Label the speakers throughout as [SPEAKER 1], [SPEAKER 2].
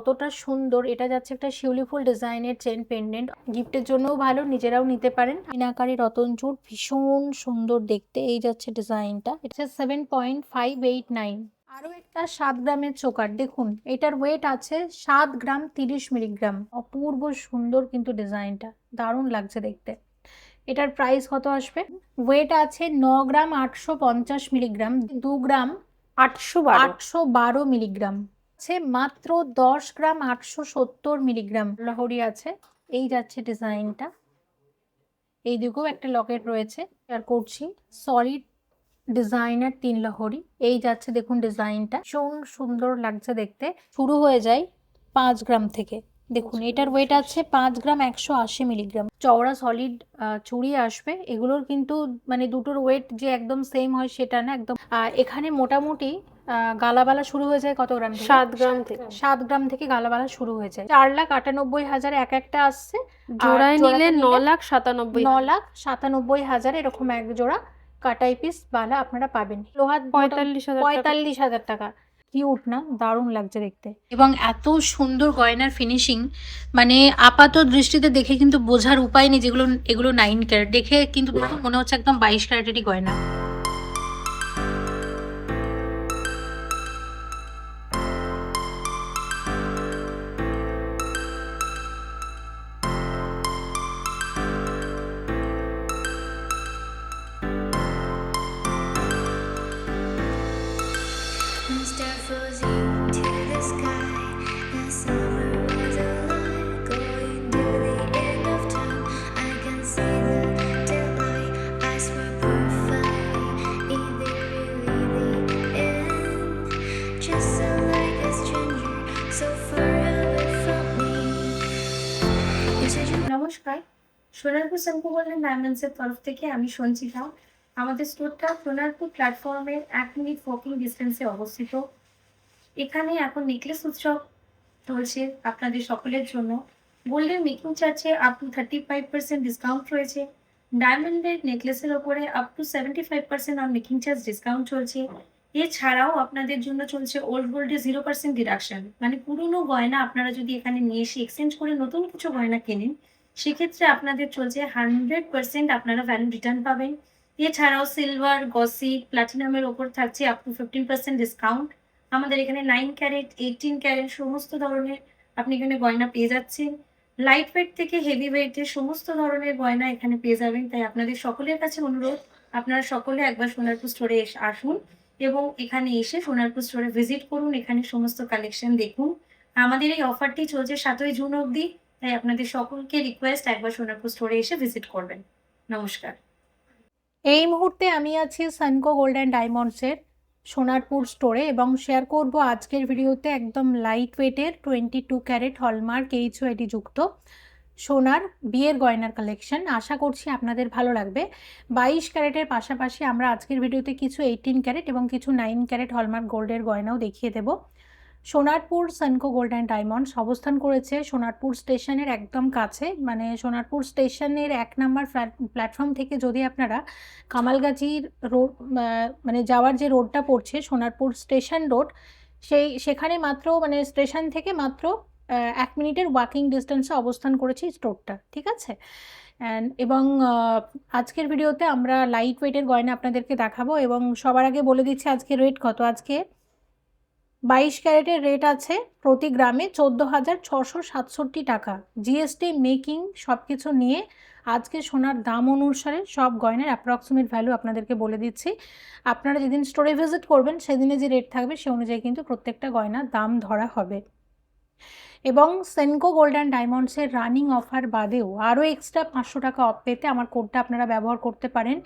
[SPEAKER 1] কতটা সুন্দর। এটা যাচ্ছে একটা শিউলি ফুল ডিজাইনের চেন পেন্ডেন্ট, গিফটের জন্যও ভালো, নিজেরাও নিতে পারেন। মিনাকারি রতনচুর, ভীষণ সুন্দর দেখতে। এই যাচ্ছে ডিজাইনটা, এটা 7.589। আরো একটা 7 গ্রামের চোকার, দেখুন এটার ওয়েট আছে 7 গ্রাম 30 মিলিগ্রাম। অপূর্ব সুন্দর কিন্তু ডিজাইনটা, দারুণ লাগছে দেখতে। এটার প্রাইস কত আসবে? ওয়েট আছে 9 গ্রাম 850 মিলিগ্রাম, 2 গ্রাম 812 মিলিগ্রাম আছে, মাত্র 10 গ্রাম 870 মিলিগ্রাম লহরি আছে। এই যাচ্ছে ডিজাইনটা, এই দিকেও একটা লকেট রয়েছে, আর করছি সলিড ডিজাইনার 3 লহরি। এই যাচ্ছে দেখুন ডিজাইনটা, ভীষণ সুন্দর লাগছে দেখতে। শুরু হয়ে যায় 5 গ্রাম থেকে। দেখুন এটার ওয়েট আছে 5 গ্রাম 180 মিলিগ্রাম। চওড়া সলিড চুড়ি আসবে। এগুলোর কিন্তু মানে দুটোর ওয়েট যে একদম সেম হয় সেটা না, একদম এখানে মোটামুটি গালাবালা শুরু হয়ে যায় কত গ্রাম থেকে?
[SPEAKER 2] 7 গ্রাম থেকে।
[SPEAKER 1] 7 গ্রাম থেকে গালাবালা শুরু হয়ে যায়। 4,98,000 এক একটা আসছে,
[SPEAKER 2] জোড়ায় নিলে 9,97,000।
[SPEAKER 1] 9,97,000 এরকম এক জোড়া কাটাই পিস বালা আপনারা পাবেন। লোহার
[SPEAKER 2] 45,000 টাকা।
[SPEAKER 1] 45,000 টাকা। কিউট না? দারুণ লাগছে দেখতে। এবং এত সুন্দর গয়নার ফিনিশিং, মানে আপাত দৃষ্টিতে দেখে কিন্তু বোঝার উপায় নেই যেগুলো এগুলো 9 ক্যারেট। দেখে কিন্তু মনে হচ্ছে একদম 22 ক্যারেটেরই গয়না।
[SPEAKER 3] Start floating to the sky. The summer was alive, going to the end of time. I can see the daylight. Eyes were perfect. Is it really the end? Just so like a stranger, so far away from me.
[SPEAKER 4] নমস্কার, সোনারপুর সেম্পু বললেন ডায়মন্ডসের তরফ থেকে আমি সঞ্চিতা। আমাদের স্টোরটা সোনারপুর প্ল্যাটফর্মের 1 minute walking ডিস্টেন্সে অবস্থিত। এখানে এখন নেকলেস উৎসব চলছে আপনাদের সকলের জন্য। গোল্ডের মেকিং চার্জে আপ টু 35% ডিসকাউন্ট রয়েছে। ডায়মন্ডের নেকলেসের ওপরে up to 75% on making charge discount চলছে। এছাড়াও আপনাদের জন্য চলছে ওল্ড গোল্ডে 0% ডিডাকশন, মানে পুরনো গয়না আপনারা যদি এখানে নিয়ে এসে এক্সচেঞ্জ করে নতুন কিছু গয়না কেনেন, সেক্ষেত্রে আপনাদের চলছে 100% আপনারা ভ্যালু রিটার্ন পাবেন। এছাড়াও সিলভার, গসিপ, প্ল্যাটিনামের ওপর থাকছে আপ টু 15% ডিসকাউন্ট। আমাদের এখানে 9 ক্যারেট, 18 ক্যারেট সমস্ত ধরনের আপনি এখানে গয়না পেয়ে যাচ্ছেন। লাইট ওয়েট থেকে হেভি ওয়েটের সমস্ত ধরনের গয়না এখানে পেয়ে যাবেন। তাই আপনাদের সকলের কাছে অনুরোধ, আপনারা সকলে একবার সোনারপুর স্টোরে আসুন এবং এখানে এসে সোনারপুর স্টোরে ভিজিট করুন, এখানে সমস্ত কালেকশন দেখুন। আমাদের এই অফারটি চলছে 7ই জুন অবধি। তাই আপনাদের সকলকে রিকোয়েস্ট, একবার সোনারপুর স্টোরে এসে ভিজিট করবেন। নমস্কার।
[SPEAKER 1] এই মুহূর্তে আমি আছি সানকো গোল্ড অ্যান্ড ডায়মন্ডসের সোনারপুর স্টোরে এবং শেয়ার করব আজকের ভিডিওতে একদম লাইট ওয়েটের 22 ক্যারেট হলমার্ক HOAD যুক্ত সোনার বিয়ের গয়নার কালেকশন। আশা করছি আপনাদের ভালো লাগবে। 22 ক্যারেটের পাশাপাশি আমরা আজকের ভিডিওতে কিছু 18 ক্যারেট এবং কিছু 9 ক্যারেট হলমার্ক গোল্ডের গয়নাও দেখিয়ে দেব। সোনারপুর সানকো গোল্ড অ্যান্ড ডায়মন্ডস অবস্থান করেছে সোনারপুর স্টেশনের একদম কাছে, মানে সোনারপুর স্টেশনের 1 নম্বর প্ল্যাটফর্ম থেকে যদি আপনারা কামালগাছির রোড মানে যাওয়ার যে রোডটা পড়ছে সোনারপুর স্টেশন রোড, সেখানে মাত্র মানে স্টেশন থেকে মাত্র 1 মিনিটের ওয়াকিং ডিস্টেন্সে অবস্থান করেছি স্টোরটা, ঠিক আছে। এবং আজকের ভিডিওতে আমরা লাইট ওয়েটের গয়না আপনাদেরকে দেখাবো এবং সবার আগে বলে দিচ্ছি আজকে রেট কত। আজকে 22 ক্যারেটের রেট আছে প্রতি গ্রামে 14,667 টাকা। জিএসটি মেকিং সব কিছু নিয়ে আজকে সোনার দাম অনুসারে সব গয়নার অ্যাপ্রক্সিমেট ভ্যালু আপনাদেরকে বলে দিচ্ছি। আপনারা যেদিন স্টোরে ভিজিট করবেন সেদিনে যে রেট থাকবে সে অনুযায়ী কিন্তু প্রত্যেকটা গয়নার দাম ধরা হবে। এবং সেনকো গোল্ড অ্যান্ড ডায়মন্ডসের রানিং অফার বাদেও আরও এক্সট্রা 500 টাকা অফ পেতে আমার কোডটা আপনারা ব্যবহার করতে পারেন।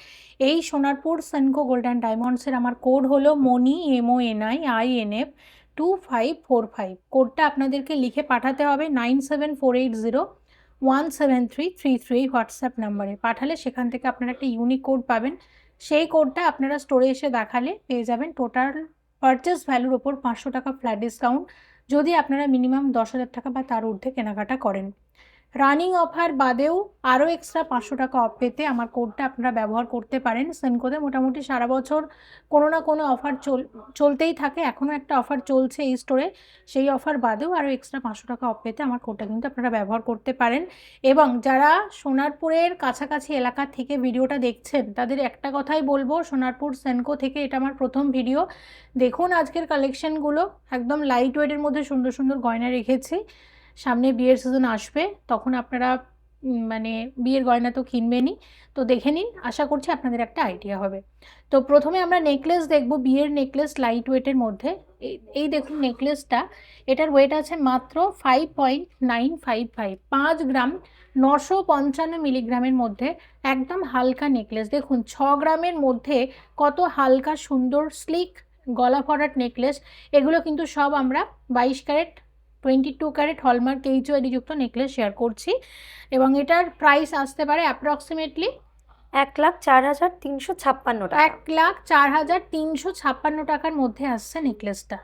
[SPEAKER 1] এই সোনারপুর সেনকো গোল্ড অ্যান্ড ডায়মন্ডসের আমার কোড হলো মনি MONIINF 2545। কোডটা আপনাদেরকে লিখে পাঠাতে হবে 9748017333 হোয়াটসঅ্যাপ নাম্বারে। পাঠালে সেখান থেকে আপনারা একটা ইউনিক কোড পাবেন। সেই কোডটা আপনারা স্টোরে এসে দেখালে পেয়ে যাবেন টোটাল পারচেস ভ্যালুর ওপর 500 টাকা ফ্ল্যাট ডিসকাউন্ট, যদি আপনারা মিনিমাম 10,000 টাকা বা তার ঊর্ধ্বে কেনাকাটা করেন। রানিং অফার বাদেও আরও এক্সট্রা 500 টাকা অফ পেতে আমার কোডটা আপনারা ব্যবহার করতে পারেন। সেনকোতে মোটামুটি সারা বছর কোনো না কোনো অফার চলতেই থাকে। এখনও একটা অফার চলছে এই স্টোরে, সেই অফার বাদেও আরও এক্সট্রা 500 টাকা অফ পেতে আমার কোডটা কিন্তু আপনারা ব্যবহার করতে পারেন। এবং যারা সোনারপুরের কাছাকাছি এলাকা থেকে ভিডিওটা দেখছেন তাদের একটা কথাই বলবো, সোনারপুর সেনকো থেকে এটা আমার প্রথম ভিডিও। দেখুন আজকের কালেকশনগুলো, একদম লাইট ওয়েটের মধ্যে সুন্দর সুন্দর গয়না রেখেছি। সামনে বিয়ের সিজন আসবে, তখন আপনারা মানে বিয়ের গয়না তো কিনবেনই, তো দেখে নিন, আশা করছি আপনাদের একটা আইডিয়া হবে। তো প্রথমে আমরা নেকলেস দেখব, বিয়ের নেকলেস লাইট ওয়েটের মধ্যে। এই দেখুন নেকলেসটা, এটার ওয়েট আছে মাত্র 5.955, 5 গ্রাম 955 মিলিগ্রামের মধ্যে, একদম হালকা নেকলেস। দেখুন 6 গ্রামের মধ্যে কত হালকা সুন্দর স্লিক গলা ভরাট নেকলেস। এগুলো কিন্তু সব আমরা 22 ক্যারেট 22 ক্যারেট হলমার্ক HOID যুক্ত নেকলেস শেয়ার করছি। এবং এটার প্রাইস আসতে পারে অ্যাপ্রক্সিমেটলি
[SPEAKER 5] 1,04,356 টাকা।
[SPEAKER 1] 1,04,356 টাকার মধ্যে আসছে নেকলেসটা।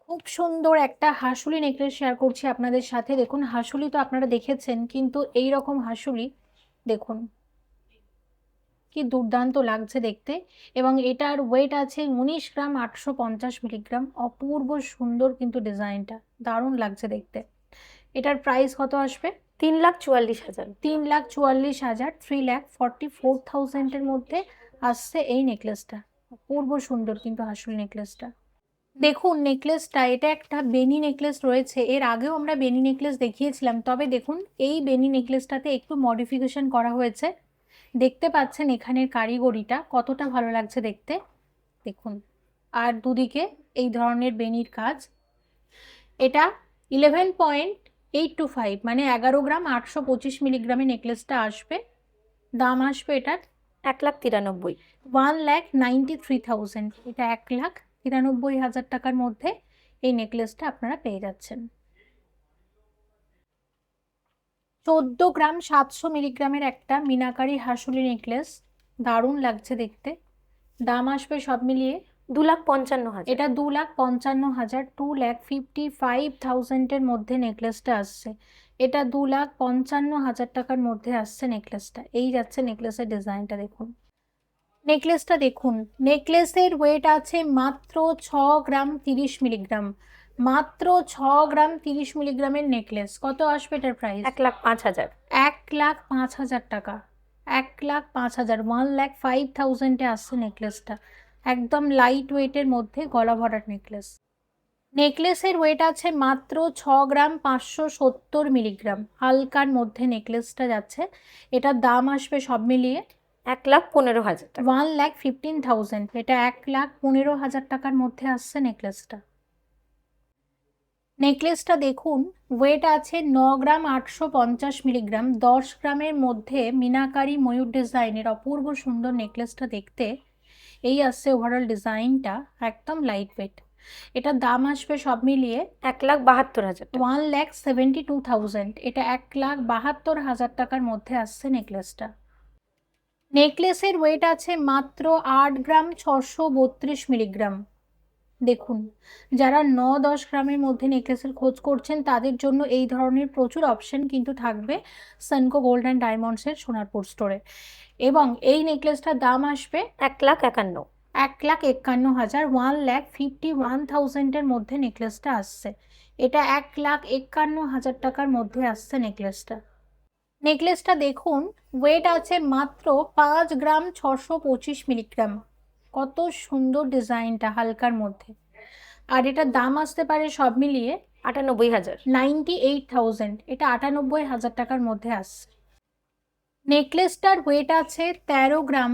[SPEAKER 1] খুব সুন্দর একটা হাসুলি নেকলেস শেয়ার করছি আপনাদের সাথে। দেখুন হাসুলি তো আপনারা দেখেছেন, কিন্তু এই রকম হাসুলি দেখুন কি দুর্দান্ত লাগছে দেখতে। এবং এটার ওয়েট আছে 19 গ্রাম 850 মিলিগ্রাম। অপূর্ব সুন্দর কিন্তু ডিজাইনটা, দারুণ লাগছে দেখতে। এটার প্রাইস কত আসবে?
[SPEAKER 5] 3,44,000।
[SPEAKER 1] 3,44,000, 3,44,000 মধ্যে আসছে এই নেকলেসটা। অপূর্ব সুন্দর কিন্তু হাসুল নেকলেসটা। দেখুন নেকলেসটা, এটা একটা বেনি নেকলেস রয়েছে। এর আগেও আমরা বেনি নেকলেস দেখিয়েছিলাম, তবে দেখুন এই বেনি নেকলেসটাতে একটু মডিফিকেশন করা হয়েছে। দেখতে পাচ্ছেন এখানের কারিগরিটা কতটা ভালো লাগছে দেখতে, দেখুন। আর দুদিকে এই ধরনের বেনির কাজ। এটা 11.825 মানে 11 গ্রাম 825 মিলিগ্রামের নেকলেসটা আসবে। দাম আসবে এটার
[SPEAKER 5] 1,93,000।
[SPEAKER 1] 1,93,000। এটা 1,93,000 টাকার মধ্যে এই নেকলেসটা আপনারা পেয়ে যাচ্ছেন। 14 গ্রাম 700 মিলিগ্রামের একটা মিনাকারি হাসুলি নেকলেস, দারুণ লাগছে দেখতে। দাম আসবে সব মিলিয়ে
[SPEAKER 5] 2,55,000।
[SPEAKER 1] এটা 2,55,000, 2,55,000 মধ্যে নেকলেসটা আসছে। এটা 2,55,000 টাকার মধ্যে আসছে নেকলেসটা। এই যাচ্ছে নেকলেসের ডিজাইনটা দেখুন। নেকলেসটা দেখুন, নেকলেসের ওয়েট আছে মাত্র 6 গ্রাম 30 মিলিগ্রাম। মাত্র 6 গ্রাম 30 মিলিগ্রামের নেকলেস। কত আসবে এটার প্রাইস?
[SPEAKER 5] 1,05,000।
[SPEAKER 1] 1,05,000 টাকা। 1,05,000, 1,05,000 আসছে নেকলেসটা। একদম লাইট ওয়েটের মধ্যে গলা ভরাট নেকলেস। নেকলেসের ওয়েট আছে মাত্র 6 গ্রাম 570 মিলিগ্রাম। হালকার মধ্যে নেকলেসটা যাচ্ছে। এটার দাম আসবে সব মিলিয়ে
[SPEAKER 5] 1,15,000 টাকা।
[SPEAKER 1] 1,15,000। এটা 1,15,000 টাকার মধ্যে আসছে নেকলেসটা। নেকলেসটা দেখুন, ওয়েট আছে 9 গ্রাম 850 মিলিগ্রাম। 10 গ্রামের মধ্যে মিনাকারি ময়ূর ডিজাইনের অপূর্ব সুন্দর নেকলেসটা দেখতে। এই আসছে ওভারঅল ডিজাইনটা, একদম লাইট ওয়েট। এটার দাম আসবে সব মিলিয়ে
[SPEAKER 5] 1,72,000 টাকা।
[SPEAKER 1] 1,72,000। এটা 1,72,000 টাকার মধ্যে আসছে নেকলেসটা। নেকলেসের ওয়েট আছে মাত্র 8 গ্রাম 632 মিলিগ্রাম। দেখুন যারা 9-10 গ্রামের মধ্যে নেকলেসের খোঁজ করছেন তাদের জন্য এই ধরনের প্রচুর অপশন কিন্তু থাকবে সেনকো গোল্ড অ্যান্ড ডায়মন্ডসের সোনারপুর স্টোরে। এবং এই নেকলেসটার দাম আসবে
[SPEAKER 5] 1,51,000।
[SPEAKER 1] 1,51,000, 1,51,000 মধ্যে নেকলেসটা আসছে। এটা 1,51,000 টাকার মধ্যে আসছে নেকলেসটা। নেকলেসটা দেখুন, ওয়েট আছে মাত্র 5 গ্রাম 625 মিলিগ্রাম। কত সুন্দর ডিজাইনটা হালকার মধ্যে। আর এটার দাম আসতে পারে সব মিলিয়ে
[SPEAKER 5] 98,000।
[SPEAKER 1] 98,000। এটা 98,000 টাকার মধ্যে আসছে। নেকলেসটার ওয়েট আছে 13 গ্রাম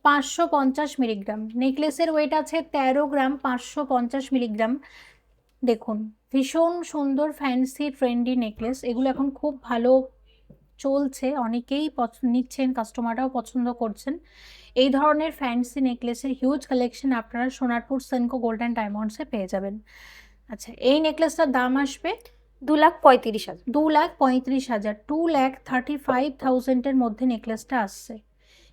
[SPEAKER 1] 550 মিলিগ্রাম। নেকলেসের ওয়েট আছে 13 গ্রাম 550 মিলিগ্রাম। দেখুন ভীষণ সুন্দর ফ্যান্সি ট্রেন্ডি নেকলেস। এগুলো এখন খুব ভালো চলছে, অনেকেই নিচ্ছেন, কাস্টমাররাও পছন্দ করছেন। এই ধরনের ফ্যান্সি নেকলেসের হিউজ কালেকশন আপনারা সোনারপুর সেনকো গোল্ড অ্যান্ড ডায়মন্ডসে পেয়ে যাবেন। আচ্ছা, এই নেকলেসটার দাম আসবে
[SPEAKER 5] 2,35,000।
[SPEAKER 1] 2,35,000, 2,35,000 মধ্যে নেকলেসটা আসছে।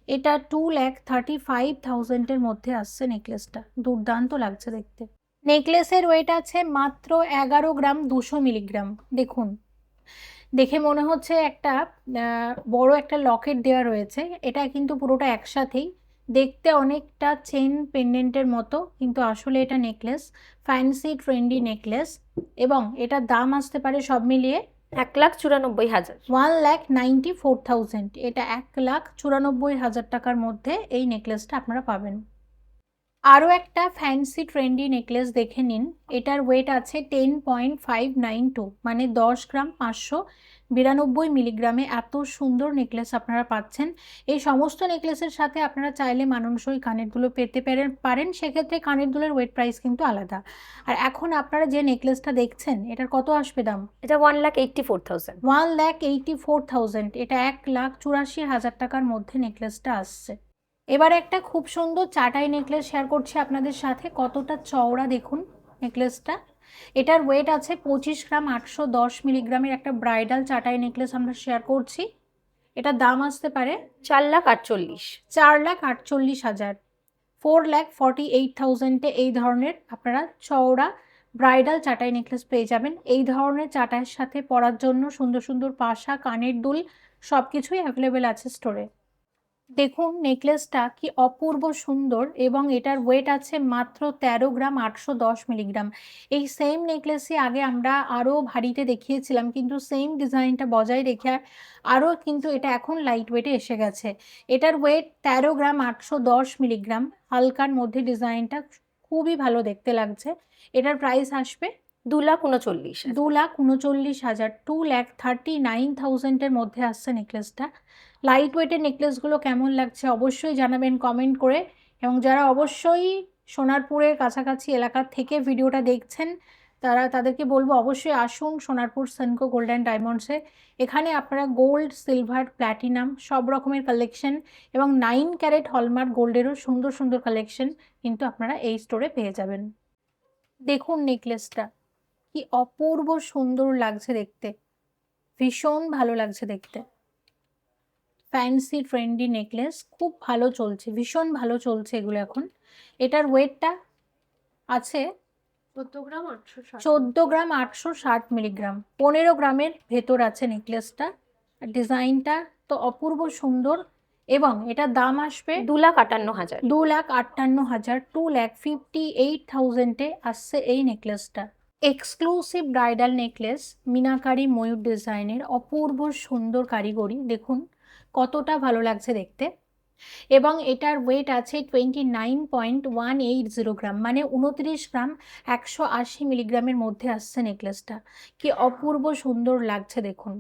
[SPEAKER 1] এটা 2,35,000 মধ্যে আসছে নেকলেসটা। দুর্দান্ত লাগছে দেখতে। নেকলেসের ওয়েট আছে মাত্র 11 গ্রাম 200 মিলিগ্রাম। দেখুন দেখে মনে হচ্ছে একটা বড় একটা লকেট দেওয়া রয়েছে, এটা কিন্তু পুরোটা একসাথেই, দেখতে অনেকটা চেন পেন্ডেন্টের মতো, কিন্তু আসলে এটা নেকলেস, ফ্যান্সি ট্রেন্ডি নেকলেস। এবং এটার দাম আসতে পারে সব মিলিয়ে
[SPEAKER 5] 1,94,000।
[SPEAKER 1] 1,94,000। এটা 1,94,000 টাকার মধ্যে এই নেকলেসটা আপনারা পাবেন। আরও একটা ফ্যান্সি ট্রেন্ডি নেকলেস দেখে নিন। এটার ওয়েট আছে 10.592, মানে 10 গ্রাম 592 মিলিগ্রামে। এত সুন্দর নেকলেস আপনারা পাচ্ছেন। এই সমস্ত নেকলেসের সাথে আপনারা চাইলে মানানসই কানের দুলো পেতে পারেন, সেক্ষেত্রে কানের দুলের ওয়েট প্রাইস কিন্তু আলাদা। আর এখন আপনারা যে নেকলেসটা দেখছেন, এটার কত আসবে দাম?
[SPEAKER 5] এটা 1,84,000।
[SPEAKER 1] 1,84,000। এটা 1,84,000 টাকার মধ্যে নেকলেসটা আসছে। এবার একটা খুব সুন্দর চাটাই নেকলেস শেয়ার করছি আপনাদের সাথে। কতটা চওড়া দেখুন নেকলেসটা। এটার ওয়েট আছে 25 গ্রাম 810 মিলিগ্রামের একটা ব্রাইডাল চাটাই নেকলেস আমরা শেয়ার করছি। এটার দাম আসতে পারে
[SPEAKER 5] 4,48,000।
[SPEAKER 1] 4,48,000। 4,48,000-এ এই ধরনের আপনারা চওড়া ব্রাইডাল চাটাই নেকলেস পেয়ে যাবেন। এই ধরনের চাটাইয়ের সাথে পরার জন্য সুন্দর সুন্দর পাশা, কানের দুল সব কিছুই অ্যাভেলেবেল আছে স্টোরে। দেখুন নেকলেসটা কি অপূর্ব সুন্দর, এবং এটার ওয়েট আছে মাত্র 13 গ্রাম 810 মিলিগ্রাম। এই সেম নেকলেসই আগে আমরা আরও ভারীতে দেখিয়েছিলাম, কিন্তু সেম ডিজাইনটা বজায় রেখে আরও কিন্তু এটা এখন লাইট ওয়েটে এসে গেছে। এটার ওয়েট 13 গ্রাম 810 মিলিগ্রাম। হালকার মধ্যে ডিজাইনটা খুবই ভালো দেখতে লাগছে। এটার প্রাইস আসবে
[SPEAKER 5] 2,39,000।
[SPEAKER 1] 2,39,000, 2,39,000-এর মধ্যে আসছে নেকলেসটা। লাইট ওয়েটের নেকলেসগুলো কেমন লাগছে অবশ্যই জানাবেন কমেন্ট করে। এবং যারা অবশ্যই সোনারপুরের কাছাকাছি এলাকার থেকে ভিডিওটা দেখছেন, তাদেরকে বলবো অবশ্যই আসুন সোনারপুর সেনকো গোল্ড অ্যান্ড ডায়মন্ডসে। এখানে আপনারা গোল্ড, সিলভার, প্ল্যাটিনাম সব রকমের কালেকশন এবং 9 ক্যারেট হলমার্ক গোল্ডেরও সুন্দর সুন্দর কালেকশন কিন্তু আপনারা এই স্টোরে পেয়ে যাবেন। দেখুন নেকলেসটা কি অপূর্ব সুন্দর লাগছে দেখতে, ভীষণ ভালো লাগছে দেখতে। ফ্যান্সি ট্রেন্ডি নেকলেস, খুব ভালো চলছে, ভীষণ ভালো চলছে এগুলো এখন। এটার ওয়েটটা আছে 14 গ্রাম 860 মিলিগ্রাম। 15 গ্রামের ভেতর আছে নেকলেসটা। ডিজাইনটা তো অপূর্ব সুন্দর, এবং এটার দাম আসবে
[SPEAKER 5] 2,58,000।
[SPEAKER 1] 2,58,000, 2,58,000-এ আসছে এই নেকলেসটা। এক্সক্লুসিভ ব্রাইডাল নেকলেস, মিনাকারি ময়ূর ডিজাইনের, অপূর্ব সুন্দর কারিগরি, দেখুন কতটা ভালো লাগছে দেখতে। এবং এটার ওয়েট আছে 29.180 গ্রাম, মানে 29 গ্রাম 180 মিলিগ্রামের মধ্যে আসছে নেকলেসটা। কি অপূর্ব সুন্দর লাগছে দেখুন।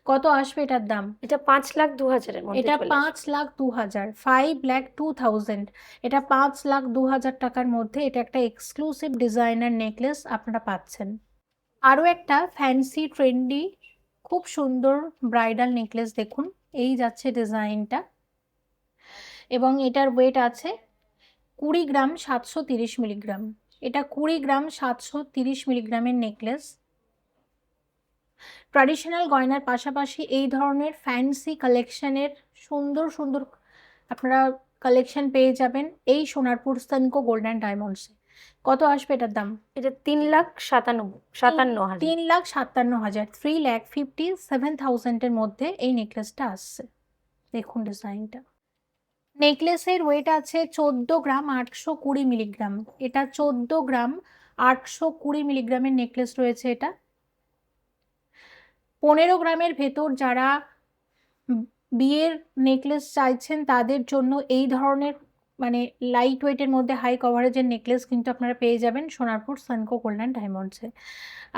[SPEAKER 1] কত আসবে এটার দাম?
[SPEAKER 5] এটা 5,02,000 এর মধ্যে
[SPEAKER 1] এটা
[SPEAKER 5] চলে আসবে।
[SPEAKER 1] 5,02,000, 5,02,000। এটা 5,02,000 টাকার মধ্যে এটা একটা এক্সক্লুসিভ ডিজাইনার নেকলেস আপনারা পাচ্ছেন। আরও একটা ফ্যান্সি ট্রেন্ডি খুব সুন্দর ব্রাইডাল নেকলেস দেখুন, এই যাচ্ছে ডিজাইনটা। এবং এটার ওয়েট আছে 20 গ্রাম 730 মিলিগ্রাম। এটা 20 গ্রাম 730 মিলিগ্রামের নেকলেস। ট্র্যাডিশনাল গয়নার পাশাপাশি এই ধরনের ফ্যান্সি কালেকশনের সুন্দর সুন্দর আপনারা কালেকশন পেয়ে যাবেন এই সোনারপুর সেনকো গোল্ড অ্যান্ড ডায়মন্ডসে। কত আসবে এটার দাম?
[SPEAKER 5] এটা 3,57,000।
[SPEAKER 1] 3,57,000, 3,57,000-এর মধ্যে এই নেকলেসটা আসছে। দেখুন ডিজাইনটা। নেকলেসের ওয়েট আছে 14 গ্রাম 820 মিলিগ্রাম। এটা 14 গ্রাম 820 মিলিগ্রামের নেকলেস রয়েছে এটা। 15 গ্রামের ভেতর যারা বিয়ের নেকলেস চাইছেন তাদের জন্য এই ধরনের মানে লাইট ওয়েটের মধ্যে হাই কভারেজের নেকলেস কিন্তু আপনারা পেয়ে যাবেন সোনারপুর সেনকো গোল্ড অ্যান্ড ডায়মন্ডসে।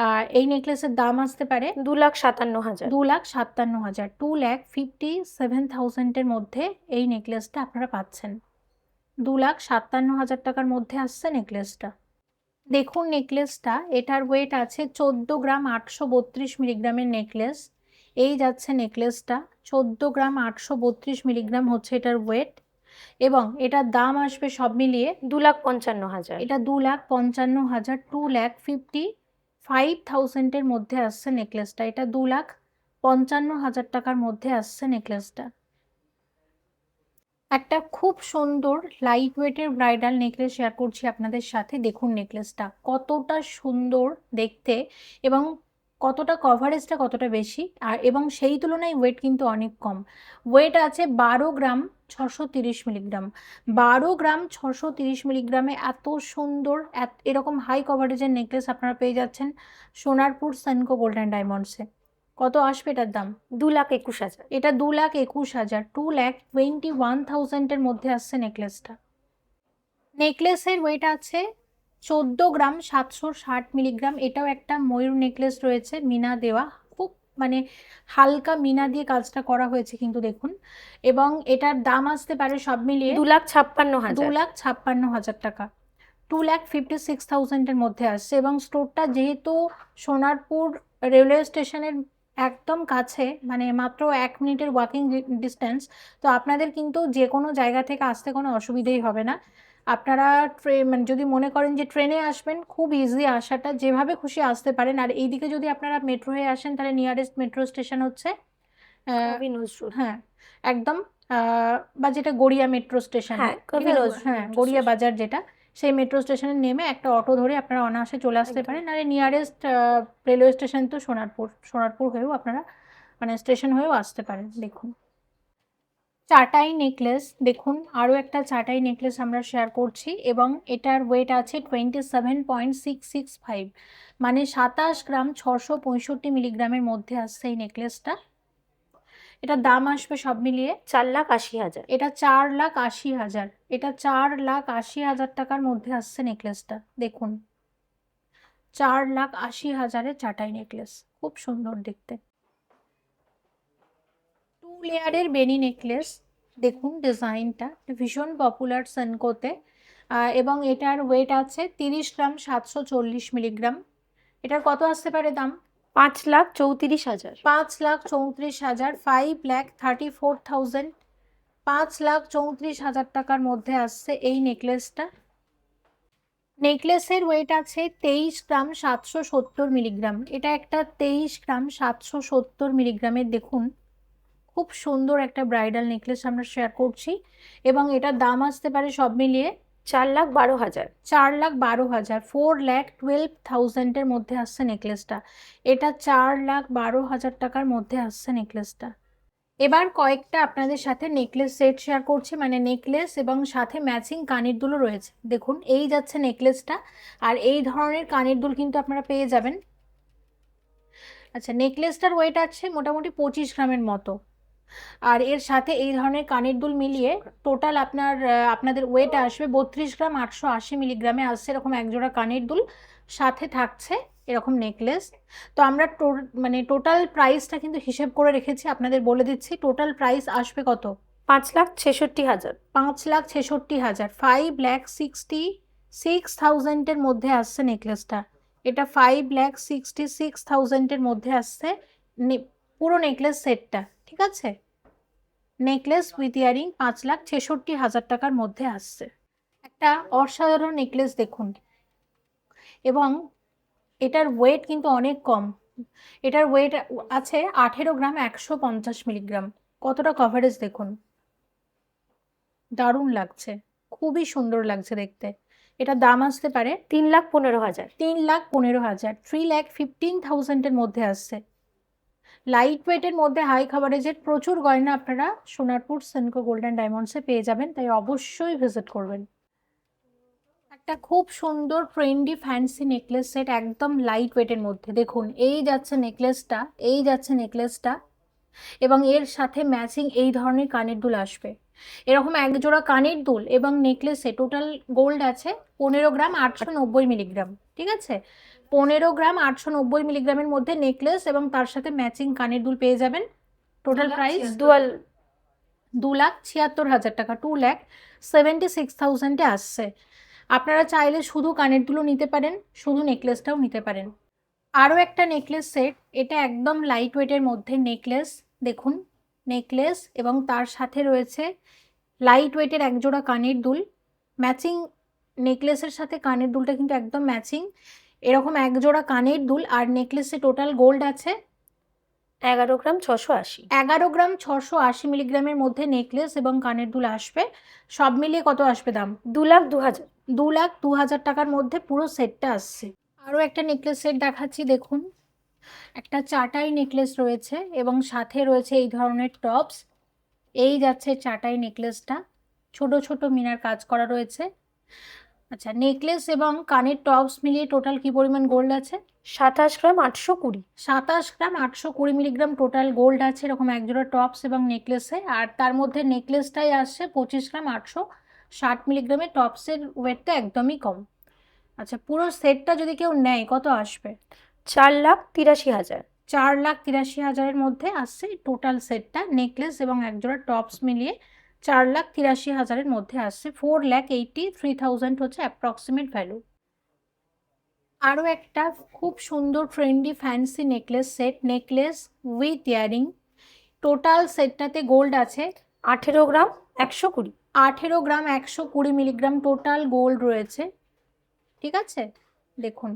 [SPEAKER 1] আর এই নেকলেসের দাম আসতে পারে
[SPEAKER 5] 2,57,000।
[SPEAKER 1] 2,57,000, 2,57,000-এর মধ্যে এই নেকলেসটা আপনারা পাচ্ছেন। 2,57,000 টাকার মধ্যে আসছে নেকলেসটা। দেখুন নেকলেসটা, এটার ওয়েট আছে 14 গ্রাম 832 মিলিগ্রামের নেকলেস। এই যাচ্ছে নেকলেসটা, 14 গ্রাম 832 মিলিগ্রাম হচ্ছে এটার ওয়েট। এবং এটার দাম আসবে সব মিলিয়ে
[SPEAKER 5] 2,55,000।
[SPEAKER 1] এটা 2,55,000, 2,55,000-এর মধ্যে আসছে নেকলেসটা। এটা 2,55,000 টাকার মধ্যে আসছে নেকলেসটা। একটা খুব সুন্দর লাইট ওয়েটের ব্রাইডাল নেকলেস শেয়ার করছি আপনাদের সাথে। দেখুন নেকলেসটা কতটা সুন্দর দেখতে, এবং কতটা কভারেজটা কতটা বেশি, আর এবং সেই তুলনায় ওয়েট কিন্তু অনেক কম। ওয়েট আছে 12 গ্রাম 630 মিলিগ্রাম। 12 গ্রাম 630 মিলিগ্রামে এত সুন্দর এরকম হাই কভারেজের নেকলেস আপনারা পেয়ে যাচ্ছেন সোনারপুর সেনকো গোল্ডেন ডায়মন্ডসে। কত আসবে এটার দাম?
[SPEAKER 5] 2,21,000।
[SPEAKER 1] এটা 2,21,000, 2,21,000-এর মধ্যে আসছে নেকলেসটা। নেকলেসের ওয়েট আছে 14 গ্রাম 760 মিলিগ্রাম। এটাও একটা ময়ূর নেকলেস রয়েছে, মিনা দেওয়া, খুব মানে হালকা মিনা দিয়ে কাজটা করা হয়েছে কিন্তু দেখুন। এবং এটার দাম আসতে পারে সব মিলিয়ে
[SPEAKER 5] 2,56,000।
[SPEAKER 1] 2,56,000 টাকা, 2,56,000-এর মধ্যে আসছে। এবং স্টোরটা যেহেতু সোনারপুর রেলওয়ে স্টেশনের একদম কাছে, মানে মাত্র 1 মিনিটের ওয়াকিং ডিস্টেন্স, তো আপনাদের কিন্তু যে কোনো জায়গা থেকে আসতে কোনো অসুবিধেই হবে না। আপনারা মানে যদি মনে করেন যে ট্রেনে আসবেন, খুব ইজি আসাটা, যেভাবে খুশি আসতে পারেন। আর এইদিকে যদি আপনারা মেট্রো হয়ে আসেন, তাহলে নিয়ারেস্ট মেট্রো স্টেশন হচ্ছে
[SPEAKER 5] কবি নজরুল।
[SPEAKER 1] হ্যাঁ একদম, বা যেটা গড়িয়া মেট্রো স্টেশন,
[SPEAKER 5] হ্যাঁ, কবি নজরুল
[SPEAKER 1] হ্যাঁ
[SPEAKER 5] metro
[SPEAKER 1] গড়িয়া
[SPEAKER 5] station।
[SPEAKER 1] বাজার যেটা, সেই মেট্রো স্টেশনে নেমে একটা অটো ধরে আপনারা অনায়াসে চলে আসতে
[SPEAKER 5] একদম।
[SPEAKER 1] পারেন। আর নিয়ারেস্ট রেলওয়ে স্টেশন তো সোনারপুর হয়েও আপনারা মানে স্টেশন হয়েও আসতে পারেন। দেখুন চাটাই নেকলেস, দেখুন আরও একটা চাটাই নেকলেস আমরা শেয়ার করছি, এবং এটার ওয়েট আছে 27.665, মানে 27 গ্রাম 665 মিলিগ্রামের মধ্যে আসছে এই নেকলেসটা। এটার দাম আসবে সব মিলিয়ে
[SPEAKER 5] 4,80,000।
[SPEAKER 1] এটা 4,80,000, এটা 4,80,000 টাকার মধ্যে আসছে নেকলেসটা। দেখুন 4,80,000-এর চাটাই নেকলেস, খুব সুন্দর দেখতে। 2 লেয়ারের বেনি নেকলেস, দেখুন ডিজাইনটা ভীষণ পপুলার সেনকোতে, এবং এটার ওয়েট আছে 30 গ্রাম 740 মিলিগ্রাম। এটার কত আসতে পারে দাম?
[SPEAKER 5] 5,34,000।
[SPEAKER 1] 5,34,000, 5,34,000, 5,34,000 টাকার মধ্যে আসছে এই নেকলেসটা। নেকলেসের ওয়েট আছে 23 গ্রাম 770 মিলিগ্রাম। এটা একটা 23 গ্রাম 770 মিলিগ্রামের, দেখুন খুব সুন্দর একটা ব্রাইডাল নেকলেস আমরা শেয়ার করছি, এবং এটার দাম আসতে পারে সব মিলিয়ে
[SPEAKER 5] 4,12,000।
[SPEAKER 1] 4,12,000, 4,12,000-এর মধ্যে আসছে নেকলেসটা। এটা 4,12,000 টাকার মধ্যে আসছে নেকলেসটা। এবার কয়েকটা আপনাদের সাথে নেকলেস সেট শেয়ার করছি, মানে নেকলেস এবং সাথে ম্যাচিং কানের দুলও রয়েছে। দেখুন এই যাচ্ছে নেকলেসটা, আর এই ধরনের কানের দুল কিন্তু আপনারা পেয়ে যাবেন। আচ্ছা, নেকলেসটার ওয়েট আছে মোটামুটি 25 গ্রামের মতো, আর এর সাথে এই ধরনের কানের দুল মিলিয়ে টোটাল আপনাদের ওয়েট আসবে 32 গ্রাম 880 মিলিগ্রামে আসছে এরকম একজোড়া কানের দুল, সাথে থাকছে এরকম নেকলেস। তো আমরা মানে টোটাল প্রাইসটা কিন্তু হিসেব করে রেখেছি, আপনাদের বলে দিচ্ছি টোটাল প্রাইস আসবে কত।
[SPEAKER 5] 5,66,000।
[SPEAKER 1] 5,66,000, 5,66,000-এর মধ্যে আসছে নেকলেসটা। এটা 5,66,000-এর মধ্যে আসছে পুরো নেকলেস সেটটা, ঠিক আছে। নেকলেস উইথ ইয়ারিং 5,66,000 টাকার মধ্যে আসছে। একটা অসাধারণ নেকলেস দেখুন, এবং এটার ওয়েট কিন্তু অনেক কম। এটার ওয়েট আছে 18 গ্রাম 150 মিলিগ্রাম। কতটা কভারেজ দেখুন, দারুণ লাগছে, খুবই সুন্দর লাগছে দেখতে। এটার দাম আসতে পারে
[SPEAKER 5] 3,15,000।
[SPEAKER 1] 3,15,000, 3,15,000-এর মধ্যে আসছে। লাইট ওয়েটের মধ্যে হাই কভারেজের প্রচুর গয়না আপনারা সোনারপুর সেনকো গোল্ডেন ডায়মন্ডসে পেয়ে যাবেন, তাই অবশ্যই ভিজিট করবেন। একটা খুব সুন্দর ট্রেন্ডি ফ্যান্সি নেকলেস সেট একদম লাইট ওয়েটের মধ্যে, দেখুন এই যাচ্ছে নেকলেসটা, এই যাচ্ছে নেকলেসটা, এবং এর সাথে ম্যাচিং এই ধরনের কানের দুল আসবে। এরকম এক জোড়া কানের দুল এবং নেকলেসে টোটাল গোল্ড আছে 15 গ্রাম 890 মিলিগ্রাম, ঠিক আছে। 15 গ্রাম 890 মিলিগ্রামের মধ্যে নেকলেস এবং তার সাথে ম্যাচিং কানের দুল পেয়ে যাবেন। টোটাল প্রাইস 2,76,000 টাকা, 2,76,000-এ আসছে। আপনারা চাইলে শুধু কানের দুলও নিতে পারেন, শুধু নেকলেসটাও নিতে পারেন। আরও একটা নেকলেস সেট, এটা একদম লাইট ওয়েটের মধ্যে নেকলেস, দেখুন নেকলেস এবং তার সাথে রয়েছে লাইট ওয়েটের একজোড়া কানের দুল, ম্যাচিং নেকলেসের সাথে কানের দুলটা কিন্তু একদম ম্যাচিং। এরকম একজোড়া কানের দুল আর নেকলেসে টোটাল গোল্ড আছে
[SPEAKER 5] 11 গ্রাম 680।
[SPEAKER 1] 11 গ্রাম 680 মিলিগ্রামের মধ্যে নেকলেস এবং কানের দুল আসবে। সব মিলিয়ে কত আসবে দাম?
[SPEAKER 5] 2,02,000।
[SPEAKER 1] 2,02,000 টাকার মধ্যে পুরো সেটটা আসছে। আরও একটা নেকলেস সেট দেখাচ্ছি, দেখুন একটা চাটাই নেকলেস রয়েছে এবং সাথে রয়েছে এই ধরনের টপস। এই যাচ্ছে চাটাই নেকলেসটা, ছোট ছোট মিনার কাজ করা রয়েছে। আচ্ছা, নেকলেস এবং কানের টপস মিলিয়ে টোটাল কি পরিমাণ গোল্ড আছে?
[SPEAKER 5] 27 গ্রাম 820।
[SPEAKER 1] 27 গ্রাম 820 মিলিগ্রাম টোটাল গোল্ড আছে এরকম একজোড়া টপস এবং নেকলেসে। আর তার মধ্যে নেকলেসটাই আসছে 25 গ্রাম 860 মিলিগ্রামের, টপসের ওয়েটটা একদমই কম। আচ্ছা, পুরো সেটটা যদি কেউ নেয় কত আসবে?
[SPEAKER 5] 4,83,000।
[SPEAKER 1] 4,83,000-এর মধ্যে আসছে টোটাল সেটটা, নেকলেস এবং একজোড়া টপস মিলিয়ে 4,83,000-এর মধ্যে আসছে। 4,83,000 হচ্ছে অ্যাপ্রক্সিমেট ভ্যালু। আরও একটা খুব সুন্দর trendy fancy necklace set, necklace with earring. Total সেটটাতে গোল্ড আছে
[SPEAKER 5] 18 gram 120।
[SPEAKER 1] 18 gram 120 milligram total gold রয়েছে, ঠিক আছে? দেখুন,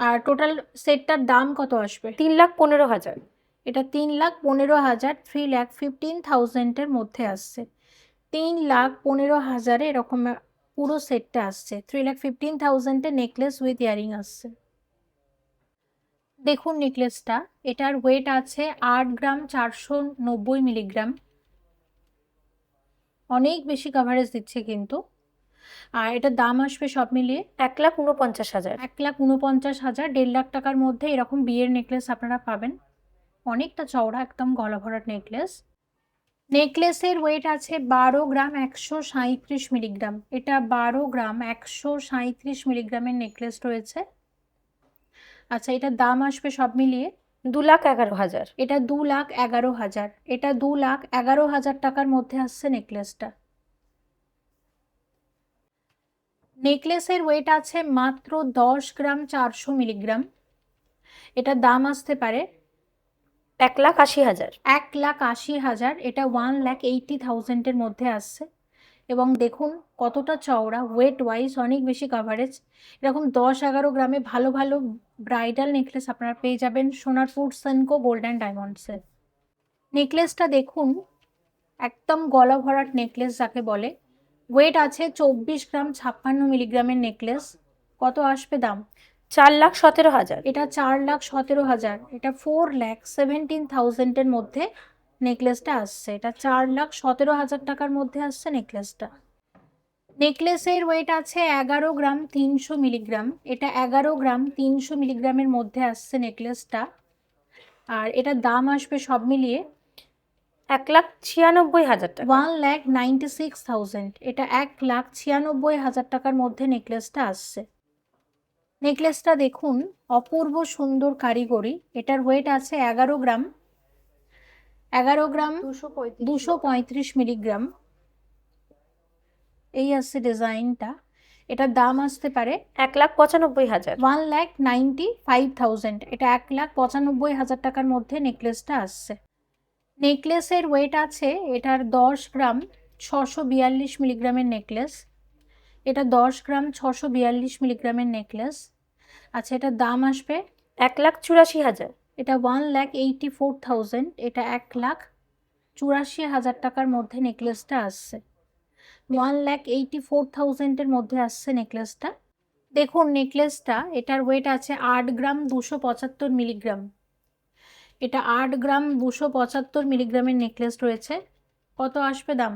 [SPEAKER 1] আর টোটাল সেটটার দাম কত আসবে?
[SPEAKER 5] 3,15,000।
[SPEAKER 1] এটা 3,15,000, 3,15,000-এর মধ্যে আসছে। 3,15,000-এ এরকম পুরো সেটটা আসছে। 3,15,000-এ নেকলেস উইথ ইয়ারিং আসছে। দেখুন নেকলেসটা, এটার ওয়েট আছে 8 গ্রাম 490 মিলিগ্রাম। অনেক বেশি কভারেজ দিচ্ছে কিন্তু। আর এটার দাম আসবে সব মিলিয়ে
[SPEAKER 5] 1,49,000।
[SPEAKER 1] 1,49,000। 1.5 লাখ টাকার মধ্যে এরকম বিয়ের নেকলেস আপনারা পাবেন। অনেকটা চওড়া, একদম গলা ভরাট নেকলেস। নেকলেসের ওয়েট আছে 12 গ্রাম 137 মিলিগ্রাম। এটা 12 গ্রাম 137 মিলিগ্রামের নেকলেস রয়েছে। আচ্ছা, এটার দাম আসবে সব মিলিয়ে
[SPEAKER 5] 2,11,000।
[SPEAKER 1] এটা 2,11,000। এটা 2,11,000 টাকার মধ্যে আসছে নেকলেসটা। নেকলেসের ওয়েট আছে মাত্র 10 গ্রাম 400 মিলিগ্রাম। এটার দাম আসতে পারে
[SPEAKER 5] 1,80,000।
[SPEAKER 1] 1,80,000। এটা 1,80,000-এর মধ্যে আসছে। এবং দেখুন কতটা চওড়া, ওয়েট ওয়াইজ অনেক বেশি কাভারেজ। এরকম 10-11 গ্রামে ভালো ভালো ব্রাইডাল নেকলেস আপনারা পেয়ে যাবেন সোনারপুর সেনকো গোল্ড অ্যান্ড ডায়মন্ডসে। নেকলেসটা দেখুন, একদম গলা ভরাট নেকলেস যাকে বলে। ওয়েট আছে 24 গ্রাম 56 মিলিগ্রামের নেকলেস। কত আসবে দাম?
[SPEAKER 5] 4,17,000।
[SPEAKER 1] এটা 4,17,000। এটা 4,17,000-এর মধ্যে নেকলেসটা আসছে। এটা 4,17,000 টাকার মধ্যে আসছে নেকলেসটা। নেকলেসের ওয়েট আছে 11 গ্রাম 300 মিলিগ্রাম। এটা 11 গ্রাম 300 মিলিগ্রামের মধ্যে আসছে নেকলেসটা। আর এটার দাম আসবে সব মিলিয়ে
[SPEAKER 5] 1,96,000 টাকা।
[SPEAKER 1] 1,96,000। এটা 1,96,000 টাকার মধ্যে নেকলেসটা আসছে। নেকলেসটা দেখুন, অপূর্ব সুন্দর কারিগরি। এটার ওয়েট আছে 11 গ্রাম 235 মিলিগ্রাম। এই আসছে ডিজাইনটা। এটার দাম আসতে পারে
[SPEAKER 5] 1,95,000।
[SPEAKER 1] 1,95,000। এটা 1,95,000 টাকার মধ্যে নেকলেসটা আসছে। নেকলেসের ওয়েট আছে এটার 10 গ্রাম 642 মিলিগ্রামের নেকলেস। এটা 10 গ্রাম 642 মিলিগ্রামের নেকলেস। আচ্ছা, এটার দাম আসবে
[SPEAKER 5] 1,84,000।
[SPEAKER 1] এটা 1,84,000। এটা 1,84,000 টাকার মধ্যে নেকলেসটা আসছে। 1,84,000-এর মধ্যে আসছে নেকলেসটা। দেখুন নেকলেসটা, এটার ওয়েট আছে 8 গ্রাম 275 মিলিগ্রাম। এটা 8 গ্রাম 275 মিলিগ্রামের নেকলেস রয়েছে। কত আসবে দাম?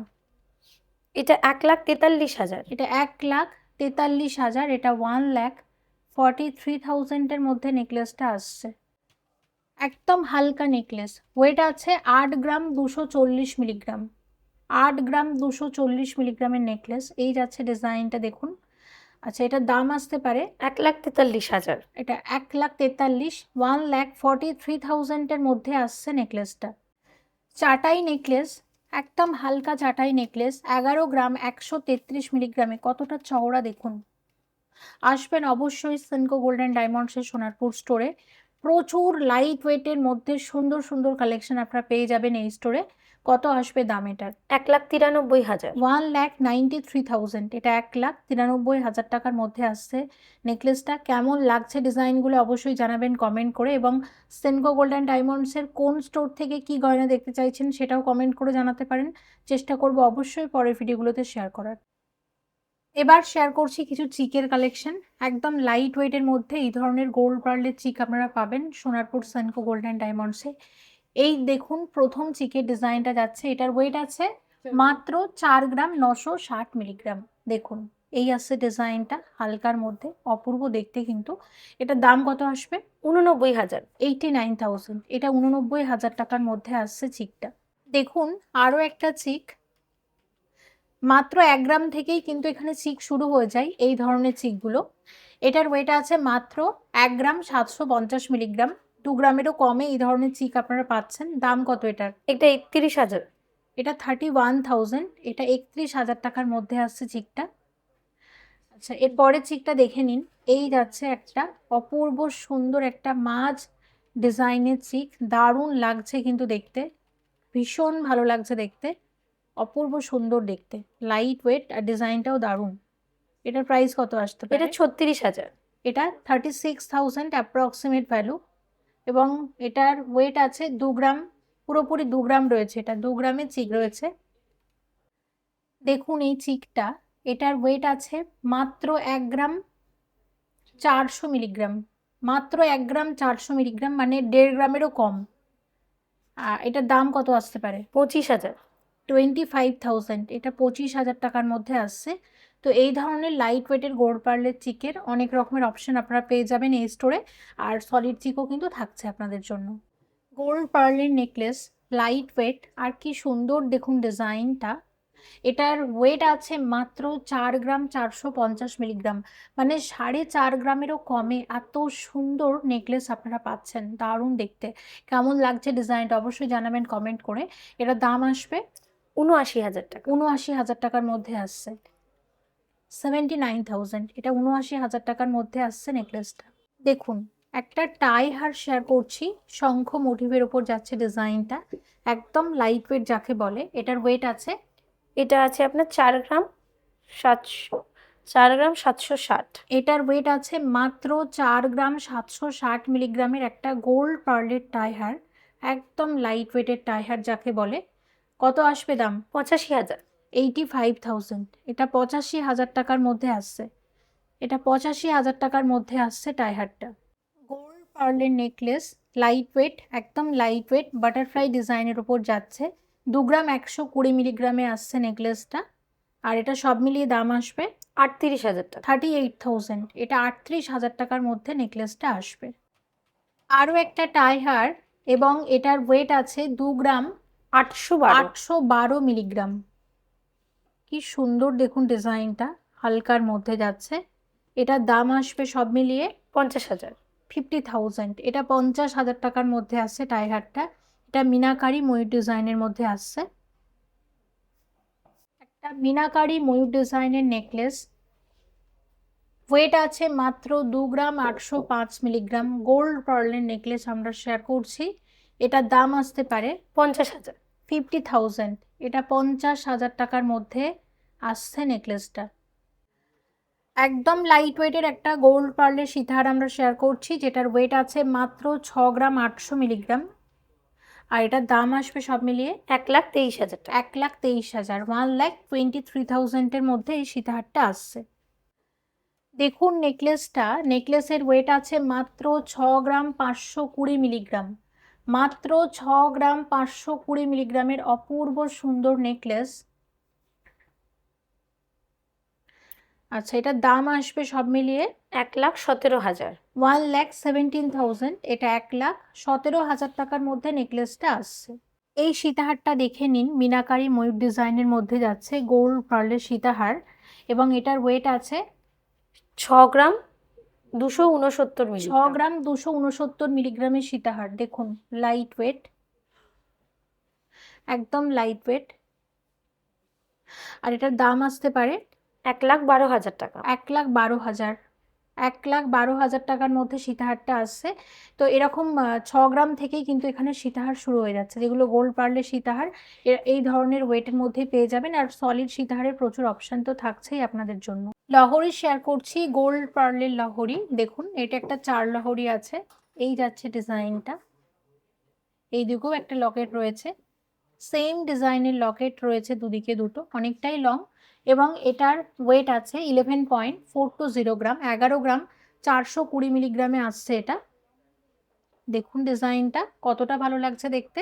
[SPEAKER 5] এটা 1,43,000।
[SPEAKER 1] এটা 1,43,000। এটা 1,43,000-এর মধ্যে নেকলেসটা আসছে। একদম হালকা নেকলেস। ওয়েট আছে 8 গ্রাম 240 মিলিগ্রাম। 8 গ্রাম 240 মিলিগ্রামের নেকলেস। এই যাচ্ছে ডিজাইনটা দেখুন। আচ্ছা, এটার দাম আসতে পারে
[SPEAKER 5] 1,43,000।
[SPEAKER 1] এটা 1,43,000। 1,43,000-এর মধ্যে আসছে নেকলেসটা। চাটাই নেকলেস, একদম হালকা চাটাই নেকলেস, 11 গ্রাম 133 মিলিগ্রামে। কতটা চওড়া দেখুন। আসবেন অবশ্যই সেনকো গোল্ড অ্যান্ড ডায়মন্ডসের সোনারপুর স্টোরে। প্রচুর লাইট ওয়েটের মধ্যে সুন্দর সুন্দর কালেকশন আপনারা পেয়ে যাবেন এই স্টোরে। কত আসবে দাম এটার?
[SPEAKER 5] 1,93,000।
[SPEAKER 1] 1,93,000। এটা 1,93,000 টাকার মধ্যে আসছে নেকলেসটা। কেমন লাগছে ডিজাইনগুলো অবশ্যই জানাবেন কমেন্ট করে, এবং সেনকো গোল্ড অ্যান্ড ডায়মন্ডসের কোন স্টোর থেকে কি গয়না দেখতে চাইছেন সেটাও কমেন্ট করে জানাতে পারেন। চেষ্টা করব অবশ্যই পরের ভিডিওগুলোতে শেয়ার করার। এবার শেয়ার করছি কিছু চিকের কালেকশন। একদম লাইট ওয়েটের মধ্যে এই ধরনের গোল্ড পার্লের চিক আপনারা পাবেন সোনারপুর সানকো গোল্ড অ্যান্ড ডায়মন্ডসে। এই দেখুন প্রথম চিকের ডিজাইনটা যাচ্ছে, এটার ওয়েট আছে মাত্র 4 গ্রাম 960 মিলিগ্রাম। দেখুন এই আসছে ডিজাইনটা, হালকার মধ্যে অপূর্ব দেখতে। কিন্তু এটার দাম কত আসবে?
[SPEAKER 5] 89,000।
[SPEAKER 1] 89,000। এটা 89,000 টাকার মধ্যে আসছে চিকটা। দেখুন আরও একটা চিক, মাত্র 1 গ্রাম থেকেই কিন্তু এখানে চিক শুরু হয়ে যায় এই ধরনের চিকগুলো। এটার ওয়েট আছে মাত্র 1 গ্রাম 750 মিলিগ্রাম। 2 গ্রামেরও কমে এই ধরনের চিক আপনারা পাচ্ছেন। দাম কত এটার?
[SPEAKER 5] এটা 31,000।
[SPEAKER 1] এটা 31,000। এটা 31,000 টাকার মধ্যে আসছে চিকটা। আচ্ছা এরপরের চিকটা দেখে নিন। এই যাচ্ছে একটা অপূর্ব সুন্দর একটা মাঝ ডিজাইনের চিক, দারুণ লাগছে কিন্তু দেখতে, ভীষণ ভালো লাগছে দেখতে, অপূর্ব সুন্দর দেখতে, লাইট ওয়েট আর ডিজাইনটাও দারুণ। এটার প্রাইস কত আসতে পারে?
[SPEAKER 5] এটা 36,000।
[SPEAKER 1] এটা 36,000 অ্যাপ্রক্সিমেট ভ্যালু, এবং এটার ওয়েট আছে 2 গ্রাম, পুরোপুরি 2 গ্রাম রয়েছে। এটা 2 গ্রামের চিক রয়েছে। দেখুন এই চিকটা, এটার ওয়েট আছে মাত্র 1 গ্রাম 400 মিলিগ্রাম। মাত্র 1 গ্রাম 400 মিলিগ্রাম, মানে 1.5 গ্রামেরও কম। আর এটার দাম কত আসতে পারে?
[SPEAKER 5] 25,000।
[SPEAKER 1] 25,000। এটা 25,000 টাকার মধ্যে আসছে। তো এই ধরনের লাইট ওয়েটের গোল্ড পার্লের চিকের অনেক রকমের অপশন আপনারা পেয়ে যাবেন এই স্টোরে। আর সলিড চিকও কিন্তু থাকছে আপনাদের জন্য। গোল্ড পার্লের নেকলেস, লাইট ওয়েট, আর কি সুন্দর দেখুন ডিজাইনটা। এটার ওয়েট আছে মাত্র 4 গ্রাম 450 মিলিগ্রাম, মানে 4.5 গ্রামেরও কমে এত সুন্দর নেকলেস আপনারা পাচ্ছেন। দারুণ দেখতে। কেমন লাগছে ডিজাইনটা অবশ্যই জানাবেন কমেন্ট করে। এটার দাম আসবে
[SPEAKER 5] 79,000 টাকা।
[SPEAKER 1] 79,000 টাকার মধ্যে আসছে। 79,000। এটা 79,000 টাকার মধ্যে আসছে নেকলেসটা। দেখুন একটা টাই হার শেয়ার করছি, শঙ্খ মোটিভের ওপর যাচ্ছে ডিজাইনটা, একদম লাইট ওয়েট যাকে বলে। এটার ওয়েট আছে,
[SPEAKER 5] এটা আছে আপনার 4 গ্রাম 760।
[SPEAKER 1] এটার ওয়েট আছে মাত্র 4 গ্রাম 760 মিলিগ্রামের একটা গোল্ড পার্লের টাই হার, একদম লাইট ওয়েটের টাই হার যাকে বলে। কত আসবে দাম?
[SPEAKER 5] 85,000।
[SPEAKER 1] 85,000। এটা 85,000 টাকার মধ্যে আসছে। এটা 85,000 টাকার মধ্যে আসছে টাই হারটা। গোল্ড পার্লের নেকলেস, লাইট ওয়েট, একদম লাইট ওয়েট, বাটারফ্লাই ডিজাইনের ওপর যাচ্ছে। 2 গ্রাম 120 মিলিগ্রামে আসছে নেকলেসটা। আর এটা সব মিলিয়ে দাম আসবে
[SPEAKER 5] 38,000 টাকা।
[SPEAKER 1] 38,000। এটা 38,000 টাকার মধ্যে নেকলেসটা আসবে। আরও একটা টাই হার, এবং এটার ওয়েট আছে 2 গ্রাম
[SPEAKER 5] 812।
[SPEAKER 1] মিলিগ্রাম। কি সুন্দর দেখুন ডিজাইনটা, হালকার মধ্যে যাচ্ছে। এটার দাম আসবে সব মিলিয়ে
[SPEAKER 5] 50,000।
[SPEAKER 1] 50,000। এটা 50,000 টাকার মধ্যে আসছে টাই হারটা। এটা মিনাকারি ময়ূর ডিজাইনের মধ্যে আসছে। একটা মিনাকারি ময়ূর ডিজাইনের নেকলেস, ওয়েট আছে মাত্র 2 গ্রাম 805 মিলিগ্রাম। গোল্ড পার্লের নেকলেস আমরা শেয়ার করছি। এটার দাম আসতে পারে
[SPEAKER 5] 50,000।
[SPEAKER 1] 50,000। এটা 50,000 টাকার মধ্যে আসছে নেকলেসটা। একদম লাইট ওয়েটের একটা গোল্ড পার্লের সীতাহার আমরা শেয়ার করছি, যেটার ওয়েট আছে মাত্র 6 গ্রাম 800 মিলিগ্রাম। আর এটার দাম আসবে সব মিলিয়ে
[SPEAKER 5] 1,23,000 টাকা।
[SPEAKER 1] 1,23,000। 1,23,000 মধ্যে এই সীতাহারটা আসছে। দেখুন নেকলেসটা, নেকলেসের ওয়েট আছে মাত্র 6 গ্রাম 520 মিলিগ্রাম। মাত্র 6 গ্রাম 520 মিলিগ্রামের অপূর্ব সুন্দর নেকলেস। আচ্ছা এটার দাম আসবে সব মিলিয়ে
[SPEAKER 5] 1,17,000।
[SPEAKER 1] 1,17,000। এটা 1,17,000 টাকার মধ্যে নেকলেসটা আসছে। এই সীতাহারটা দেখে নিন, মিনাকারি ময়ূর ডিজাইনের মধ্যে যাচ্ছে গোল্ড পার্লের সীতাহার, এবং এটার ওয়েট আছে
[SPEAKER 5] 6 গ্রাম 269
[SPEAKER 1] 6
[SPEAKER 5] মিলিগ্রাম।
[SPEAKER 1] গ্রাম 269 মিলিগ্রামের সীতাহার। দেখুন লাইট ওয়েট, একদম লাইট ওয়েট। আর এটার দাম আসতে পারে
[SPEAKER 5] 1,12,000 টাকা।
[SPEAKER 1] 1,12,000। 1,12,000 টাকার মধ্যে সীতাহারটা আসছে। তো এরকম 6 গ্রাম থেকেই কিন্তু এখানে সীতাহার শুরু হয়ে যাচ্ছে, যেগুলো গোল্ড পার্লের সীতাহার এই ধরনের ওয়েটের মধ্যেই পেয়ে যাবেন। আর সলিড সীতাহারের প্রচুর অপশান তো থাকছেই আপনাদের জন্য। লহরি শেয়ার করছি, গোল্ড পার্লের লহরি। দেখুন এটা একটা 4 লহরি আছে, এই যাচ্ছে ডিজাইনটা। এই দিকেও একটা লকেট রয়েছে, সেম ডিজাইনের লকেট রয়েছে দুদিকে দুটো, অনেকটাই লং। এবং এটার ওয়েট আছে 11.420 গ্রাম, 11 গ্রাম 420 মিলিগ্রামে আসছে এটা। দেখুন ডিজাইনটা কতটা ভালো লাগছে দেখতে।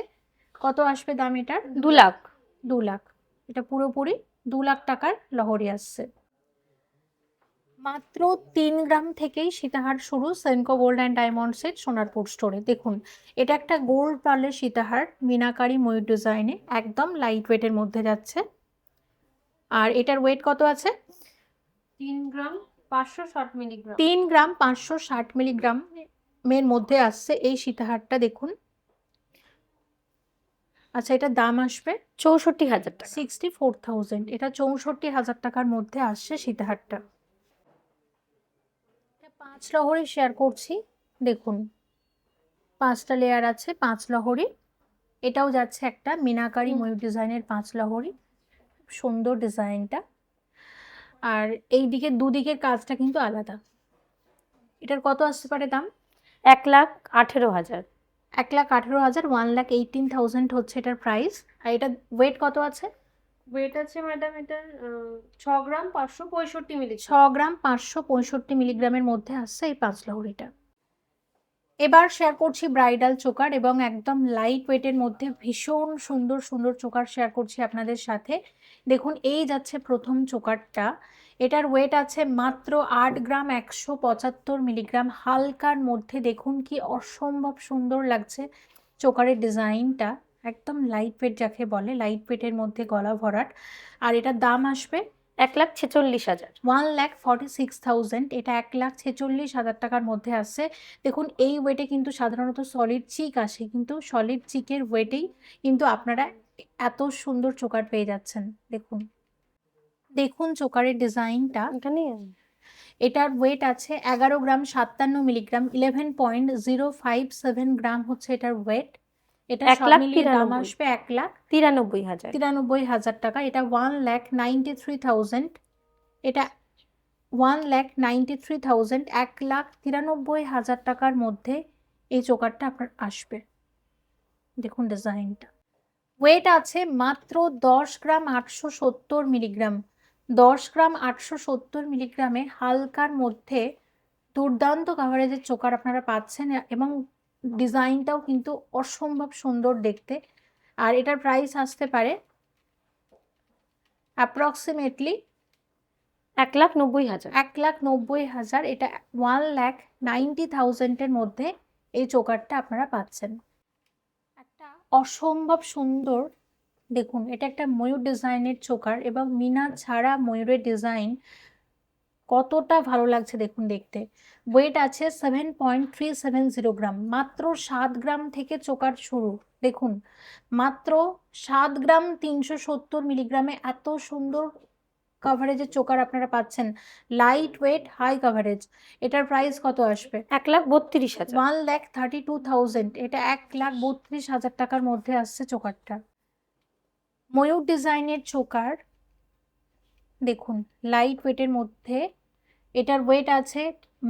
[SPEAKER 1] কত আসবে দাম এটার?
[SPEAKER 5] 2 লাখ।
[SPEAKER 1] 2 লাখ। এটা পুরোপুরি 2 লাখ টাকার লহরি আসছে। মাত্র 3 গ্রাম থেকেই সীতাহার শুরু সেনকো গোল্ড অ্যান্ড ডায়মন্ডসের সোনারপুর স্টোরে। দেখুন এটা একটা গোল্ড পার্লের সীতাহার, মিনাকারি ময়ূর ডিজাইনে, একদম লাইট ওয়েটের মধ্যে যাচ্ছে। আর এটার ওয়েট কত আছে?
[SPEAKER 2] 3 গ্রাম 560 মিলিগ্রাম।
[SPEAKER 1] 3 গ্রাম 560 মিলিগ্রাম এর মধ্যে আসছে এই সীতাহারটা। দেখুন আচ্ছা, এটার দাম আসবে
[SPEAKER 5] 64,000 টাকা।
[SPEAKER 1] 64,000। এটা 64,000 টাকার মধ্যে আসছে সীতাহারটা। 5 লহরি শেয়ার করছি। দেখুন 5টা লেয়ার আছে, 5 লহরি। এটাও যাচ্ছে একটা মিনাকারি ময়ূর ডিজাইনের 5 লহরি। খুব সুন্দর ডিজাইনটা। আর এই দিকের দুদিকের কাজটা কিন্তু আলাদা। এটার কত আসতে পারে দাম?
[SPEAKER 5] 1,18,000।
[SPEAKER 1] 1,18,000, 1,18,000 হচ্ছে এটার প্রাইস। আর এটা ওয়েট কত আছে?
[SPEAKER 2] ওয়েট আছে ম্যাডাম এটার 6 গ্রাম 565 মিলিগ্রাম।
[SPEAKER 1] 6 গ্রাম 565 মিলিগ্রামের মধ্যে আসছে এই 5 লহরিটা। এবার শেয়ার করছি ব্রাইডাল চোকার এবং একদম লাইট ওয়েটের মধ্যে ভীষণ সুন্দর সুন্দর চোকার শেয়ার করছি আপনাদের সাথে। দেখুন এই যাচ্ছে প্রথম চোকারটা। এটার ওয়েট আছে মাত্র 8 গ্রাম 175 মিলিগ্রাম, হালকার মধ্যে। দেখুন কি অসম্ভব সুন্দর লাগছে চোকারের ডিজাইনটা, একদম লাইট ওয়েট যাকে বলে, লাইট ওয়েটের মধ্যে গলা ভরাট। আর এটার দাম আসবে
[SPEAKER 5] 1,46,000।
[SPEAKER 1] 1,46,000। এটা 1,46,000 টাকার মধ্যে আসছে। দেখুন এই ওয়েটে কিন্তু সাধারণত সলিড চিক আসে, কিন্তু সলিড চিকের ওয়েটেই কিন্তু আপনারা এত সুন্দর চোকার পেয়ে যাচ্ছেন। দেখুন দেখুন চোকারের ডিজাইনটা।
[SPEAKER 5] এখানে
[SPEAKER 1] এটার ওয়েট আছে 11 গ্রাম 57 মিলিগ্রাম, 11.057 গ্রাম হচ্ছে এটার ওয়েট। এটা সব মিলিয়ে দাম
[SPEAKER 5] 1,93,000।
[SPEAKER 1] আসবে
[SPEAKER 5] 93,000।
[SPEAKER 1] 1,93,000 টাকা। এটা 1,93,000। এটা 1,93,000, 1,93,000 টাকার মধ্যে এই চোকারটা আপনার আসবে। দেখুন ডিজাইনটা। ওয়েট আছে মাত্র 10 গ্রাম 870 মিলিগ্রাম। 10 গ্রাম 870 মিলিগ্রামে হালকার মধ্যে দুর্দান্ত কাভারেজের চোকার আপনারা পাচ্ছেন এবং ডিজাইনটাও কিন্তু অসম্ভব সুন্দর দেখতে। আর এটার প্রাইস আসতে পারে অ্যাপ্রক্সিমেটলি
[SPEAKER 5] 1,90,000।
[SPEAKER 1] 1,90,000। এটা 1,90,000 এর মধ্যে এই চোকারটা আপনারা পাচ্ছেন। একটা অসম্ভব সুন্দর, দেখুন এটা একটা ময়ূর ডিজাইনের চোকার এবং মিনা ছাড়া ময়ূরের ডিজাইন কতটা ভালো লাগছে দেখুন দেখতে। ওয়েট আছে 7.370 গ্রাম। মাত্র 7 গ্রাম থেকে চোকার শুরু। দেখুন মাত্র 7 গ্রাম 370 মিলিগ্রামে এত সুন্দর কাভারেজের চোকার আপনারা পাচ্ছেন, লাইট ওয়েট হাই কাভারেজ। এটার প্রাইস কত আসবে?
[SPEAKER 5] 1,32,000।
[SPEAKER 1] 1,32,000। এটা 1,32,000 টাকার মধ্যে আসছে চোকারটা। ময়ূর ডিজাইনের চোকার দেখুন লাইট ওয়েটের মধ্যে। এটার ওয়েট আছে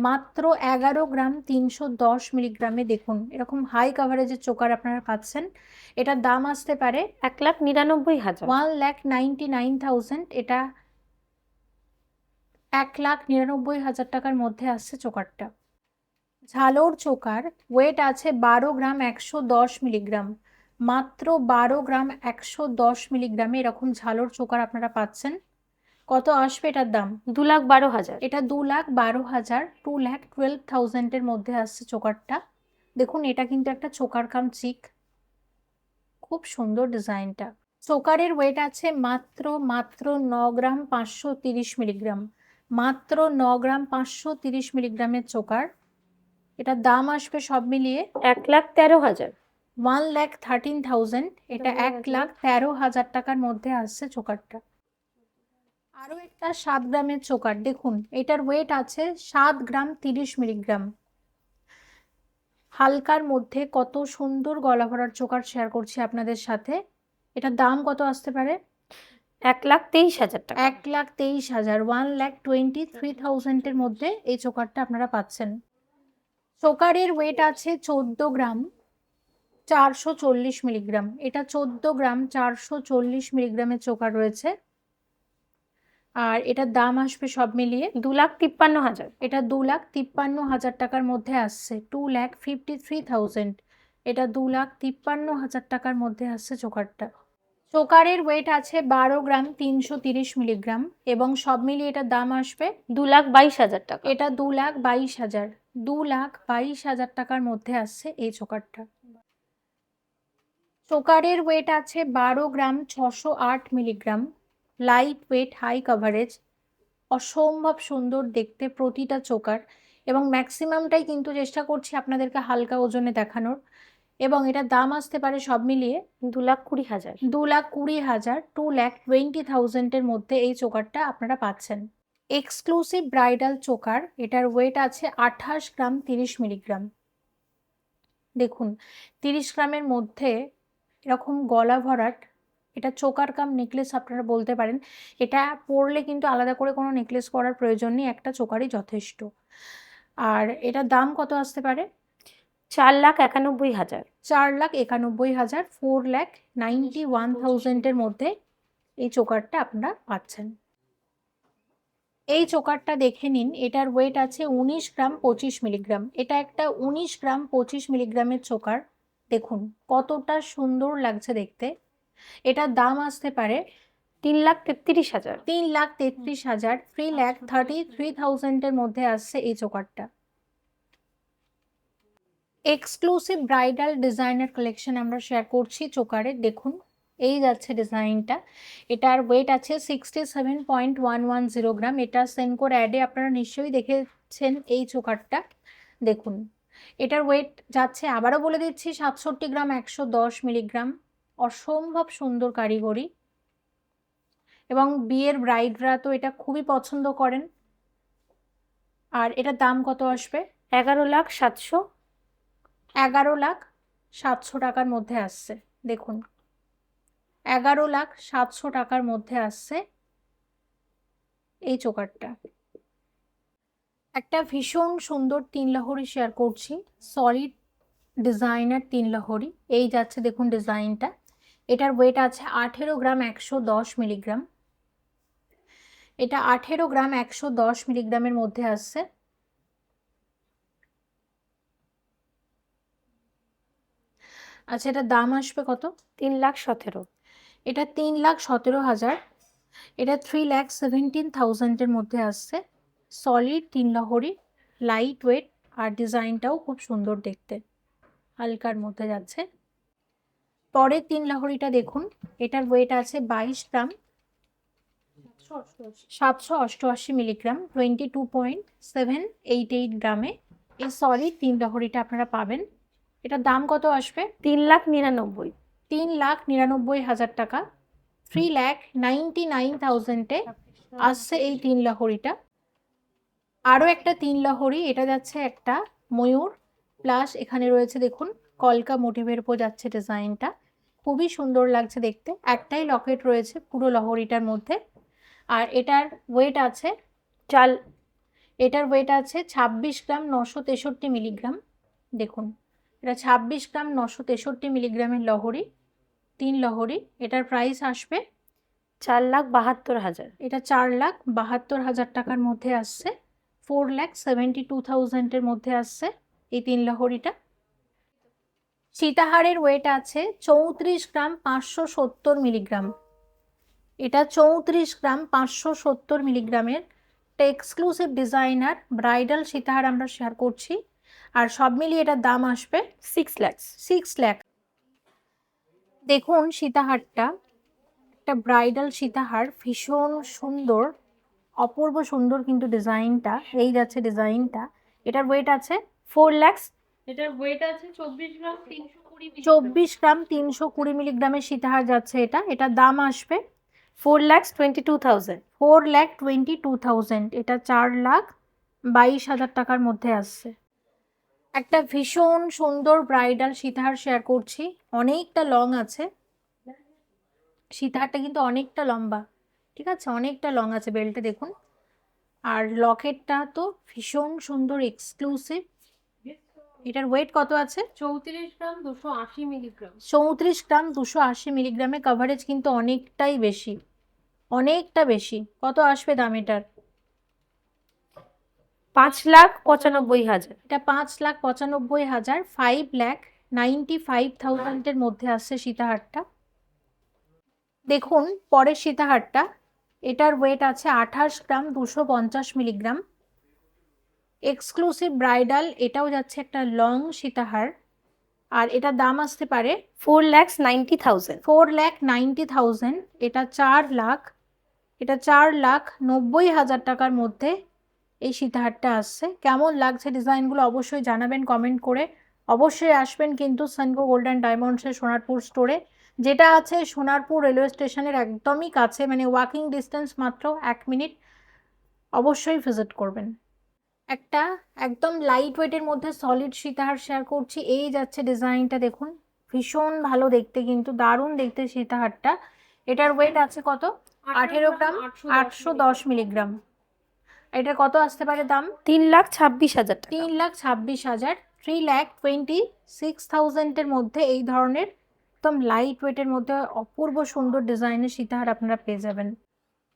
[SPEAKER 1] মাত্র 11 গ্রাম 310 মিলিগ্রামে। দেখুন এরকম হাই কাভারেজের চোকার আপনারা পাচ্ছেন। এটার দাম আসতে পারে
[SPEAKER 5] 1,99,000।
[SPEAKER 1] 1,99,000। এটা 1,99,000 টাকার মধ্যে আসছে চোকারটা। ঝালর চোকার ওয়েট আছে 12 গ্রাম 110 মিলিগ্রাম। মাত্র 12 গ্রাম 110 মিলিগ্রামে এরকম ঝালর চোকার আপনারা পাচ্ছেন। কত আসবে এটার দাম?
[SPEAKER 5] 2,12,000।
[SPEAKER 1] এটা 2,12,000, 2,12,000 এর মধ্যে আসছে চোকারটা। দেখুন এটা কিন্তু একটা চোকার কাম চিক, খুব সুন্দর ডিজাইনটা। চোকারের ওয়েট আছে মাত্র 9 গ্রাম 530 মিলিগ্রাম। মাত্র 9 গ্রাম 530 মিলিগ্রামের চোকার। এটার দাম আসবে সব মিলিয়ে
[SPEAKER 5] 1,13,000।
[SPEAKER 1] 1,13,000। এটা 1,13,000 টাকার মধ্যে আসছে চোকারটা। আরও একটা 7 গ্রামের চোকার। দেখুন এটার ওয়েট আছে 7 গ্রাম 30 মিলিগ্রাম। হালকার মধ্যে কত সুন্দর গলা ভরার চোকার শেয়ার করছি আপনাদের সাথে। এটার দাম কত আসতে পারে?
[SPEAKER 5] 1,23,000 টাকা।
[SPEAKER 1] 1,23,000, 1,23,000 এর মধ্যে এই চোকারটা আপনারা পাচ্ছেন। চোকারের ওয়েট আছে 14 গ্রাম 440 মিলিগ্রাম। এটা 14 গ্রাম 440 মিলিগ্রামের চোকার রয়েছে। আর এটার দাম আসবে সব মিলিয়ে
[SPEAKER 5] 2,53,000।
[SPEAKER 1] এটা 2,53,000 টাকার মধ্যে আসছে, 2,53,000। এটা 2,53,000 টাকার মধ্যে আসছে চোকারটা। চোকারের ওয়েট আছে 12 গ্রাম 330 মিলিগ্রাম এবং সব মিলিয়ে এটার দাম আসবে
[SPEAKER 5] 2,22,000 টাকা।
[SPEAKER 1] এটা 2,22,000, 2,22,000 টাকার মধ্যে আসছে এই চোকারটা। চোকারের ওয়েট আছে 12 gram 608 milligram, light weight, high coverage, অসম্ভব সুন্দর দেখতে প্রতিটা চোকার এবং ম্যাক্সিমামটাই কিন্তু চেষ্টা করছি আপনাদেরকে হালকা ওজনে দেখানোর এবং এটার দাম আসতে পারে সব মিলিয়ে
[SPEAKER 5] 2,20,000।
[SPEAKER 1] 2,20,000, 2,20,000 মধ্যে এই চোকারটা আপনারা পাচ্ছেন। এক্সক্লুসিভ ব্রাইডাল চোকার, এটার ওয়েট আছে 28 গ্রাম 30 মিলিগ্রাম। দেখুন 30 গ্রামের মধ্যে এরকম গলা ভরাট, এটা চোকার কাম নেকলেস আপনারা বলতে পারেন। এটা পরলে কিন্তু আলাদা করে কোনো নেকলেস পরার প্রয়োজন নেই, একটা চোকারই যথেষ্ট। আর এটার দাম কত আসতে পারে?
[SPEAKER 5] 4,91,000।
[SPEAKER 1] 4,91,000, 4,91,000 মধ্যে এই চোকারটা আপনারা পাচ্ছেন। এই চোকারটা দেখে নিন, এটার ওয়েট আছে 19 গ্রাম 25 মিলিগ্রাম। এটা একটা 19 গ্রাম 25 মিলিগ্রামের চোকার। দেখুন কতটা সুন্দর লাগছে দেখতে। এটার দাম আসতে পারে
[SPEAKER 5] 3,33,000।
[SPEAKER 1] 3,33,000, 3,33,000 মধ্যে আসছে এই চোকারটা। এক্সক্লুসিভ ব্রাইডাল ডিজাইনার কালেকশন আমরা শেয়ার করছি চোকারের। দেখুন এই যাচ্ছে ডিজাইনটা। এটার ওয়েট আছে 67.110 গ্রাম। এটা সেনকোর অ্যাডে আপনারা নিশ্চয়ই দেখেছেন এই চোকারটা। দেখুন এটার ওয়েট যাচ্ছে, আবারও বলে দিচ্ছি, 67 গ্রাম 110 মিলিগ্রাম। অসম্ভব সুন্দর কারিগরি এবং বিয়ের ব্রাইডরা তো এটা খুবই পছন্দ করেন। আর এটার দাম কত আসবে?
[SPEAKER 5] 11,700।
[SPEAKER 1] 11,700 টাকার মধ্যে আসছে। দেখুন 11,700 টাকার মধ্যে আসছে এই চোকারটা। একটা ভীষণ সুন্দর 3 লহরি শেয়ার করছি, সলিড ডিজাইনার 3 লহরি। এই যাচ্ছে দেখুন ডিজাইনটা। এটার ওয়েট আছে 18 গ্রাম 110 মিলিগ্রাম। এটা 18 গ্রাম 110 মিলিগ্রামের মধ্যে আসছে। আচ্ছা এটার দাম আসবে কত?
[SPEAKER 5] 3,17,000।
[SPEAKER 1] এটা 3,17,000। এটা 3,17,000 মধ্যে আসছে। সলিড 3 লহরি, লাইট ওয়েট, আর ডিজাইনটাও খুব সুন্দর দেখতে, হালকার মধ্যে যাচ্ছে। পরের 3 লহরিটা দেখুন। এটার ওয়েট আছে 22 গ্রাম 788 মিলিগ্রাম, 22.788 গ্রামে এই সলিড 3 লহরিটা আপনারা পাবেন। এটার দাম কত আসবে?
[SPEAKER 5] 3,99,000।
[SPEAKER 1] 3,99,000 টাকা, 3,99,000 আসছে এই 3 লহরিটা। আরও একটা 3 লহরি, এটা যাচ্ছে একটা ময়ূর প্লাস এখানে রয়েছে দেখুন কলকা মোটিভের উপর যাচ্ছে ডিজাইনটা, খুবই সুন্দর লাগছে দেখতে। একটাই লকেট রয়েছে পুরো লহরিটার মধ্যে। আর এটার ওয়েট আছে 26 গ্রাম 963 মিলিগ্রাম। দেখুন এটা 26 গ্রাম 963 মিলিগ্রামের লহরি, 3 লহরি। এটার প্রাইস আসবে
[SPEAKER 5] 4,72,000।
[SPEAKER 1] এটা 4,72,000 টাকার মধ্যে আসছে, 4,72,000 মধ্যে আসছে এই 3 লহরিটা। সীতাহারের ওয়েট আছে 34 গ্রাম 570 মিলিগ্রাম। এটা 34 গ্রাম 570 মিলিগ্রামের একটা এক্সক্লুসিভ ডিজাইনার ব্রাইডাল সীতাহার আমরা শেয়ার করছি। আর সব মিলিয়ে এটার দাম আসবে
[SPEAKER 5] 6 লাখ।
[SPEAKER 1] 6 লাখ। দেখুন সীতাহারটা একটা ব্রাইডাল সীতাহার, ভীষণ সুন্দর, অপূর্ব সুন্দর কিন্তু ডিজাইনটা। এই যাচ্ছে ডিজাইনটা। এটার ওয়েট আছে
[SPEAKER 5] 4 লাখ।
[SPEAKER 2] এটার ওয়েট আছে 24 গ্রাম 320
[SPEAKER 1] 24 গ্রাম 320 মিলিগ্রামের সীতাহার যাচ্ছে এটা। এটার দাম আসবে
[SPEAKER 5] 4,22,000।
[SPEAKER 1] 4,22,000। এটা 4,22,000 টাকার মধ্যে আসছে। একটা ভীষণ সুন্দর ব্রাইডাল সীতাহার শেয়ার করছি, অনেকটা লং আছে সীতাহারটা, কিন্তু অনেকটা লম্বা, ঠিক আছে, অনেকটা লং আছে বেল্টে দেখুন। আর লকেটটা তো ভীষণ সুন্দর এক্সক্লুসিভ। এটার ওয়েট কত আছে?
[SPEAKER 2] 34 গ্রাম 280 মিলিগ্রাম।
[SPEAKER 1] 34 গ্রাম 280 মিলিগ্রামে, কভারেজ কিন্তু অনেকটাই বেশি, অনেকটা বেশি। কত আসবে দাম এটার?
[SPEAKER 5] 5,95,000।
[SPEAKER 1] এটা 5,95,000, 5,95,000 এর মধ্যে আসছে সীতাহারটা। দেখুন পরের সীতাহারটা, এটার ওয়েট আছে 28 গ্রাম, 250 মিলিগ্রাম, এক্সক্লুসিভ ব্রাইডাল। এটাও যাচ্ছে একটা লং সীতাহার, আর এটার দাম আসতে পারে
[SPEAKER 5] 4,90,000।
[SPEAKER 1] 4,90,000। এটা 4,00,000, এটা 4,90,000 টাকার মধ্যে এই সীতাহারটা আসছে। কেমন লাগছে ডিজাইনগুলো অবশ্যই জানাবেন কমেন্ট করে। অবশ্যই আসবেন কিন্তু সানকো গোল্ড অ্যান্ড ডায়মন্ডসের সোনারপুর স্টোরে, যেটা আছে সোনারপুর রেলওয়ে স্টেশনের একদমই কাছে, মানে ওয়াকিং ডিস্টেন্স মাত্র 1 মিনিট। অবশ্যই ভিজিট করবেন। একটা একদম লাইট ওয়েটের মধ্যে সলিড সীতাহার শেয়ার করছি। এই যাচ্ছে ডিজাইনটা, দেখুন ভীষণ ভালো দেখতে, কিন্তু দারুণ দেখতে সীতাহারটা। এটার ওয়েট আছে কত? 18 গ্রাম, 810 মিলিগ্রাম। এটার কত আসতে পারে দাম?
[SPEAKER 5] 3,26,000 টাকা।
[SPEAKER 1] 3,26,000, 3,26,000 এর মধ্যে এই ধরনের একদম লাইট ওয়েটের মধ্যে অপূর্ব সুন্দর ডিজাইনের সীতাহার আপনারা পেয়ে যাবেন।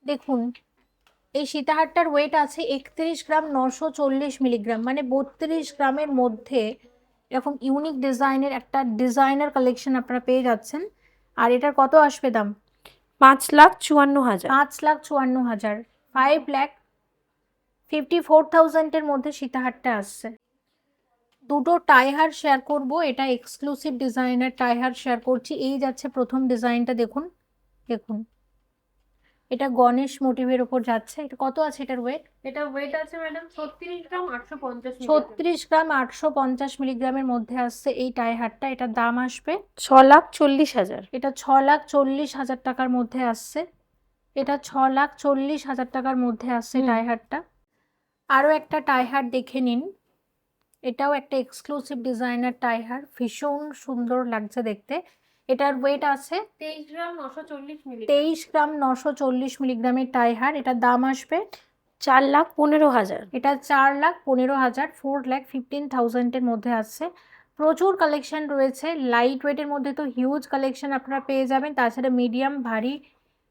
[SPEAKER 1] দেখুন এই সীতাহারটার ওয়েট আছে 31 গ্রাম, 940 মিলিগ্রাম, মানে 32 গ্রামের মধ্যে এরকম ইউনিক ডিজাইনের একটা ডিজাইনার কালেকশন আপনারা পেয়ে যাচ্ছেন। আর এটার কত আসবে দাম?
[SPEAKER 5] 5,54,000।
[SPEAKER 1] 5,54,000, 5,54,000 এর মধ্যে সীতাহারটা আসছে। দুটো টাইহার শেয়ার করব, এটা এক্সক্লুসিভ ডিজাইনার টাইহার শেয়ার করছি। এই যাচ্ছে প্রথম ডিজাইনটা, দেখুন দেখুন এটা গণেশ মোটিভের ওপর যাচ্ছে। এটা কত আছে এটার ওয়েট?
[SPEAKER 2] এটা ওয়েট আছে ম্যাডাম 36 গ্রাম 850 মিলিগ্রাম।
[SPEAKER 1] 36 গ্রাম, 850 মিলিগ্রামের মধ্যে আসছে এই টাইহারটা। এটার দাম আসবে
[SPEAKER 5] 6,40,000।
[SPEAKER 1] এটা 6,40,000 টাকার মধ্যে আসছে। এটা 6,40,000 টাকার মধ্যে আসছে টাইহারটা। আরও একটা টাইহার দেখে নিন, এটাও একটা এক্সক্লুসিভ ডিজাইনার টাইহার, ভীষণ সুন্দর লাগছে দেখতে। এটার ওয়েট আছে
[SPEAKER 2] 23 গ্রাম 940 মিলিগ্রাম।
[SPEAKER 1] 23 গ্রাম, 940 মিলিগ্রামের টাইহার। এটার দাম আসবে
[SPEAKER 5] 4,15,000।
[SPEAKER 1] এটা 4,15,000, 4,15,000 এর মধ্যে আসছে। প্রচুর কালেকশন রয়েছে। লাইট ওয়েটের মধ্যে তো হিউজ কালেকশন আপনারা পেয়ে যাবেন, তাছাড়া মিডিয়াম ভারী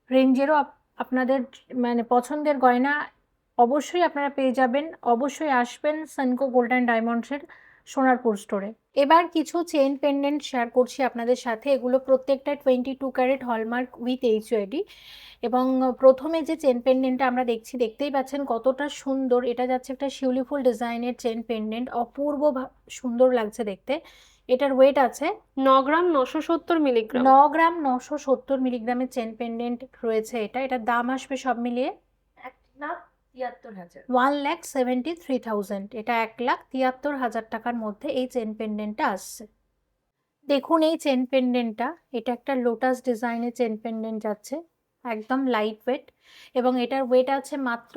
[SPEAKER 1] রেঞ্জেরও আপনাদের মানে পছন্দের গয়না অবশ্যই আপনারা পেয়ে যাবেন। অবশ্যই আসবেন সানকো গোল্ড অ্যান্ড ডায়মন্ডসের সোনারপুর স্টোরে। এবার কিছু চেন পেন্ডেন্ট শেয়ার করছি আপনাদের সাথে। এগুলো প্রত্যেকটা 22 ক্যারেট হলমার্ক উইথ এইচইডি। এবং প্রথমে যে চেন পেন্ডেন্টটা আমরা দেখছি, দেখতেই পাচ্ছেন কতটা সুন্দর। এটা যাচ্ছে একটা শিউলি ফুল ডিজাইনের চেন পেন্ডেন্ট, অপূর্ব সুন্দর লাগছে দেখতে। এটার ওয়েট আছে
[SPEAKER 2] 9 গ্রাম 970 মিলিগ্রাম।
[SPEAKER 1] 9 গ্রাম, 970 মিলিগ্রামের চেন পেন্ডেন্ট রয়েছে এটা। এটার দাম আসবে সব মিলিয়ে
[SPEAKER 4] 1,73,000।
[SPEAKER 1] 1,73,000। এটা 1,73,000 টাকার মধ্যে এই চেন পেন্ডেন্টটা আসছে। দেখুন এই চেন পেন্ডেন্টটা, এটা একটা লোটাস ডিজাইনের চেন পেন্ডেন্ট যাচ্ছে, একদম লাইট ওয়েট, এবং এটার ওয়েট আছে মাত্র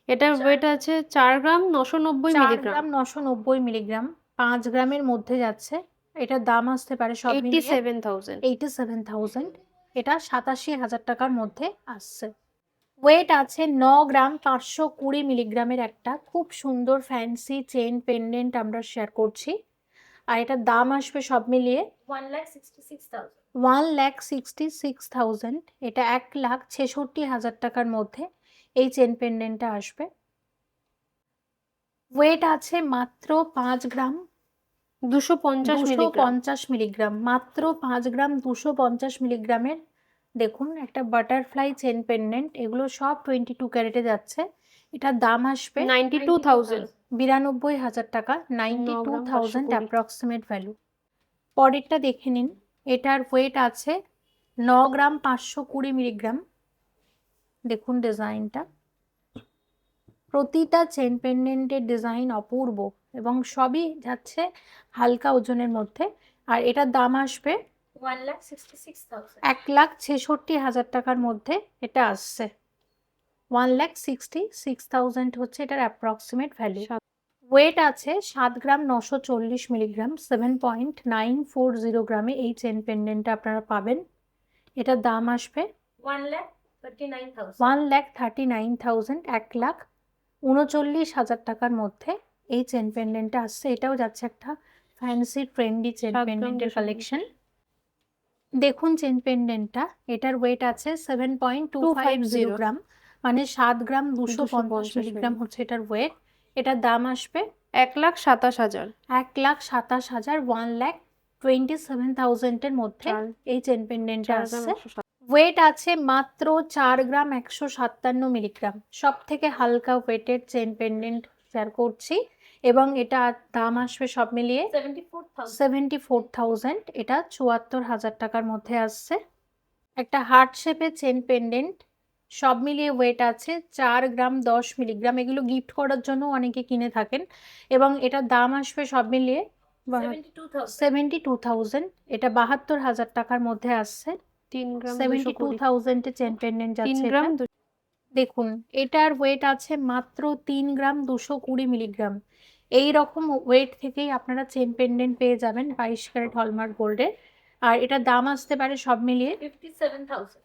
[SPEAKER 2] এটার ওয়েট আছে 4 গ্রাম 990
[SPEAKER 1] 4
[SPEAKER 2] মিলিগ্রাম।
[SPEAKER 1] গ্রাম, 990 মিলিগ্রাম, 5 গ্রামের মধ্যে যাচ্ছে। এটার দাম আসতে পারে সব মিলিয়ে
[SPEAKER 2] 87,000।
[SPEAKER 1] 87,000। এটা 87,000 টাকার মধ্যে আসছে। ওয়েট আছে 9 গ্রাম, 520 মিলিগ্রামের একটা খুব সুন্দর ফ্যান্সি চেন পেন্ডেন্ট আমরা শেয়ার করছি। আর এটার দাম আসবে সব মিলিয়ে
[SPEAKER 4] 1,66,000।
[SPEAKER 1] 1,66,000। এটা 1,66,000 টাকার মধ্যে এই চেন পেন্ডেন্টটা আসবে। ওয়েট আছে মাত্র 5 গ্রাম,
[SPEAKER 2] 250 মিলিগ্রাম।
[SPEAKER 1] 250 মিলিগ্রাম, মাত্র 5 গ্রাম 250 মিলিগ্রামের। দেখুন একটা বাটারফ্লাই চেন পেন্ডেন্ট, এগুলো সব 22 ক্যারেটে যাচ্ছে। এটার দাম আসবে
[SPEAKER 2] 92,000।
[SPEAKER 1] 92,000 টাকা, 92,000 অ্যাপ্রক্সিমেট ভ্যালু। পরেরটা দেখে নিন, এটার ওয়েট আছে 9 গ্রাম 520 মিলিগ্রাম। দেখুন ডিজাইনটা, প্রতিটা চেন পেন্ডেন্টের ডিজাইন অপূর্ব এবং সবই যাচ্ছে হালকা ওজনের মধ্যে। আর এটার দাম আসবে
[SPEAKER 4] 1,66,000।
[SPEAKER 1] 1,66,000 টাকার মধ্যে এটা আসছে। 1,66,000 হচ্ছে এটার অ্যাপ্রক্সিমেট ভ্যালু। ওয়েট আছে 7 গ্রাম 940 মিলিগ্রাম, 7.940 গ্রামে এই চেন পেন্ডেন্টটা আপনারা পাবেন। এটার দাম আসবে
[SPEAKER 4] 1,39,000।
[SPEAKER 1] 1,39,000, 1,39,000 টাকার মধ্যে এই চেন পেন্ডেন্টটা আসছে। এটাও যাচ্ছে একটা ফ্যান্সি ট্রেন্ডি চেন
[SPEAKER 2] 7 গ্রাম
[SPEAKER 1] পেন্ডেন্টের
[SPEAKER 2] 220।
[SPEAKER 1] কালেকশন। দেখুন চেন পেন্ডেন্টটা, এটার ওয়েট আছে 7.250 গ্রাম, মানে 7 গ্রাম 250 মিলিগ্রাম হচ্ছে এটার ওয়েট। এটার দাম আসবে
[SPEAKER 2] 1,27,000।
[SPEAKER 1] 1,27,000, 1,27,000 এর মধ্যে এই চেন পেন্ডেন্টটা আসছে। ওয়েট আছে মাত্র 4 গ্রাম 157 মিলিগ্রাম, সব থেকে হালকা ওয়েটের চেন পেন্ডেন্ট শেয়ার করছি, এবং এটা দাম আসবে সব মিলিয়ে 74,000। এটা 74,000 টাকার মধ্যে আসছে। একটা হার্ট শেপের চেন পেন্ডেন্ট, সব মিলিয়ে ওয়েট আছে 4 গ্রাম 10 মিলিগ্রাম। এগুলো গিফট করার জন্য অনেকে কিনে থাকেন, এবং এটার দাম আসবে সব মিলিয়ে 72,000। এটা 72,000 টাকার মধ্যে আসছে।
[SPEAKER 2] 3 গ্রাম
[SPEAKER 1] 72,000 এ চেন পেন্ডেন্ট
[SPEAKER 2] 3
[SPEAKER 1] যাচ্ছে
[SPEAKER 2] গ্রাম
[SPEAKER 1] এটা। দেখুন এটার ওয়েট আছে মাত্র 3 গ্রাম 220 মিলিগ্রাম। এই রকম ওয়েট থেকেই আপনারা চেন পেন্ডেন্ট পেয়ে যাবেন 22 ক্যারেট হলমার্ক গোল্ডের। আর এটার দাম আসতে পারে সব মিলিয়ে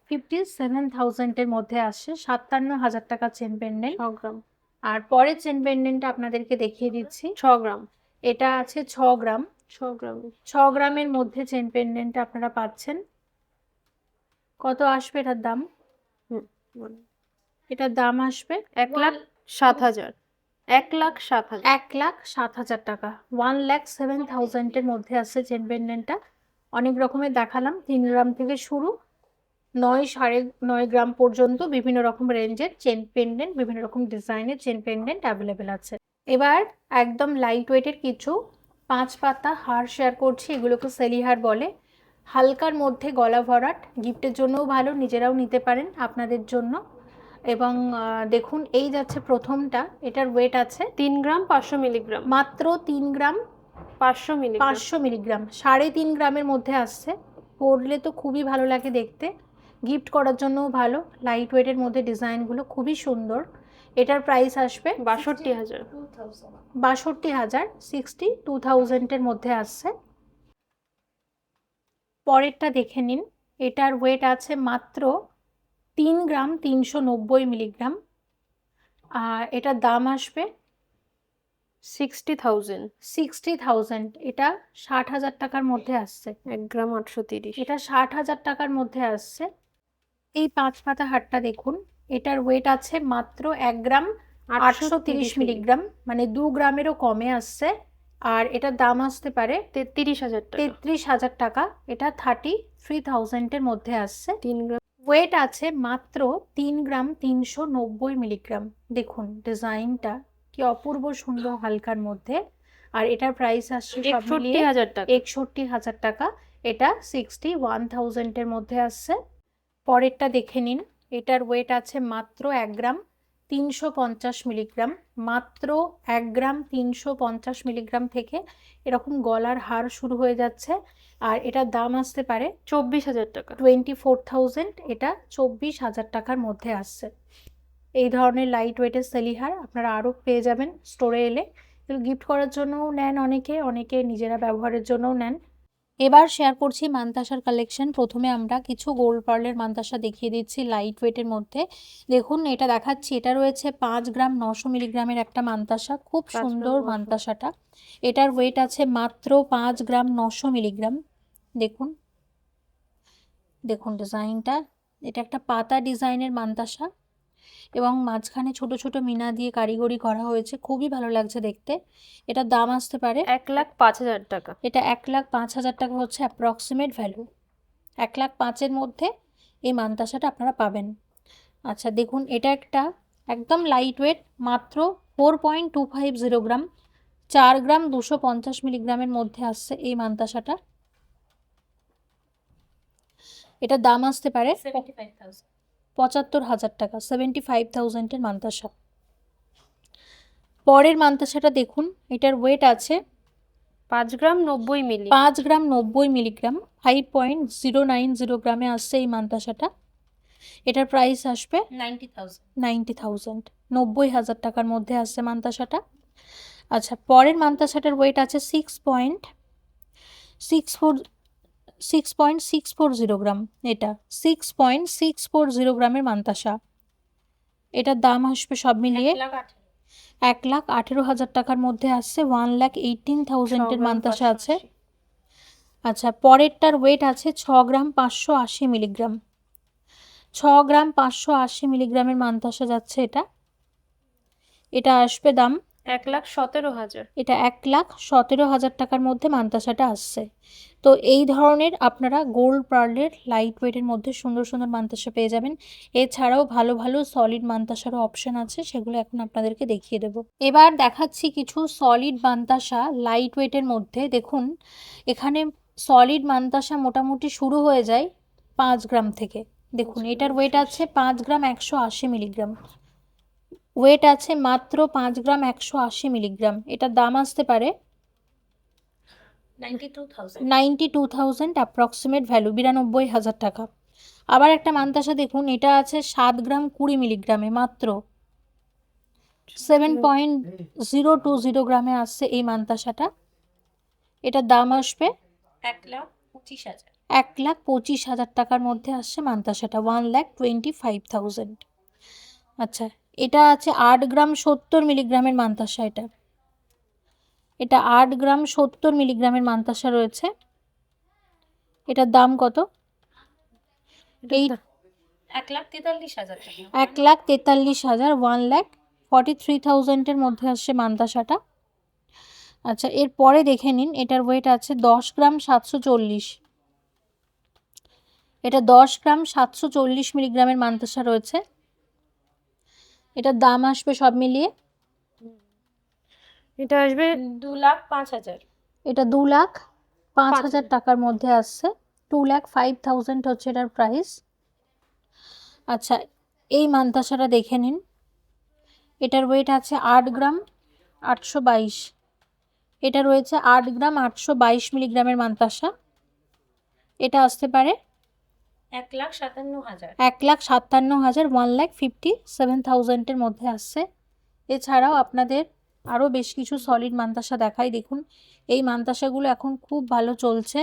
[SPEAKER 1] 57,000 এর মধ্যে আসছে। 57,000 টাকা চেন পেন্ডেন্ট।
[SPEAKER 2] 6 গ্রাম।
[SPEAKER 1] আর পরের চেন পেন্ডেন্টটা আপনাদেরকে দেখিয়ে দিচ্ছি।
[SPEAKER 2] 6 গ্রাম।
[SPEAKER 1] এটা আছে 6 গ্রাম।
[SPEAKER 2] 6 গ্রাম।
[SPEAKER 1] 6 গ্রামের মধ্যে চেন পেন্ডেন্টটা আপনারা পাচ্ছেন। কত আসবে এটার দাম? এটার দাম আসবে
[SPEAKER 2] 1,07,000। 1,07,000।
[SPEAKER 1] 1,07,000 টাকা। 1,07,000 এর মধ্যে আসছে চেন পেন্ডেন্টটা। অনেক রকমের দেখালাম, 3 গ্রাম থেকে শুরু 9.5 গ্রাম পর্যন্ত বিভিন্ন রকম রেঞ্জের চেন পেন্ডেন্ট, বিভিন্ন রকম ডিজাইনের চেন পেন্ডেন্ট অ্যাভেলেবেল আছে। এবার একদম লাইট ওয়েটের কিছু 5 পাতা হার শেয়ার করছি। এগুলোকে সেলিহার বলে। হালকার মধ্যে গলা ভরাট, গিফটের জন্যও ভালো, নিজেরাও নিতে পারেন আপনাদের জন্য। এবং দেখুন এই যাচ্ছে প্রথমটা, এটার ওয়েট আছে
[SPEAKER 2] 3 গ্রাম 500 মিলিগ্রাম।
[SPEAKER 1] মাত্র 3 গ্রাম
[SPEAKER 2] 500 মিলিগ্রাম।
[SPEAKER 1] 500 মিলিগ্রাম, 3.5 গ্রামের মধ্যে আসছে। পরলে তো খুবই ভালো লাগে দেখতে, গিফট করার জন্যও ভালো। লাইট ওয়েটের মধ্যে ডিজাইনগুলো খুবই সুন্দর। এটার প্রাইস আসবে
[SPEAKER 2] 62,000।
[SPEAKER 1] 62,000, 62,000 এর মধ্যে আসছে। পরেরটা দেখে নিন। এটার ওয়েট আছে মাত্র 3 গ্রাম 390 মিলিগ্রাম। আর এটার দাম আসবে
[SPEAKER 2] 60,000।
[SPEAKER 1] 60,000। এটা 60,000 টাকার মধ্যে আসছে।
[SPEAKER 2] 1 গ্রাম 830।
[SPEAKER 1] এটা 60,000 টাকার মধ্যে আসছে। এই 5 পাতা হারটা দেখুন, এটার ওয়েট আছে মাত্র 1 গ্রাম 830 মিলিগ্রাম, মানে 2 গ্রামেরও কমে আসছে। আর এটার দাম আসতে পারে
[SPEAKER 2] 33,000 টাকা।
[SPEAKER 1] 33,000 টাকা। এটা 33,000 এর মধ্যে আসছে।
[SPEAKER 2] 3 গ্রাম।
[SPEAKER 1] ওয়েট আছে মাত্র 3 গ্রাম 390 মিলিগ্রাম। দেখুন ডিজাইনটা কি অপূর্ব সুন্দর হালকার মধ্যে। আর এটার প্রাইস আসছে সব মিলিয়ে
[SPEAKER 2] 61,000 টাকা।
[SPEAKER 1] 61,000 টাকা। এটা 61,000 এর মধ্যে আসছে। পরেরটা দেখে নিন। এটার ওয়েট আছে মাত্র 1 গ্রাম 350 মিলিগ্রাম। মাত্র 1 গ্রাম 350 মিলিগ্রাম থেকে এরকম গলার হার শুরু হয়ে যাচ্ছে। আর এটার দাম আসতে পারে
[SPEAKER 2] 24,000 টাকা।
[SPEAKER 1] 24,000। এটা 24,000 টাকার মধ্যে আসছে। এই ধরনের লাইট ওয়েটের সেলিহার আপনারা আরও পেয়ে যাবেন স্টোরে এলে। এগুলো গিফট করার জন্যও নেন অনেকে, অনেকে নিজেরা ব্যবহারের জন্যও নেন। এবার শেয়ার করছি মান্তাসার কালেকশন। প্রথমে আমরা কিছু গোল্ড পার্লের মান্তাসা দেখিয়ে দিচ্ছি লাইট ওয়েটের মধ্যে। দেখুন এটা দেখাচ্ছি, এটা রয়েছে 5 গ্রাম 900 মিলিগ্রামের একটা মান্তাসা। খুব সুন্দর মান্তাসাটা। এটার ওয়েট আছে মাত্র 5 গ্রাম 900 মিলিগ্রাম। দেখুন দেখুন ডিজাইনটা, এটা একটা পাতা ডিজাইনের মান্তাসা, এবং মাঝখানে ছোট ছোট মিনা দিয়ে কারিগরি করা হয়েছে, খুবই ভালো লাগছে দেখতে। এটার দাম আসতে পারে
[SPEAKER 2] 1,05,000 টাকা।
[SPEAKER 1] এটা 1,05,000 টাকা হচ্ছে অ্যাপ্রক্সিমেট ভ্যালু। 1,05,000 মধ্যে এই মান্তাসাটা আপনারা পাবেন। আচ্ছা দেখুন এটা একটা একদম লাইট ওয়েট, মাত্র 4.250 গ্রাম, 4 গ্রাম 250 মিলিগ্রামের মধ্যে আসছে এই মান্তাসাটা। এটার দাম আসতে পারে 75,000 টাকা। 75,000 এর মান্তাসা। পরের মান্তাসাটা দেখুন, এটার ওয়েট আছে
[SPEAKER 2] 5 গ্রাম 90 মিলি।
[SPEAKER 1] 5 গ্রাম 90 মিলিগ্রাম, 5.090 গ্রামে আসছে এই মান্তাসাটা। এটার প্রাইস আসবে 90,000, 90,000 টাকার মধ্যে আসছে মান্তাসাটা। আচ্ছা পরের মান্তাসাটার ওয়েট আছে 6.640 গ্রাম। এটা 6.640 গ্রামের মান্তাসা। এটার দাম আসবে সব মিলিয়ে 1,18,000 টাকার মধ্যে আসছে। 1,18,000 এর মান্তাসা আছে। আচ্ছা, পরেরটার ওয়েট আছে 6 গ্রাম 580 মিলিগ্রাম। 6 গ্রাম 580 মিলিগ্রামের মান্তাসা যাচ্ছে এটা। এটা আসবে দাম,
[SPEAKER 2] 1,17,000।
[SPEAKER 1] এটা 1,17,000 টাকার মধ্যে মান্তাসাটা আসছে। তো এই ধরনের আপনারা গোল্ড পার্লের লাইট ওয়েটের মধ্যে সুন্দর সুন্দর মান্তাসা পেয়ে যাবেন। এছাড়াও ভালো ভালো সলিড মান্তাসারও অপশন আছে, সেগুলো এখন আপনাদেরকে দেখিয়ে দেবো। এবার দেখাচ্ছি কিছু সলিড মান্তাসা লাইট ওয়েটের মধ্যে। দেখুন এখানে সলিড মান্তাসা মোটামুটি শুরু হয়ে যায় 5 গ্রাম থেকে। দেখুন এটার ওয়েট আছে 5 গ্রাম 180 মিলিগ্রাম। ওয়েট আছে মাত্র 5 গ্রাম 180 মিলিগ্রাম। এটার দাম আসতে পারে 92,000 অ্যাপ্রক্সিমেট ভ্যালু, 92,000 টাকা। আবার একটা মান্তাসা দেখুন, এটা আছে 7 গ্রাম 20 মিলিগ্রামে, মাত্র 7.020 গ্রামে আসছে এই মান্তাসাটা। এটার দাম আসবে 1,25,000 টাকার মধ্যে আসছে মান্তাসাটা, 1,25,000। আচ্ছা, এটা আছে 8 গ্রাম 70 মিলিগ্রামের মান্তাসা। এটা 8 গ্রাম 70 মিলিগ্রামের মান্তাসা রয়েছে। এটার দাম কত? এই
[SPEAKER 5] 1,43,000 টাকা।
[SPEAKER 1] 1,43,000, 1,43,000 এর মধ্যে আসছে মান্তাসাটা। আচ্ছা, এরপরে দেখে নিন, এটার ওয়েট আছে 10 গ্রাম 740। এটা 10 গ্রাম 740 মিলিগ্রামের মান্তাসা রয়েছে। এটার দাম আসবে সব মিলিয়ে,
[SPEAKER 2] এটা আসবে
[SPEAKER 5] 2,05,000।
[SPEAKER 1] এটা 2,05,000 টাকার মধ্যে আসছে। 2,05,000 হচ্ছে এটার প্রাইস। আচ্ছা, এই মান্তাসাটা দেখে নিন, এটার ওয়েট আছে 8 গ্রাম 822। এটা রয়েছে 8 গ্রাম 822 মিলিগ্রামের মান্তাসা। এটা আসতে পারে
[SPEAKER 5] 1,57,000।
[SPEAKER 1] 1,57,000, 1,57,000 এর মধ্যে আসছে। এছাড়াও আপনাদের আরও বেশ কিছু সলিড মান্তাসা দেখাই। দেখুন এই মান্তাসাগুলো এখন খুব ভালো চলছে।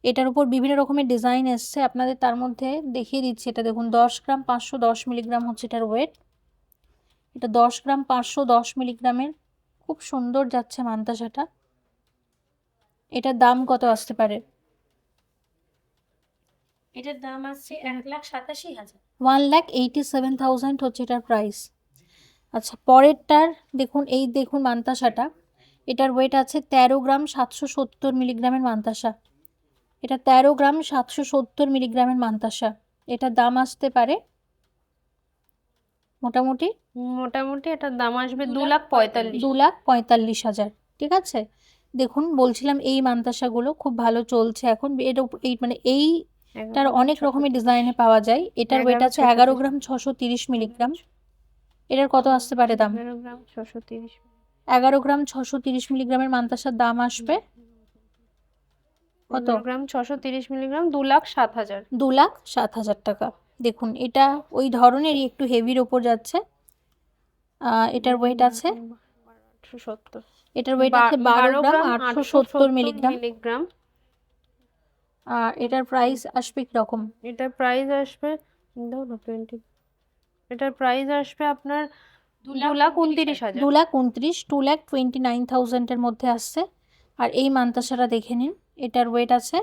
[SPEAKER 1] এটার উপর বিভিন্ন রকমের ডিজাইন এসছে, আপনাদের তার মধ্যে দেখিয়ে দিচ্ছি। এটা দেখুন 10 গ্রাম 510 মিলিগ্রাম হচ্ছে এটার ওয়েট। এটা 10 গ্রাম 510 মিলিগ্রামের, খুব সুন্দর যাচ্ছে মান্তাসাটা। এটার দাম কত আসতে পারে?
[SPEAKER 5] এটার দাম আসছে 1,87,000।
[SPEAKER 1] 1,87,000 হচ্ছে এটার প্রাইস। আচ্ছা, পরেরটার দেখুন, এই দেখুন মান্তাসাটা, এটার ওয়েট আছে 13 গ্রাম 770 মিলিগ্রামের মান্তাসা। এটা 13 গ্রাম 770 মিলিগ্রামের মান্তাসা। এটার দাম আসতে পারে মোটামুটি
[SPEAKER 2] এটার দাম আসবে 2,45,000।
[SPEAKER 1] 2,45,000। ঠিক আছে, দেখুন বলছিলাম এই মান্তাসাগুলো খুব ভালো চলছে এখন। এইটার অনেক রকমের ডিজাইনে পাওয়া যায়। এটার ওয়েট আছে 11 গ্রাম 630 মিলিগ্রাম। এটার কত আসতে পারে দাম?
[SPEAKER 2] 11 গ্রাম 630।
[SPEAKER 1] 11 গ্রাম 630 মিলিগ্রামের মান্তাসার দাম আসবে কত?
[SPEAKER 2] 11 গ্রাম 630 মিলিগ্রাম 2,07,000।
[SPEAKER 1] 2,07,000 টাকা। দেখুন এটা ওই ধরনেরই একটু হেভির ওপর যাচ্ছে। এটার ওয়েট আছে
[SPEAKER 2] 870।
[SPEAKER 1] এটার ওয়েট আছে 12 গ্রাম 870 মিলিগ্রাম। এটার প্রাইস আসবে কিরকম?
[SPEAKER 2] এটার প্রাইস আসবে, দাও না 20। এটার প্রাইস আসবে আপনার 2,29,000।
[SPEAKER 1] 2,29,000, 2,29,000 এর মধ্যে আসছে। আর এই মান্তাসাটা দেখে নিন, এটার ওয়েট আছে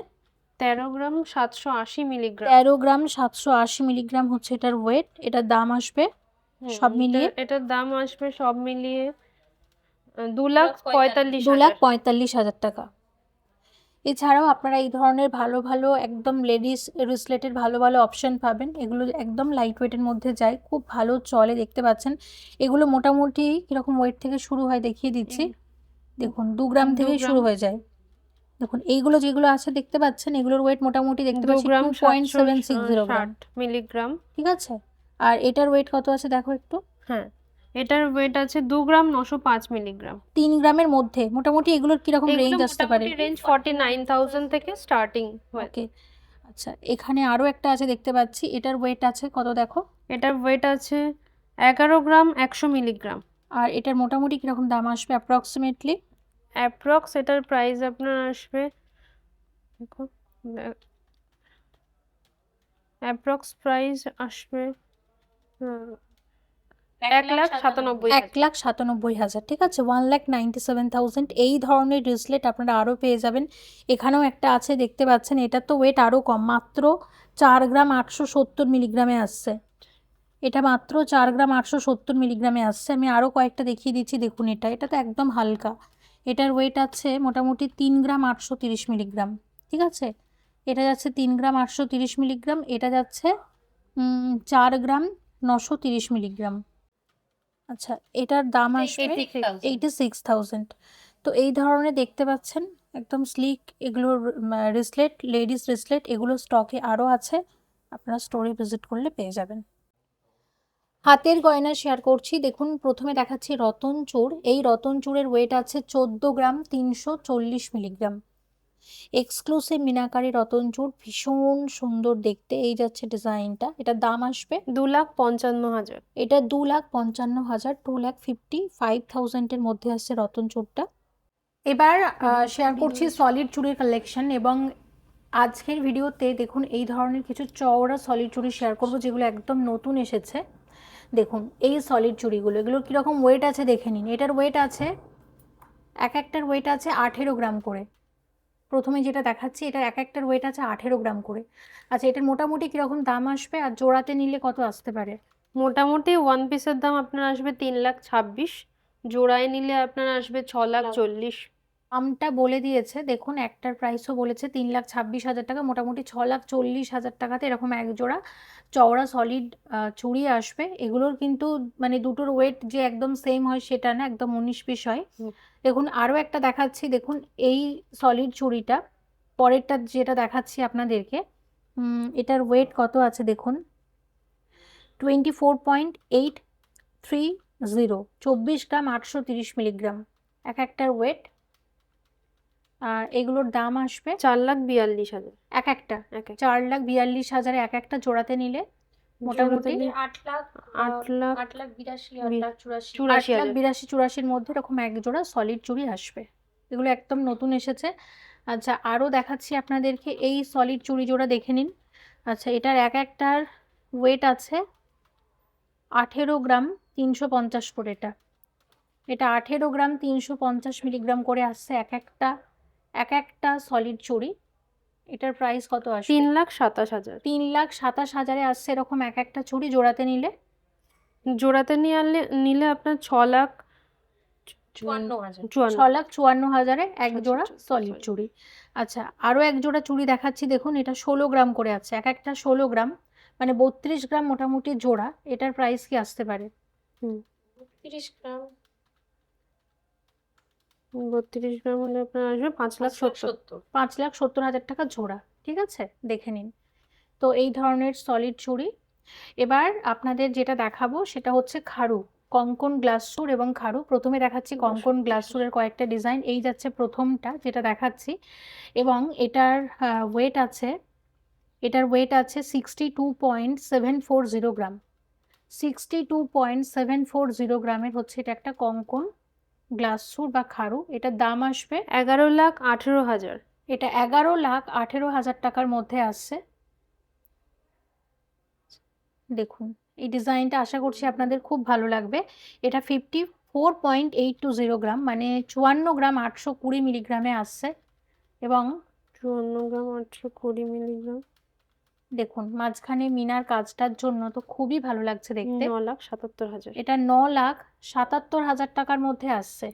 [SPEAKER 2] 13 গ্রাম 780 মিলিগ্রাম।
[SPEAKER 1] 13 গ্রাম 780 মিলিগ্রাম হচ্ছে এটার ওয়েট। এটার দাম আসবে সব মিলিয়ে,
[SPEAKER 2] এটার দাম আসবে সব মিলিয়ে 2,45,000।
[SPEAKER 1] 2,45,000 টাকা। এছাড়াও আপনারা এই ধরনের ভালো ভালো একদম লেডিস রিসলেটের ভালো ভালো অপশন পাবেন। এগুলো একদম লাইট ওয়েটের মধ্যে যায়, খুব ভালো চলে। দেখতে পাচ্ছেন এগুলো মোটামুটি কীরকম ওয়েট থেকে শুরু হয় দেখিয়ে দিচ্ছি। দেখুন 2 গ্রাম থেকে শুরু হয়ে যায়। দেখুন এইগুলো যেগুলো আছে দেখতে পাচ্ছেন, এগুলোর ওয়েট মোটামুটি দেখতে
[SPEAKER 2] 2
[SPEAKER 1] পাচ্ছি
[SPEAKER 2] গ্রাম
[SPEAKER 1] 2.760 গ্রাম।
[SPEAKER 2] 60 মিলিগ্রাম।
[SPEAKER 1] ঠিক আছে, আর এটার ওয়েট কত আছে দেখো একটু।
[SPEAKER 2] হ্যাঁ, এটার ওয়েট আছে 2 গ্রাম 905 মিলিগ্রাম।
[SPEAKER 1] 3 গ্রামের মধ্যে মোটামুটি এগুলোর কিরকম রেঞ্জ আসতে পারে?
[SPEAKER 2] রেঞ্জ 49,000 থেকে স্টার্টিং হয়।
[SPEAKER 1] ওকে, আচ্ছা এখানে আরও একটা আছে দেখতে পাচ্ছি। এটার ওয়েট আছে কত দেখো?
[SPEAKER 2] এটার ওয়েট আছে 11 গ্রাম 100 মিলিগ্রাম।
[SPEAKER 1] আর এটার মোটামুটি কিরকম দাম আসবে অ্যাপ্রক্সিমেটলি?
[SPEAKER 2] অ্যাপ্রক্স এটার প্রাইস আপনার আসবে, দেখো অ্যাপ্রক্স প্রাইস আসবে 1,97,000
[SPEAKER 1] 1,97,000, ঠিক আছে, 1,97,000 এই ধরনের ব্রেসলেট আপনারা আরও পেয়ে যাবেন। এখানেও একটা আছে দেখতে পাচ্ছেন, এটা তো ওয়েট আরও কম, মাত্র 4 গ্রাম 870 মিলিগ্রামে আসছে। এটা মাত্র 4 গ্রাম 870 মিলিগ্রামে আসছে। আমি আরও কয়েকটা দেখিয়ে দিচ্ছি, দেখুন এটা তো একদম হালকা, এটার ওয়েট আছে মোটামুটি 3 গ্রাম 830 মিলিগ্রাম, ঠিক আছে। এটা যাচ্ছে 3 গ্রাম 830 মিলিগ্রাম, এটা যাচ্ছে 4 গ্রাম 930 মিলিগ্রাম। আচ্ছা, এটার দাম আসবে 86,000। তো এই ধরনের দেখতে পাচ্ছেন একদম স্লিক এগুলোর রিসলেট, লেডিস রিসলেট, এগুলো স্টকে আরও আছে, আপনারা স্টোরে ভিজিট করলে পেয়ে যাবেন। হাতের গয়না শেয়ার করছি, দেখুন প্রথমে দেখাচ্ছি রতন চূড়। এই রতন চূড়ের ওয়েট আছে 14 গ্রাম 340 মিলিগ্রাম। এক্সক্লুসিভ মিনাকারি রতন চূড়, ভীষণ সুন্দর দেখতে। এই যাচ্ছে ডিজাইনটা, এটার দাম আসবে
[SPEAKER 2] 2,55,000।
[SPEAKER 1] এটা 2,55,000, 2,55,000 মধ্যে আসছে রতন চূড়টা। এবার শেয়ার করছি সলিড চুড়ির কালেকশন, এবং আজকের ভিডিওতে দেখুন এই ধরনের কিছু চওড়া সলিড চুড়ি শেয়ার করব যেগুলো একদম নতুন এসেছে। দেখুন এই সলিড চুড়িগুলো, এগুলোর কীরকম ওয়েট আছে দেখে নিন। এটার ওয়েট আছে, একটার ওয়েট আছে 18 গ্রাম করে। প্রথমে যেটা দেখাচ্ছি এটার একটার ওয়েট আছে 18 গ্রাম করে। আচ্ছা, এটার মোটামুটি কীরকম দাম আসবে আর জোড়াতে নিলে কত আসতে পারে?
[SPEAKER 2] মোটামুটি 1 পিসের দাম আপনার আসবে 3,26,000, জোড়ায় নিলে আপনার আসবে 6,40,000।
[SPEAKER 1] দামটা বলে দিয়েছে, দেখুন একটার প্রাইসও বলেছে 3,26,000 টাকা, মোটামুটি 6,40,000 টাকাতে এরকম এক জোড়া চওড়া সলিড চুড়ি আসবে। এগুলোর কিন্তু মানে দুটোর ওয়েট যে একদম সেম হয় সেটা না, একদম 19 পিস হয়। দেখুন আরও একটা দেখাচ্ছি, দেখুন এই সলিড চুড়িটা, পরেরটা যেটা দেখাচ্ছি আপনাদেরকে, এটার ওয়েট কত আছে দেখুন, 24.830, 24 গ্রাম 830 মিলিগ্রাম একটার ওয়েট। আর এগুলোর দাম আসবে
[SPEAKER 2] 4,42,000
[SPEAKER 1] একটা 4,42,000 একটা জোড়াতে নিলে মোটামুটি 8,82,84,84,84,84 মধ্যে এরকম এক জোড়া সলিড চুড়ি আসবে। এগুলো একদম নতুন এসেছে। আচ্ছা, আরও দেখাচ্ছি আপনাদেরকে, এই সলিড চুড়ি জোড়া দেখে নিন। আচ্ছা, এটার একটার ওয়েট আছে 18 গ্রাম 350 করে। এটা 18 গ্রাম 350 মিলিগ্রাম করে আসছে একটা সলিড চুড়ি। এটার প্রাইস কত আসবে?
[SPEAKER 2] 3,27,000।
[SPEAKER 1] 3,27,000 আসছে এরকম একটা চুড়ি জোড়াতে নিলে।
[SPEAKER 2] জোড়াতে নিলে আপনার
[SPEAKER 1] 6,54,000 এক জোড়া সলিড চুড়ি। আচ্ছা, আরও এক জোড়া চুড়ি দেখাচ্ছি, দেখুন এটা 16 গ্রাম করে আছে, একটা 16 গ্রাম মানে 32 গ্রাম মোটামুটি জোড়া। এটার প্রাইস কি আসতে পারে?
[SPEAKER 5] 30 গ্রাম
[SPEAKER 2] 32 গ্রাম হলে আপনার আসবে 5,70,000।
[SPEAKER 1] 5,70,000 টাকা জোড়া, ঠিক আছে, দেখে নিন। তো এই ধরনের সলিড চুড়ি। এবার আপনাদের যেটা দেখাবো সেটা হচ্ছে খাড়ু, কঙ্কন গ্লাস চুড় এবং খাড়ু। প্রথমে দেখাচ্ছি কঙ্কন গ্লাস চুড়ের কয়েকটা ডিজাইন। এই যাচ্ছে প্রথমটা যেটা দেখাচ্ছি, এবং এটার ওয়েট আছে 62.740 গ্রাম। 62.740 গ্রামের হচ্ছে এটা একটা কঙ্কন গ্লাস চুড় বা খাড়ু। এটার দাম আসবে
[SPEAKER 2] 11,18,000।
[SPEAKER 1] এটা 11,18,000 টাকার মধ্যে আসছে। দেখুন এই ডিজাইনটা আশা করছি আপনাদের খুব ভালো লাগবে। এটা 54.820 গ্রাম মানে 54 গ্রাম 820 মিলিগ্রামে আসছে, এবং
[SPEAKER 2] 54 গ্রাম 820 মিলিগ্রাম।
[SPEAKER 1] দেখুন মাঝখানে মিনার কাজটার জন্য তো খুবই ভালো লাগছে দেখতে।
[SPEAKER 2] 9,77,000।
[SPEAKER 1] এটা 9,77,000 টাকার মধ্যে আসছে,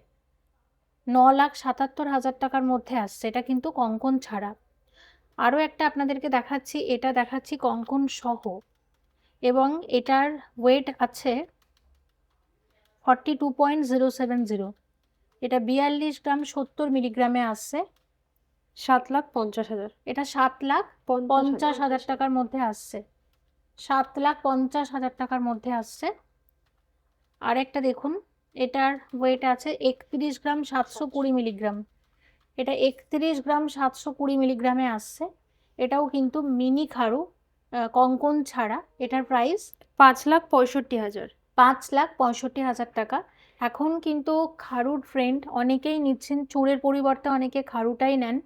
[SPEAKER 1] 9,77,000 টাকার মধ্যে আসছে। এটা কিন্তু কঙ্কন ছাড়া। আরও একটা আপনাদেরকে দেখাচ্ছি, এটা দেখাচ্ছি কঙ্কন সহ, এবং এটার ওয়েট আছে 42.070। এটা 42 গ্রাম 70 মিলিগ্রামে আসছে।
[SPEAKER 2] 7,50,000।
[SPEAKER 1] এটা 7,50,000 টাকার মধ্যে আসছে, 7,50,000 টাকার মধ্যে আসছে। আর একটা দেখুন, এটার ওয়েট আছে 31 গ্রাম 720 মিলিগ্রাম। এটা 31 গ্রাম 720 মিলিগ্রামে আসছে। এটাও কিন্তু মিনি খাড়ু, কঙ্কন ছাড়া। এটার প্রাইস
[SPEAKER 2] 5,65,000।
[SPEAKER 1] 5,65,000 টাকা। এখন কিন্তু খারুর ট্রেন্ড, অনেকেই নিচ্ছেন চূড়ের পরিবর্তে অনেকে খারুটাই নেন।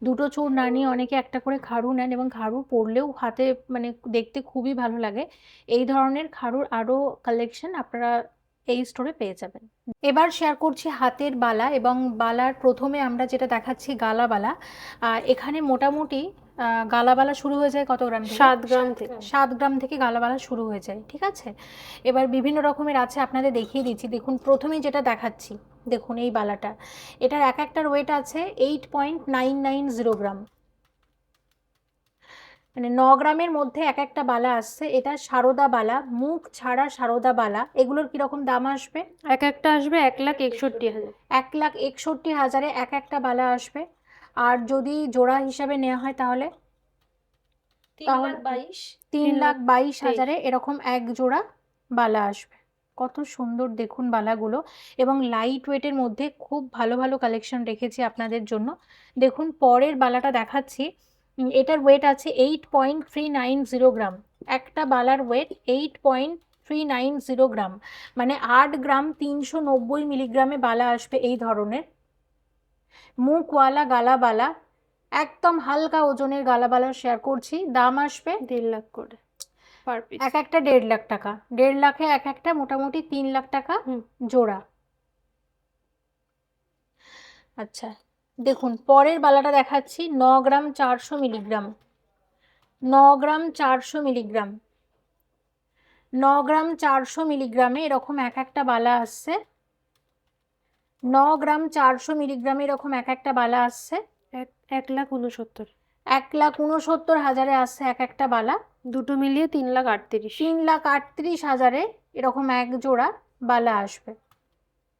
[SPEAKER 1] দুটো চূড় না নিয়ে অনেকে একটা করে খারু নেন এবং খারু পরলেও হাতে মানে দেখতে খুবই ভালো লাগে। এই ধরনের খারুর আরও কালেকশন আপনারা এই স্টোরে পেয়ে যাবেন। এবার শেয়ার করছি হাতের বালা, এবং বালার প্রথমে আমরা যেটা দেখাচ্ছি গালা বালা। এখানে মোটামুটি গালাবালা শুরু হয়ে যায় কত গ্রাম থেকে?
[SPEAKER 2] 7 গ্রাম থেকে।
[SPEAKER 1] 7 গ্রাম থেকে গালাবালা শুরু হয়ে যায়, ঠিক আছে। এবার বিভিন্ন রকমের আছে, আপনাদের দেখিয়ে দিচ্ছি। দেখুন প্রথমে যেটা দেখাচ্ছি, দেখুন এই বালাটা, এটার এক একটার ওয়েট আছে 8.990 গ্রাম, মানে 9 গ্রামের মধ্যে এক একটা বালা আসছে। এটা সারদা বালা, মুখ ছাড়া সারদা বালা। এগুলোর কিরকম দাম আসবে?
[SPEAKER 2] এক একটা আসবে 1,61,000।
[SPEAKER 1] 1,61,000 এক একটা বালা আসবে। আর যদি জোড়া হিসাবে নেওয়া হয় তাহলে
[SPEAKER 5] 3,22,000
[SPEAKER 1] 3,22,000 এরকম এক জোড়া বালা আসবে। কত সুন্দর দেখুন বালাগুলো, এবং লাইট ওয়েটের মধ্যে খুব ভালো ভালো কালেকশন রেখেছি আপনাদের জন্য। দেখুন পরের বালাটা দেখাচ্ছি। এটার ওয়েট আছে 8.390 গ্রাম। একটা বালার ওয়েট 8.390 গ্রাম, মানে 8 গ্রাম 390 মিলিগ্রামে বালা আসবে এই ধরনের। মুখওয়ালা গালাবালা, একদম হালকা ওজনের গালাবালা শেয়ার করছি। দাম আসবে
[SPEAKER 2] 1.5 লাখ করে পার পিস।
[SPEAKER 1] এক একটা 1.5 লাখ টাকা। 1.5 লাখে এক একটা মোটামুটি 3 লাখ টাকা জোড়া। আচ্ছা দেখুন পরের বালাটা দেখাচ্ছি 9 গ্রাম 400 মিলিগ্রাম। 9 গ্রাম 400 মিলিগ্রাম, 9 গ্রাম 400 মিলিগ্রামে এরকম এক একটা বালা আসছে। 9 গ্রাম 400 মিলিগ্রামে এরকম এক একটা বালা আসছে।
[SPEAKER 2] 1,69,000।
[SPEAKER 1] 1,69,000 আসছে এক একটা বালা।
[SPEAKER 2] দুটো মিলিয়ে 3,38,000।
[SPEAKER 1] 3,38,000 এরকম এক জোড়া বালা আসবে।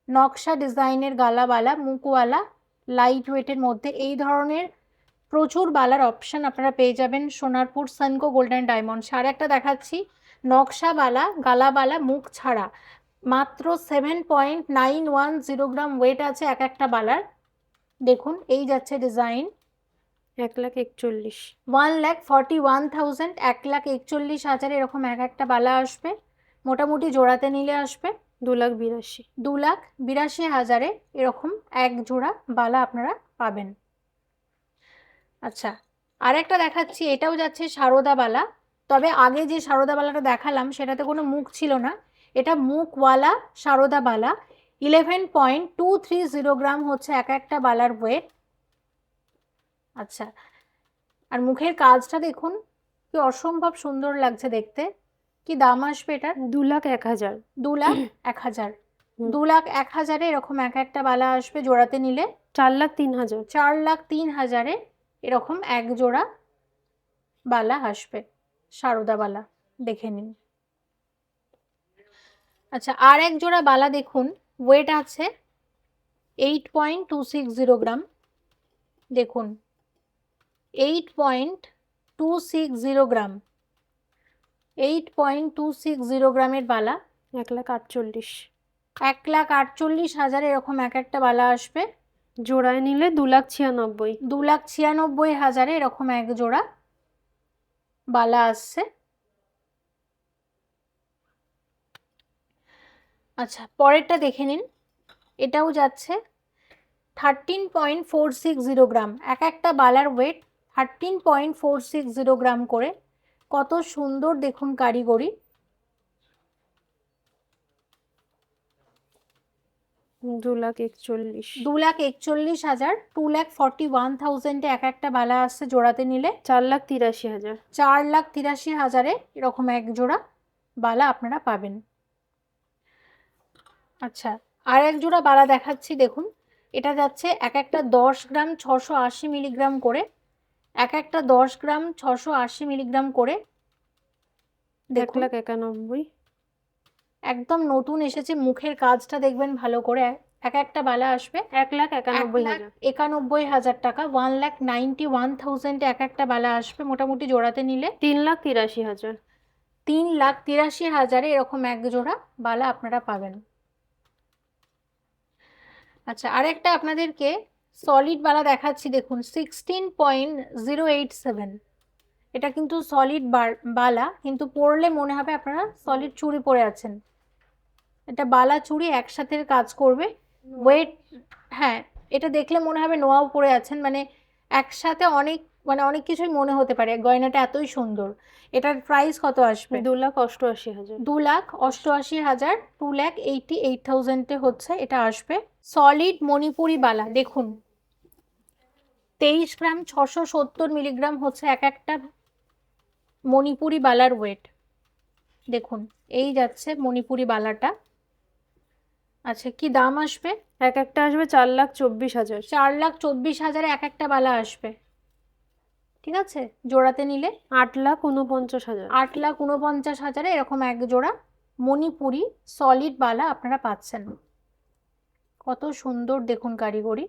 [SPEAKER 1] নকশা ডিজাইনের গালা বালা, মুখওয়ালা, লাইট ওয়েটের মধ্যে এই ধরনের প্রচুর বালার অপশন আপনারা পেয়ে যাবেন সোনারপুর সানকো গোল্ডেন ডায়মন্ডস। আর একটা দেখাচ্ছি নকশা বালা, গালা বালা, মুখ ছাড়া, মাত্র 7.910 গ্রাম ওয়েট আছে এক একটা বালার। দেখুন এই যাচ্ছে ডিজাইন
[SPEAKER 2] 1,41,000।
[SPEAKER 1] 1,41,000, 1,41,000 এরকম এক একটা বালা আসবে। মোটামুটি জোড়াতে নিলে আসবে
[SPEAKER 2] 2,82,000।
[SPEAKER 1] 2,82,000 এরকম এক জোড়া বালা আপনারা পাবেন। আচ্ছা আর একটা দেখাচ্ছি, এটাও যাচ্ছে সারদা বালা। তবে আগে যে সারদা বালাটা দেখালাম সেটাতে কোনো মুখ ছিল না, এটা মুখওয়ালা সারদা বালা। 11.230 গ্রাম হচ্ছে এক একটা বালার ওয়েট। আচ্ছা আর মুখের কাজটা দেখুন কি অসম্ভব সুন্দর লাগছে দেখতে। কি দাম আসবে এটার?
[SPEAKER 2] 2,01,000।
[SPEAKER 1] 2,01,000। 2,01,000 এরকম এক একটা বালা আসবে জোড়াতে নিলে।
[SPEAKER 2] 4,03,000।
[SPEAKER 1] 4,03,000 এরকম এক জোড়া বালা আসবে সারদা বালা, দেখে নিন। আচ্ছা আর এক জোড়া বালা দেখুন, ওয়েট আছে 8.260 গ্রাম। দেখুন 8.260 গ্রাম, 8.260 গ্রামের বালা।
[SPEAKER 2] 1,48,000।
[SPEAKER 1] 1,48,000 এরকম এক একটা বালা আসবে।
[SPEAKER 2] জোড়ায় নিলে 2,96,000।
[SPEAKER 1] 2,96,000 এরকম এক জোড়া বালা আসছে। আচ্ছা পরেরটা দেখে নিন, এটাও যাচ্ছে 13.460 গ্রাম। এক একটা বালার ওয়েট 13.460 গ্রাম করে। কত সুন্দর দেখুন কারিগরি।
[SPEAKER 2] 2,41,000।
[SPEAKER 1] 2,41,000, 2,41,000 এক একটা বালা আসছে জোড়াতে নিলে।
[SPEAKER 2] 4,83,000।
[SPEAKER 1] 4,83,000 এরকম এক জোড়া বালা আপনারা পাবেন। আচ্ছা আর এক জোড়া বালা দেখাচ্ছি দেখুন, এটা যাচ্ছে এক একটা 10 গ্রাম 680 মিলিগ্রাম করে। এক একটা 10 গ্রাম 680 মিলিগ্রাম করে। দেখুন
[SPEAKER 2] 1,91,000।
[SPEAKER 1] একদম নতুন এসেছে, মুখের কাজটা দেখবেন ভালো করে। এক একটা বালা আসবে
[SPEAKER 2] 1,91,000।
[SPEAKER 1] 1,91,000 টাকা। 1,91,000 এক একটা বালা আসবে মোটামুটি জোড়াতে নিলে।
[SPEAKER 2] 3,83,000।
[SPEAKER 1] 3,83,000 এরকম এক জোড়া বালা আপনারা পাবেন। আচ্ছা আরেকটা আপনাদেরকে সলিড বালা দেখাচ্ছি দেখুন 16.087। এটা কিন্তু সলিড বালা, কিন্তু পরলে মনে হবে আপনারা সলিড চুড়ি পরে আছেন। এটা বালা চুড়ি একসাথে কাজ করবে। ওয়েট, হ্যাঁ এটা দেখলে মনে হবে নোয়াও পরে আছেন, মানে একসাথে অনেক মানে অনেক কিছুই মনে হতে পারে, গয়নাটা এতই সুন্দর। এটার প্রাইস কত আসবে?
[SPEAKER 2] 2,88,000।
[SPEAKER 1] 2,88,000, 2,88,000 হচ্ছে এটা আসবে। সলিড মণিপুরি বালা দেখুন, 23 গ্রাম 670 মিলিগ্রাম হচ্ছে এক একটা মণিপুরি বালার ওয়েট। দেখুন এই যাচ্ছে মণিপুরি বালাটা। আচ্ছা কি দাম আসবে?
[SPEAKER 2] এক একটা আসবে 4,24,000।
[SPEAKER 1] 4,24,000 এক একটা বালা আসবে, ঠিক আছে। জোড়াতে নিলে
[SPEAKER 2] 8,49,000।
[SPEAKER 1] 8,49,000 এরকম এক জোড়া মণিপুরি সলিড বালা আপনারা পাচ্ছেন। কত সুন্দর দেখুন কারিগরি।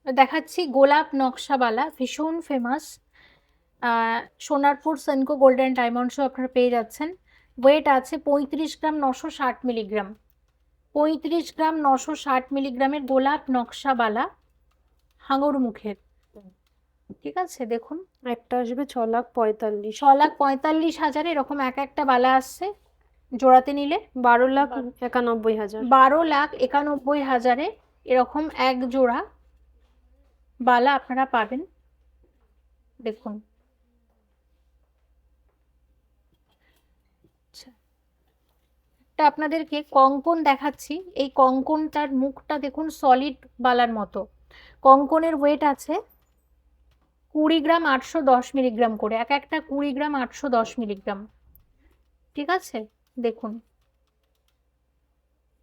[SPEAKER 1] দেখাচ্ছি গোলাপ নকশাবালা, ভীষণ ফেমাস, সোনারপুর সেনকো গোল্ডেন ডায়মন্ডসও আপনারা পেয়ে যাচ্ছেন। ওয়েট আছে 35 গ্রাম 960 মিলিগ্রাম। 35 গ্রাম 960 মিলিগ্রামের গোলাপ নকশাবালা হাঙর মুখের, ঠিক আছে। দেখুন
[SPEAKER 2] একটা আসবে 6,45,000।
[SPEAKER 1] 6,45,000 এরকম এক একটা বালা আসছে। জোড়াতে নিলে
[SPEAKER 2] 12,91,000।
[SPEAKER 1] 12,91,000 এরকম এক জোড়া বালা আপনারা পাবেন। দেখুন আচ্ছা, এটা আপনাদেরকে কঙ্কন দেখাচ্ছি। এই কঙ্কনটার মুখটা দেখুন সলিড বালার মতো। কঙ্কনের ওয়েট আছে 20 গ্রাম 810 মিলিগ্রাম করে, এক একটা 20 গ্রাম 810 মিলিগ্রাম, ঠিক আছে। দেখুন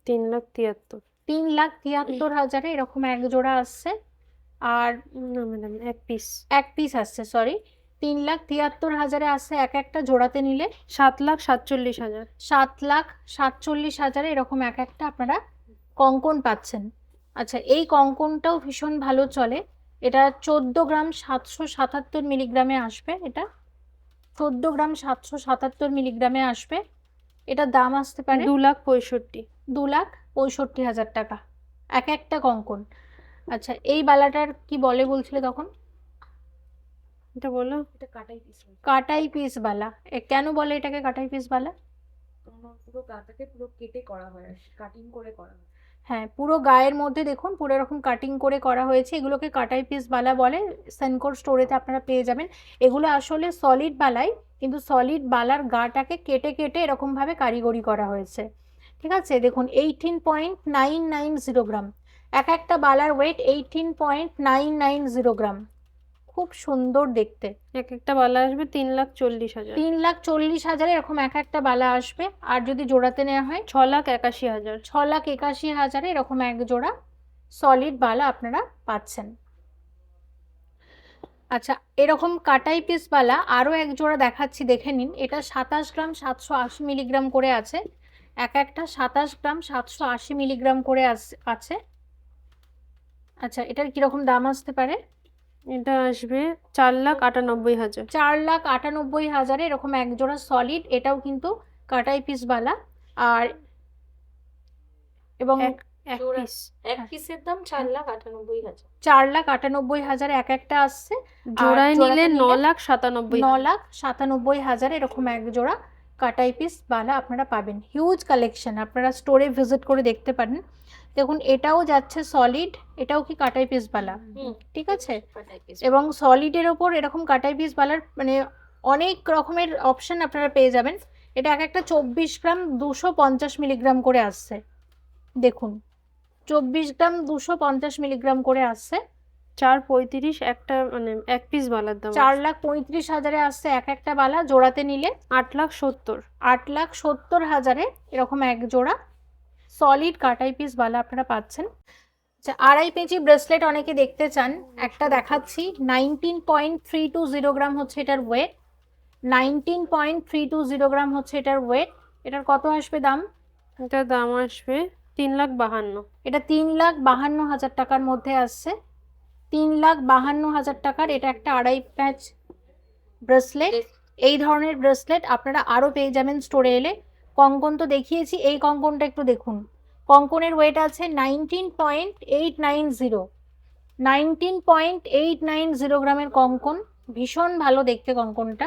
[SPEAKER 2] 3,73,000।
[SPEAKER 1] 3,73,000 এরকম এক জোড়া আসছে। আর
[SPEAKER 2] না ম্যাডাম, এক পিস।
[SPEAKER 1] এক পিস আসছে, সরি, 3,73,000 আসছে এক একটা। জোড়াতে নিলে
[SPEAKER 2] 7,47,000।
[SPEAKER 1] 7,47,000 এরকম এক একটা আপনারা কঙ্কন পাচ্ছেন। আচ্ছা এই কঙ্কনটাও ভীষণ ভালো চলে। এটা 14 গ্রাম 777 মিলিগ্রামে আসবে। এটা 14 গ্রাম 777 মিলিগ্রামে আসবে। এটার দাম আসতে পারে
[SPEAKER 2] 2,65,000।
[SPEAKER 1] 2,65,000 টাকা এক একটা কঙ্কন। আচ্ছা এই বালাটার কি বলে বলছিলে তখন?
[SPEAKER 2] এটা বলো।
[SPEAKER 6] এটা কাটাই পিস
[SPEAKER 1] কাটাই পিস বালা। কেন বলে এটাকে কাটাই পিস বালা?
[SPEAKER 6] পুরো গাটাকে পুরো কেটে করা হয়, কাটিং করে করা হয়।
[SPEAKER 1] হ্যাঁ পুরো গায়ের মধ্যে দেখুন পুরো এরকম কাটিং করে করা হয়েছে। এগুলোকে কাটাই পিস বালা বলে। সেনকোর স্টোরেতে আপনারা পেয়ে যাবেন। এগুলো আসলে সলিড বালাই, কিন্তু সলিড বালার গাটাকে কেটে কেটে এরকমভাবে কারিগরি করা হয়েছে, ঠিক আছে। দেখুন 18.990 গ্রাম এক একটা বালার ওয়েট, 18.990 গ্রাম, খুব সুন্দর দেখতে।
[SPEAKER 2] এক একটা বালা আসবে 3,40,000।
[SPEAKER 1] 3,40,000 এরকম এক একটা বালা আসবে। আর যদি জোড়াতে নেওয়া হয়
[SPEAKER 2] 6,81,000।
[SPEAKER 1] 6,81,000 এরকম এক জোড়া সলিড বালা আপনারা পাচ্ছেন। আচ্ছা এরকম কাটাই পিস বালা আরও এক জোড়া দেখাচ্ছি, দেখে নিন। এটা 27 গ্রাম 780 মিলিগ্রাম করে আছে, এক একটা 27 গ্রাম 780 মিলিগ্রাম করে আছে। আচ্ছা এটার কিরকম দাম আসতে পারে?
[SPEAKER 2] এটা আসবে 4,98,000।
[SPEAKER 1] 4,98,000 এরকম এক জোড়া সলিড, এটাও কিন্তু কাটাই পিস বালা। আর এবং
[SPEAKER 2] এক পিস।
[SPEAKER 5] এক পিসের দাম 4,98,000।
[SPEAKER 1] 4,98,000 এক একটা আসছে।
[SPEAKER 2] জোড়ায় নিলে
[SPEAKER 1] জোড়াতে
[SPEAKER 2] 9,97,000।
[SPEAKER 1] 9,97,000 এরকম এক জোড়া কাটাই পিস বালা আপনারা পাবেন। হিউজ কালেকশন, আপনারা স্টোরে ভিজিট করে দেখতে পারেন। দেখুন এটাও যাচ্ছে সলিড, এটাও কি কাটাই পিস বালা, ঠিক আছে।
[SPEAKER 5] কাটাই পিস।
[SPEAKER 1] এবং সলিডের ওপর এরকম কাটাই পিস বালার মানে অনেক রকমের অপশন আপনারা পেয়ে যাবেন। এটা এক একটা 24 গ্রাম 250 মিলিগ্রাম করে আসছে। দেখুন 24 গ্রাম 250 মিলিগ্রাম করে আসছে।
[SPEAKER 2] 4,35,000 একটা, মানে এক পিস বালার দাম।
[SPEAKER 1] 4,35,000 আসছে এক একটা বালা। জোড়াতে নিলে
[SPEAKER 2] 8,70,000।
[SPEAKER 1] 8,70,000 এরকম এক জোড়া সলিড কাটাই পিস বালা আপনারা পাচ্ছেন। আচ্ছা আড়াই পেঁচি ব্রেসলেট অনেকে দেখতে চান, একটা দেখাচ্ছি। 19.320 গ্রাম হচ্ছে এটার ওয়েট। 19.320 গ্রাম হচ্ছে এটার ওয়েট। এটার কত আসবে দাম?
[SPEAKER 2] এটার দাম আসবে 3,52,000।
[SPEAKER 1] এটা 3,52,000 টাকার মধ্যে আসছে। 3,52,000 টাকার এটা একটা আড়াই প্যাচ ব্রেসলেট। এই ধরনের ব্রেসলেট আপনারা আরও পেয়ে যাবেন স্টোরে এলে। কঙ্কন তো দেখিয়েছি, এই কঙ্কনটা একটু দেখুন। কঙ্কনের ওয়েট আছে 19.890। 19.890 গ্রামের কঙ্কন, ভীষণ ভালো দেখতে কঙ্কনটা।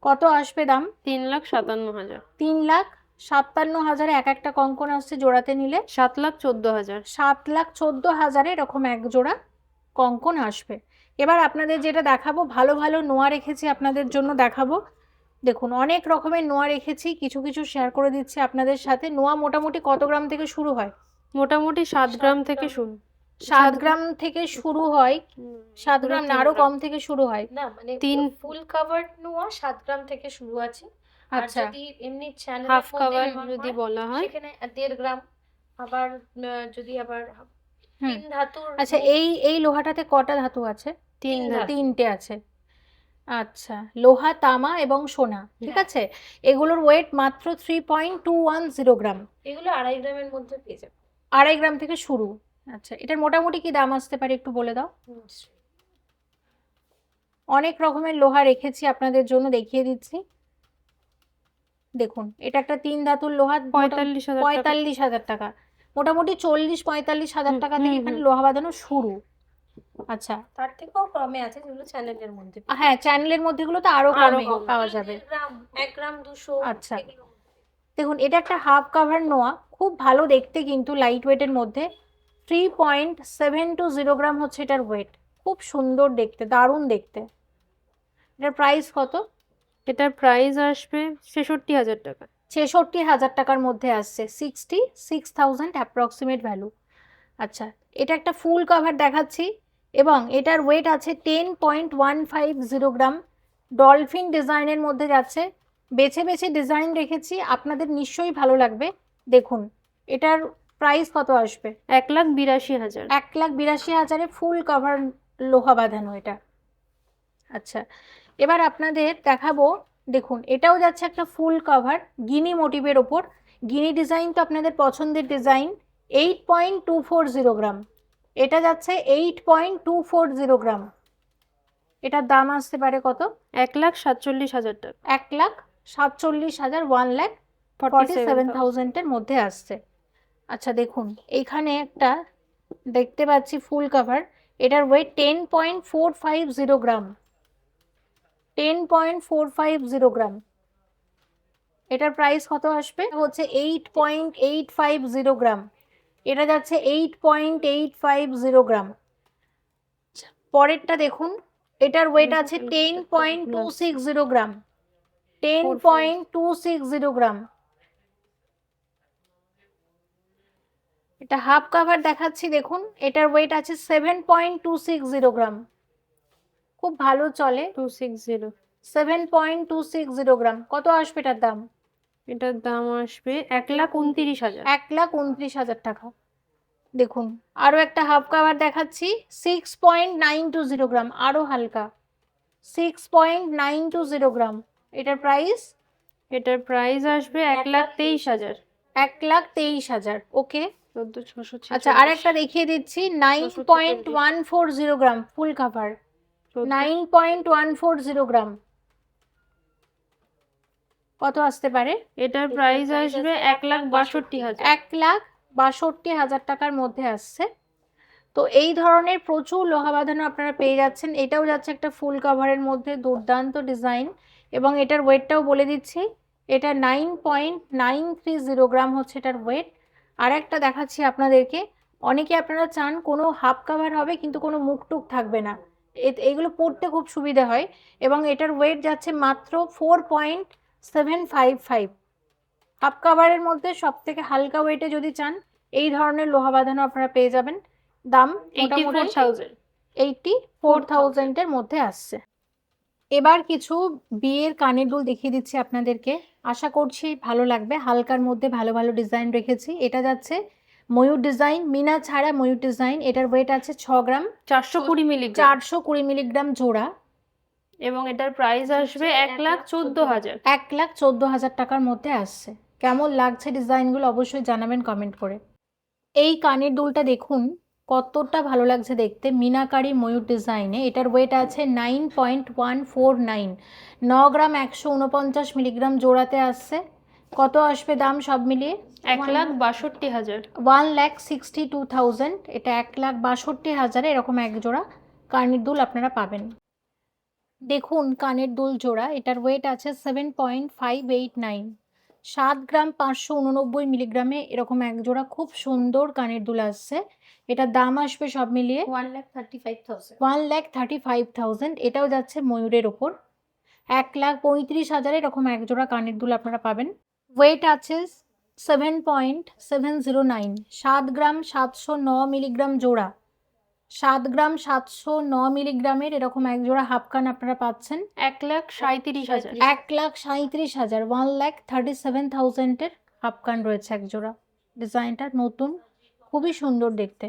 [SPEAKER 1] কত আসবে দাম?
[SPEAKER 2] 3,57,000।
[SPEAKER 1] 3,57,000 এক একটা কঙ্কন আসছে জোড়াতে নিলে
[SPEAKER 2] 7,14,000।
[SPEAKER 1] 7,14,000 এরকম এক জোড়া কঙ্কন আসবে। এবার আপনাদের যেটা দেখাবো, ভালো ভালো নোয়া রেখেছি আপনাদের জন্য দেখাবো। দেখুন অনেক রকমের নোয়া রেখেছি, কিছু কিছু শেয়ার করে দিচ্ছি আপনাদের সাথে। নোয়া মোটামুটি কত গ্রাম থেকে শুরু হয়?
[SPEAKER 2] মোটামুটি 7 গ্রাম থেকে শুরু।
[SPEAKER 1] 7 গ্রাম থেকে শুরু হয়। 7 গ্রাম না, আরো কম থেকে শুরু হয়?
[SPEAKER 5] না মানে
[SPEAKER 2] তিন-
[SPEAKER 5] ফুল কাভার্ড নোয়া 7 গ্রাম থেকে শুরু আছে। আর
[SPEAKER 1] আচ্ছা।
[SPEAKER 5] যদি এমনি চ্যানেল
[SPEAKER 2] হাফ কাভার যদি বলা হয়
[SPEAKER 5] সেখানে 1.5 গ্রাম। আবার যদি আবার
[SPEAKER 1] হুম।
[SPEAKER 5] 3 ধাতুর
[SPEAKER 1] আচ্ছা, এই লোহাটাতে কটা ধাতু আছে?
[SPEAKER 2] 3 ধাপ।
[SPEAKER 1] 3টে আছে। আচ্ছা, লোহা, তামা এবং সোনা, ঠিক আছে। এগুলোর ওয়েট মাত্র 3.210 গ্রাম।
[SPEAKER 5] এগুলো 2.5 গ্রামের মধ্যে পেয়ে যাবে।
[SPEAKER 1] 2.5 গ্রাম থেকে শুরু। আচ্ছা, এটার মোটামুটি কি দাম আসতে পারে একটু বলে দাও। অনেক রকমের লোহা রেখেছি আপনাদের জন্য, দেখিয়ে দিচ্ছি। দেখুন এটা একটা 3 ধাতুর লোহা,
[SPEAKER 2] 45,000 টাকা।
[SPEAKER 1] 45,000 টাকা। মোটামুটি 40-45,000 টাকা থেকে
[SPEAKER 2] হুম,
[SPEAKER 1] এখানে
[SPEAKER 2] হুম।
[SPEAKER 1] লোহা বাঁধানো শুরু। আচ্ছা,
[SPEAKER 5] তার থেকেও কমে আছে যেগুলো চ্যানেলের মধ্যে পেয়ে
[SPEAKER 1] হ্যাঁ চ্যানেলের মধ্যেগুলো তো আরো
[SPEAKER 2] আরো
[SPEAKER 1] কমে
[SPEAKER 2] কম।
[SPEAKER 1] পাওয়া যাবে।
[SPEAKER 5] 1 গ্রাম 1 গ্রাম 200
[SPEAKER 1] আচ্ছা।
[SPEAKER 5] এগুলো।
[SPEAKER 1] দেখুন এটা একটা হাফ কাভার নোয়া, খুব ভালো দেখতে কিন্তু লাইট ওয়েটের মধ্যে। 3.720 গ্রাম হচ্ছে এটার ওয়েট। খুব সুন্দর দেখতে, দারুণ দেখতে। এটার প্রাইস কত?
[SPEAKER 2] এটার প্রাইস আসবে 66,000 টাকা।
[SPEAKER 1] 66,000 টাকার মধ্যে আসছে। 66,000 অ্যাপ্রক্সিমেট ভ্যালু। আচ্ছা, এটা একটা ফুল কভার দেখাচ্ছি এবং এটার ওয়েট আছে 10.150 গ্রাম। ডলফিন ডিজাইনের মধ্যে যাচ্ছে। বেছে বেছে ডিজাইন রেখেছি, আপনাদের নিশ্চয়ই ভালো লাগবে। দেখুন এটার প্রাইস কত আসবে?
[SPEAKER 2] 1,82,000।
[SPEAKER 1] 1,82,000 ফুল কভার লোহা বাঁধানো এটা। আচ্ছা, এবার আপনাদের দেখাবো। দেখুন এটাও যাচ্ছে একটা ফুল কভার গিনি মোটিভের ওপর। গিনি ডিজাইন তো আপনাদের পছন্দের ডিজাইন। 8.240 গ্রাম। এটা যাচ্ছে 8.240 গ্রাম। এটার দাম আসতে পারে কত?
[SPEAKER 2] 1,47,000 টাকা।
[SPEAKER 1] 1,47,000, 1,47,000 এর মধ্যে আসছে। আচ্ছা দেখুন এইখানে একটা দেখতে পাচ্ছি ফুল কভার, এটার ওয়েট 10.450 গ্রাম। 10.450 গ্রাম। এটার প্রাইস কত আসবে? হচ্ছে 8.850 গ্রাম। এটা যাচ্ছে 8.850 গ্রাম। পরেরটা দেখুন, এটার ওয়েট আছে 10.260 গ্রাম। 10.260 গ্রাম। এটা হাফ কভার দেখাচ্ছি, দেখুন এটার ওয়েট আছে 7.260 গ্রাম। খুব ভালো চলে।
[SPEAKER 2] 260।
[SPEAKER 1] 7.260 গ্রাম। কত আসবে এটার দাম?
[SPEAKER 2] এটার দাম আসবে 1,29,000।
[SPEAKER 1] 1,29,000 টাকা। দেখুন আরও একটা হাফ কভার দেখাচ্ছি, 6.920 গ্রাম, আরও হালকা। 6.920 গ্রাম। এটার প্রাইস?
[SPEAKER 2] এটার প্রাইস আসবে 1,23,000।
[SPEAKER 1] 1,23,000। ওকে।
[SPEAKER 2] 14,646।
[SPEAKER 1] আচ্ছা, আরেকটা দেখিয়ে দিচ্ছি, 9.140 গ্রাম ফুল কভার। 9.140 গ্রাম। কত আসতে পারে?
[SPEAKER 2] এটার প্রাইস আসবে 1,62,000।
[SPEAKER 1] 1,62,000 টাকার মধ্যে আসছে। তো এই ধরনের প্রচুর লোহা বাঁধানো আপনারা পেয়ে যাচ্ছেন। এটাও যাচ্ছে একটা ফুল কভারের মধ্যে, দুর্দান্ত ডিজাইন। এবং এটার ওয়েটটাও বলে দিচ্ছি, এটা 9.930 গ্রাম হচ্ছে এটার ওয়েট। আর একটা দেখাচ্ছি আপনাদেরকে, অনেকে আপনারা চান কোনো হাফ কভার হবে কিন্তু কোনো মুখটুক থাকবে না, এগুলো পরতে খুব সুবিধা হয়। এবং এটার ওয়েট যাচ্ছে মাত্র 4.755। হাফ কাভারের মধ্যে সব থেকে হালকা ওয়েটে যদি চান এই ধরনের লোহা বাঁধানো আপনারা পেয়ে যাবেন। দাম
[SPEAKER 2] 84,000।
[SPEAKER 1] 84,000 এর মধ্যে আসছে। এবার কিছু বিয়ের কানের দুল দেখিয়ে দিচ্ছি আপনাদেরকে, আশা করছি ভালো লাগবে। হালকার মধ্যে ভালো ভালো ডিজাইন রেখেছি। এটা যাচ্ছে ময়ূর ডিজাইন, মিনা ছাড়া ময়ূর ডিজাইন। এটার ওয়েট আছে 6 গ্রাম।
[SPEAKER 2] 420 মিলিগ্রাম।
[SPEAKER 1] 420 মিলিগ্রাম জোড়া।
[SPEAKER 2] এবং এটার প্রাইস আসবে 1,14,000।
[SPEAKER 1] 1,14,000 টাকার মধ্যে আসছে। কেমন লাগছে ডিজাইনগুলো অবশ্যই জানাবেন কমেন্ট করে। এই কানের দুলটা দেখুন কতটা ভালো লাগছে দেখতে, মিনাকারি ময়ূর ডিজাইনে। এটার ওয়েট আছে 9.149। 9 গ্রাম 149 মিলিগ্রাম জোড়াতে আসছে। কত আসবে দাম সব মিলিয়ে?
[SPEAKER 2] 1,62,000।
[SPEAKER 1] 1,62,000। এটা 1,62,000 এরকম এক জোড়া কানের দুল আপনারা পাবেন। দেখুন কানের দুল জোড়া, এটার ওয়েট আছে 7.589, 7 গ্রাম 589 মিলিগ্রামে এরকম এক জোড়া খুব সুন্দর কানের দুল আসছে। এটার দাম আসবে সব মিলিয়ে
[SPEAKER 5] 1,35,000।
[SPEAKER 1] 1,35,000। এটাও যাচ্ছে ময়ূরের ওপর। 1,35,000 এরকম এক জোড়া কানের দুল আপনারা পাবেন। ওয়েট আছে 7.709, 7 গ্রাম 709 মিলিগ্রাম জোড়া। 7 গ্রাম 709 মিলিগ্রামের এরকম এক জোড়া হাফ কান আপনারা পাচ্ছেন
[SPEAKER 2] 1,37,000।
[SPEAKER 1] 1,37,000, 1,37,000 হাফ কান রয়েছে এক জোড়া। ডিজাইনটা নতুন, খুবই সুন্দর দেখতে।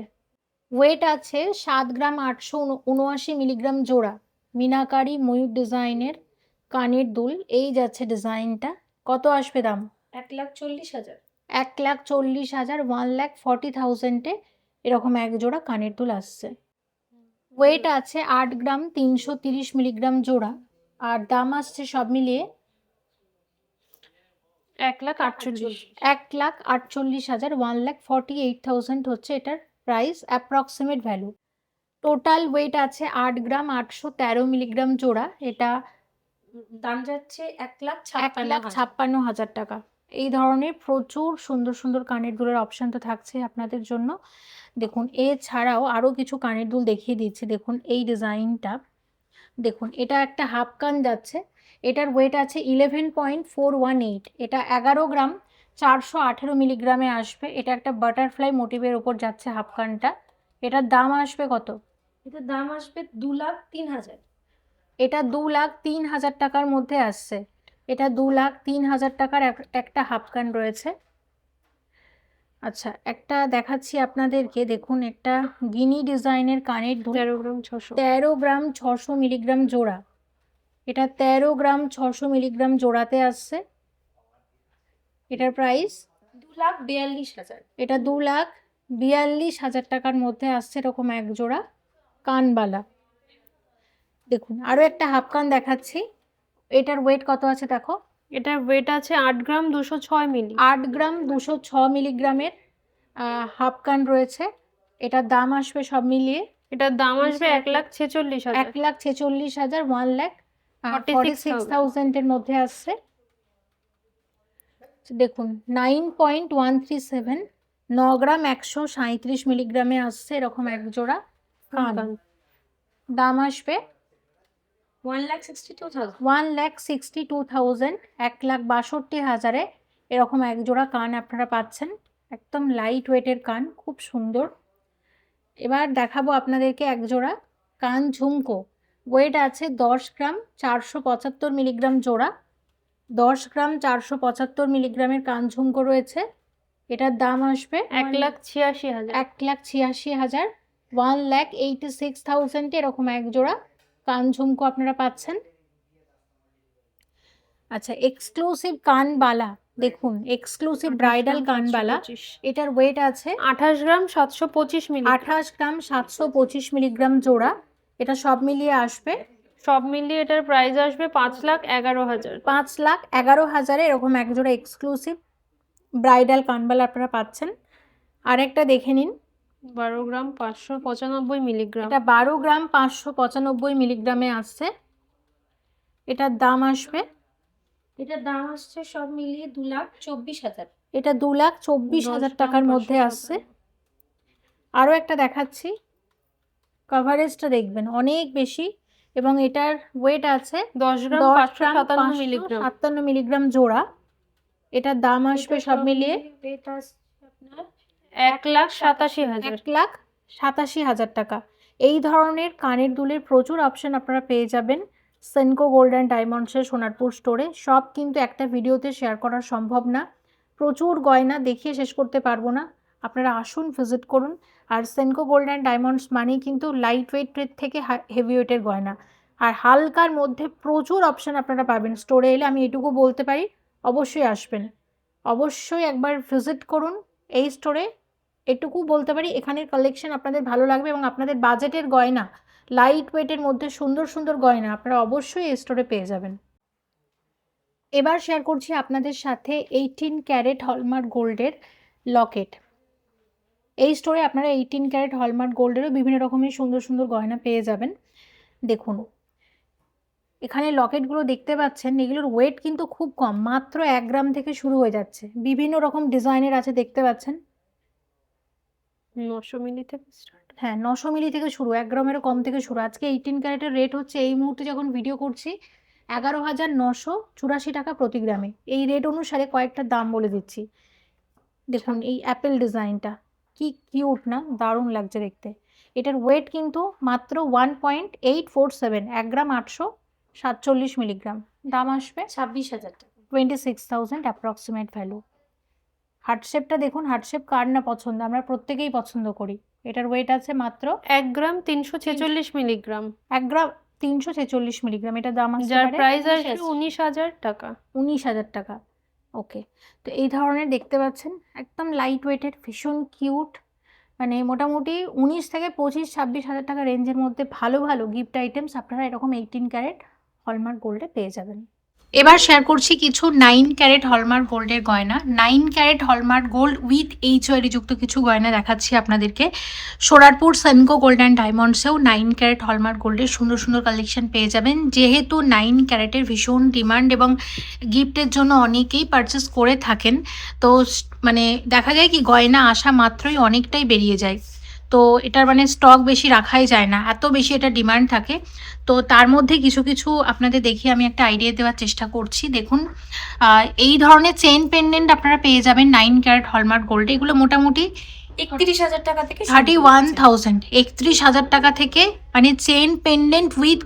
[SPEAKER 1] ওয়েট আছে 7 গ্রাম 879 মিলিগ্রাম জোড়া। মিনাকারি ময়ূর ডিজাইনের কানের দুল, এই যাচ্ছে ডিজাইনটা। কত আসবে দাম?
[SPEAKER 5] 1,40,000।
[SPEAKER 1] 1,40,000, 1,40,000 এরকম এক জোড়া কানের দুল আসছে। ওয়েট আছে 8 গ্রাম 330 মিলিগ্রাম জোড়া, আর দাম আসছে সব মিলিয়ে
[SPEAKER 2] 1,48,000।
[SPEAKER 1] 1,48,000, 1,48,000 হচ্ছে এটার price, approximate value. Total wait আছে 8 গ্রাম 813 মিলিগ্রাম জোড়া। এটা
[SPEAKER 5] দাম যাচ্ছে
[SPEAKER 1] 1,56,000 টাকা। এই ধরনের প্রচুর সুন্দর সুন্দর কানের দুলের অপশান তো থাকছে আপনাদের জন্য। দেখুন এছাড়াও আরও কিছু কানের দুল দেখিয়ে দিচ্ছি। দেখুন এই ডিজাইনটা, দেখুন এটা একটা হাফ কান যাচ্ছে। এটার ওয়েট আছে 11.418, এটা 11 গ্রাম 418 মিলিগ্রামে আসবে। এটা একটা বাটারফ্লাই মোটিভের ওপর যাচ্ছে হাফ কানটা। এটার দাম আসবে কত?
[SPEAKER 5] এটার দাম আসবে 2,03,000।
[SPEAKER 1] এটা 2,03,000 টাকার মধ্যে আসছে। এটা 2,03,000 টাকার একটা হাফ কান রয়েছে। আচ্ছা, একটা দেখাচ্ছি আপনাদেরকে। দেখুন একটা গিনি ডিজাইনের কানের দুল,
[SPEAKER 2] 13 গ্রাম 600।
[SPEAKER 1] 13 গ্রাম 600 মিলিগ্রাম জোড়া। এটা 13 গ্রাম 600 মিলিগ্রাম জোড়াতে আসছে। এটার প্রাইস
[SPEAKER 5] 2,42,000।
[SPEAKER 1] এটা 2,42,000 টাকার মধ্যে আসছে এরকম এক জোড়া কানবালা। দেখুন আরও একটা হাফ কান দেখাচ্ছি। এটার ওয়েট কত আছে দেখো।
[SPEAKER 2] এটার ওয়েট আছে 8 গ্রাম 206 মিলি।
[SPEAKER 1] 8 গ্রাম 206 মিলিগ্রামের হাফ কান রয়েছে। এটার দাম আসবে সব মিলিয়ে
[SPEAKER 2] এটার দাম আসবে 1,46,000।
[SPEAKER 1] 1,46,000, 1,46,000 এর মধ্যে আসছে। দেখুন 9.137, 9 গ্রাম 137 মিলিগ্রামে আসছে এরকম এক জোড়া কান। দাম আসবে
[SPEAKER 5] 1,62,000।
[SPEAKER 1] 1,62,000, 1,62,000 এরকম এক জোড়া কান আপনারা পাচ্ছেন। একদম লাইট ওয়েটের কান, খুব সুন্দর। এবার দেখাবো আপনাদেরকে এক জোড়া কান ঝুমকো। ওয়েট আছে 10 গ্রাম 475 মিলিগ্রাম জোড়া। 10 গ্রাম 475 মিলিগ্রামের কান ঝুমকো রয়েছে। এটার দাম আসবে
[SPEAKER 2] 1,86,000।
[SPEAKER 1] 1,86,000, 1,86,000 এরকম এক জোড়া কান ঝুমকো আপনারা পাচ্ছেন। আচ্ছা, এক্সক্লুসিভ কানবালা, দেখুন এক্সক্লুসিভ ব্রাইডাল কানবালা। এটার ওয়েট আছে
[SPEAKER 2] 28 গ্রাম 725 মিলি।
[SPEAKER 1] 28 গ্রাম 725 মিলিগ্রাম জোড়া। এটা সব মিলিয়ে আসবে
[SPEAKER 2] সব মিলিয়ে এটার প্রাইস আসবে 5,11,000।
[SPEAKER 1] 5,11,000 এরকম এক জোড়া এক্সক্লুসিভ ব্রাইডাল কানবালা আপনারা পাচ্ছেন। আরেকটা দেখে নিন।
[SPEAKER 2] 12 গ্রাম 595 মিলিগ্রাম।
[SPEAKER 1] এটা 12 গ্রাম 595 মিলিগ্রামে আসছে। এটার দাম আসবে,
[SPEAKER 5] এটার দাম আসছে সব মিলিয়ে 2,24,000।
[SPEAKER 1] এটা 2,24,000 টাকার মধ্যে আসছে। আরও একটা দেখাচ্ছি, কভারেজটা দেখবেন অনেক বেশি, এবং এটার ওয়েট আছে
[SPEAKER 2] 10 গ্রাম 557 মিলিগ্রাম।
[SPEAKER 1] 557 মিলিগ্রাম জোড়া। এটার দাম আসবে সব মিলিয়ে
[SPEAKER 5] এটা আসছে আপনার
[SPEAKER 2] 1,87,000।
[SPEAKER 1] 1,87,000 টাকা। এই ধরনের কানের দুলের প্রচুর অপশন আপনারা পেয়ে যাবেন সেনকো গোল্ড অ্যান্ড ডায়মন্ডসের সোনারপুর স্টোরে। সব কিন্তু একটা ভিডিওতে শেয়ার করা সম্ভব না, প্রচুর গয়না দেখিয়ে শেষ করতে পারবো না। আপনারা আসুন, ভিজিট করুন। আর সেনকো গোল্ড অ্যান্ড ডায়মন্ডস মানেই কিন্তু লাইট ওয়েটের থেকে হেভি ওয়েটের গয়না, আর হালকার মধ্যে প্রচুর অপশন আপনারা পাবেন স্টোরে এলে। আমি এটুকু বলতে পারি, অবশ্যই আসবেন, অবশ্যই একবার ভিজিট করুন এই স্টোরে। এটুকু বলতে পারি, এখানের কালেকশন আপনাদের ভালো লাগবে এবং আপনাদের বাজেটের গয়না, লাইট ওয়েটের মধ্যে সুন্দর সুন্দর গয়না আপনারা অবশ্যই এই স্টোরে পেয়ে যাবেন। এবার শেয়ার করছি আপনাদের সাথে 18 ক্যারেট হলমার্ক গোল্ডের লকেট। এই স্টোরে আপনারা 18 ক্যারেট হলমার্ক গোল্ডেরও বিভিন্ন রকমের সুন্দর সুন্দর গয়না পেয়ে যাবেন। দেখুন এখানে লকেটগুলো দেখতে পাচ্ছেন, এগুলোর ওয়েট কিন্তু খুব কম, মাত্র 1 গ্রাম থেকে শুরু হয়ে যাচ্ছে। বিভিন্ন রকম ডিজাইনের আছে দেখতে পাচ্ছেন।
[SPEAKER 2] 900 মিলি থেকে স্টার্ট।
[SPEAKER 1] হ্যাঁ, 900 মিলি থেকে শুরু, 1 গ্রামেরও কম থেকে শুরু। আজকে 18 ক্যারেটের রেট হচ্ছে এই মুহূর্তে যখন ভিডিও করছি 11,984 টাকা প্রতি গ্রামে। এই রেট অনুসারে কয়েকটা দাম বলে দিচ্ছি। দেখুন এই অ্যাপেল ডিজাইনটা কি কিউট না, দারুণ লাগছে দেখতে। এটার ওয়েট কিন্তু মাত্র 1.847, 1 গ্রাম 847 মিলিগ্রাম। দাম আসবে
[SPEAKER 5] 26,000 টাকা।
[SPEAKER 1] 26,000 অ্যাপ্রক্সিমেট ভ্যালু। হার্ট শেপটা দেখুন, হার্ট শেপ কার না পছন্দ, আমরা প্রত্যেকেই পছন্দ করি। এটার ওয়েট আছে মাত্র
[SPEAKER 2] 1 গ্রাম 346 মিলিগ্রাম,
[SPEAKER 1] 1 গ্রাম 346 মিলিগ্রাম। এটার দাম আসতে
[SPEAKER 2] যার
[SPEAKER 1] পারে
[SPEAKER 2] প্রাইস আসবে 19,000 টাকা।
[SPEAKER 1] 19,000 টাকা। ওকে, তো এই ধরনের দেখতে পাচ্ছেন একদম লাইট ওয়েটের, ভীষণ কিউট, মানে মোটামুটি 19 থেকে 25-26 হাজার টাকা রেঞ্জের মধ্যে ভালো ভালো গিফট আইটেমস আপনারা এরকম 18 ক্যারেট হলমার্ক গোল্ডে পেয়ে যাবেন। এবার শেয়ার করছি কিছু 9 ক্যারেট হলমার্ক গোল্ডের গয়না। 9 carat hallmark gold with HOD যুক্ত কিছু গয়না দেখাচ্ছি আপনাদেরকে। সোনারপুর সেনকো গোল্ড অ্যান্ড ডায়মন্ডসেও 9 ক্যারেট হলমার্ক গোল্ডের সুন্দর সুন্দর কালেকশন পেয়ে যাবেন। যেহেতু 9 ক্যারেটের ভীষণ ডিমান্ড এবং গিফটের জন্য অনেকেই পারচেস করে থাকেন, তো মানে দেখা যায় কি গয়না আসা মাত্রই অনেকটাই বেরিয়ে যায়। তো এটার মানে স্টক বেশি রাখাই যায় না, এত বেশি এটা ডিমান্ড থাকে। তো তার মধ্যে কিছু কিছু আপনাদের দেখিয়ে আমি একটা আইডিয়া দেওয়ার চেষ্টা করছি। দেখুন এই ধরনের চেন পেন্ডেন্ট আপনারা পেয়ে যাবেন 9 ক্যারেট হলমার্ক গোল্ডে। এগুলো মোটামুটি
[SPEAKER 5] 31,000 টাকা থেকে
[SPEAKER 1] 31,000, 31,000 টাকা থেকে, মানে চেন পেন্ডেন্ট উইথ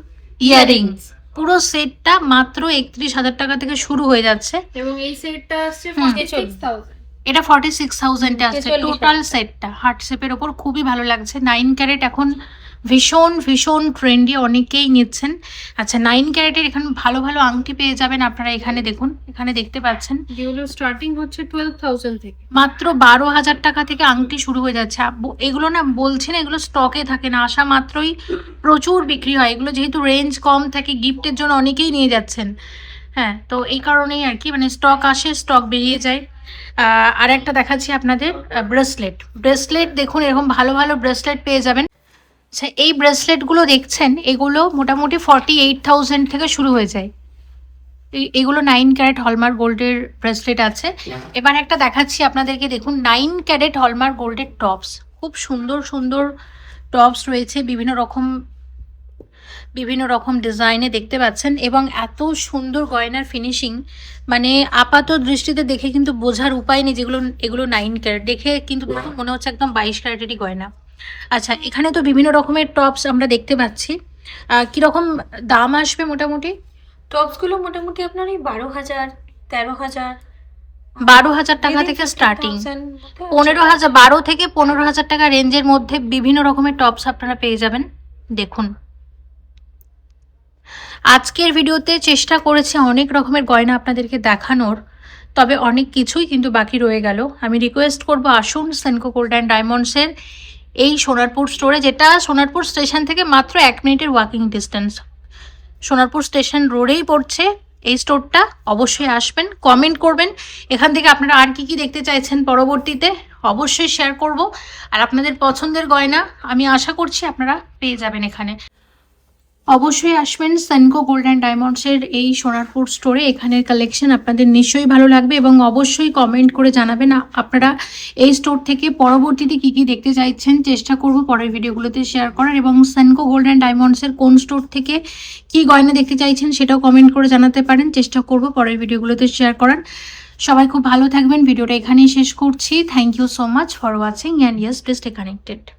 [SPEAKER 1] ইয়াররিংস পুরো সেটটা মাত্র 31,000 টাকা থেকে শুরু হয়ে যাচ্ছে।
[SPEAKER 2] এবং এই সেটটা আসছে
[SPEAKER 1] হুম।
[SPEAKER 2] 46,000।
[SPEAKER 1] এটা 46,000 আসছে
[SPEAKER 5] 46,000
[SPEAKER 1] টোটাল সেটটা। হার্ট শেপের ওপর খুবই ভালো লাগছে। 9 ক্যারেট এখন ভীষণ ভীষণ ট্রেন্ডি, অনেকেই নিচ্ছেন। আচ্ছা, 9 ক্যারেটের এখানে ভালো ভালো আংটি পেয়ে যাবেন আপনারা। এখানে দেখুন, এখানে দেখতে পাচ্ছেন
[SPEAKER 2] যেগুলো স্টার্টিং হচ্ছে 12,000 থেকে।
[SPEAKER 1] মাত্র 12,000 টাকা থেকে আংটি শুরু হয়ে যাচ্ছে। এগুলো না বলছি না, এগুলো স্টকে থাকে না, আসা মাত্রই প্রচুর বিক্রি হয়। এগুলো যেহেতু রেঞ্জ কম থাকে, গিফটের জন্য অনেকেই নিয়ে যাচ্ছেন। হ্যাঁ, তো এই কারণেই আর কি, মানে স্টক আসে, স্টক বেরিয়ে যায়। আর একটা দেখাচ্ছি আপনাদের ব্রেসলেট দেখুন, এরকম ভালো ভালো ব্রেসলেট পেয়ে যাবেন। আচ্ছা, এই ব্রেসলেটগুলো দেখছেন, এগুলো মোটামুটি 48,000 থেকে শুরু হয়ে যায়। এগুলো 9 ক্যারেট হলমার্ক গোল্ডের ব্রেসলেট আছে। এবার একটা দেখাচ্ছি আপনাদেরকে, দেখুন 9 ক্যারেট হলমার্ক গোল্ডের টপস, খুব সুন্দর সুন্দর টপস রয়েছে বিভিন্ন রকম ডিজাইনে দেখতে পাচ্ছেন। এবং এত সুন্দর গয়নার ফিনিশিং, মানে আপাত দৃষ্টিতে দেখে কিন্তু বোঝার উপায় নেই এগুলো 9 ক্যারেট। দেখে কিন্তু মনে হচ্ছে একদম 22 ক্যারেটেরই গয়না। আচ্ছা, এখানে তো বিভিন্ন রকমের টপস আমরা দেখতে পাচ্ছি। কীরকম দাম আসবে মোটামুটি?
[SPEAKER 5] টপসগুলো মোটামুটি আপনার এই 12,000, 13,000,
[SPEAKER 1] 12,000 টাকা থেকে স্টার্টিং, 12 থেকে 15,000 টাকা রেঞ্জের মধ্যে বিভিন্ন রকমের টপস আপনারা পেয়ে যাবেন। দেখুন, আজকের ভিডিওতে চেষ্টা করেছি অনেক রকমের গয়না আপনাদেরকে দেখানোর, তবে অনেক কিছুই কিন্তু বাকি রয়ে গেল। আমি রিকোয়েস্ট করব, আসুন সেনকো গোল্ড অ্যান্ড ডায়মন্ডসের এই সোনারপুর স্টোরে, যেটা সোনারপুর স্টেশন থেকে মাত্র 1 মিনিটের ওয়াকিং ডিস্টেন্স। সোনারপুর স্টেশন রোডেই পড়ছে এই স্টোরটা। অবশ্যই আসবেন, কমেন্ট করবেন এখান থেকে আপনারা আর কি কি দেখতে চাইছেন পরবর্তীতে, অবশ্যই শেয়ার করব। আর আপনাদের পছন্দের গয়না আমি আশা করছি আপনারা পেয়ে যাবেন এখানে। অবশ্যই আসবেন সেনকো গোল্ড অ্যান্ড ডায়মন্ডসের এই সোনারপুর স্টোরে। এখানের কালেকশন আপনাদের নিশ্চয়ই ভালো লাগবে এবং অবশ্যই কমেন্ট করে জানাবেন আপনারা এই স্টোর থেকে পরবর্তীতে কী কী দেখতে চাইছেন। চেষ্টা করব পরের ভিডিওগুলোতে শেয়ার করার, এবং সেনকো গোল্ড অ্যান্ড ডায়মন্ডসের কোন স্টোর থেকে কী গয়না দেখতে চাইছেন সেটাও কমেন্ট করে জানাতে পারেন। চেষ্টা করব পরের ভিডিওগুলোতে শেয়ার করার। সবাই খুব ভালো থাকবেন। ভিডিওটা এখানেই শেষ করছি। Thank you so much for watching and yes, please stay connected.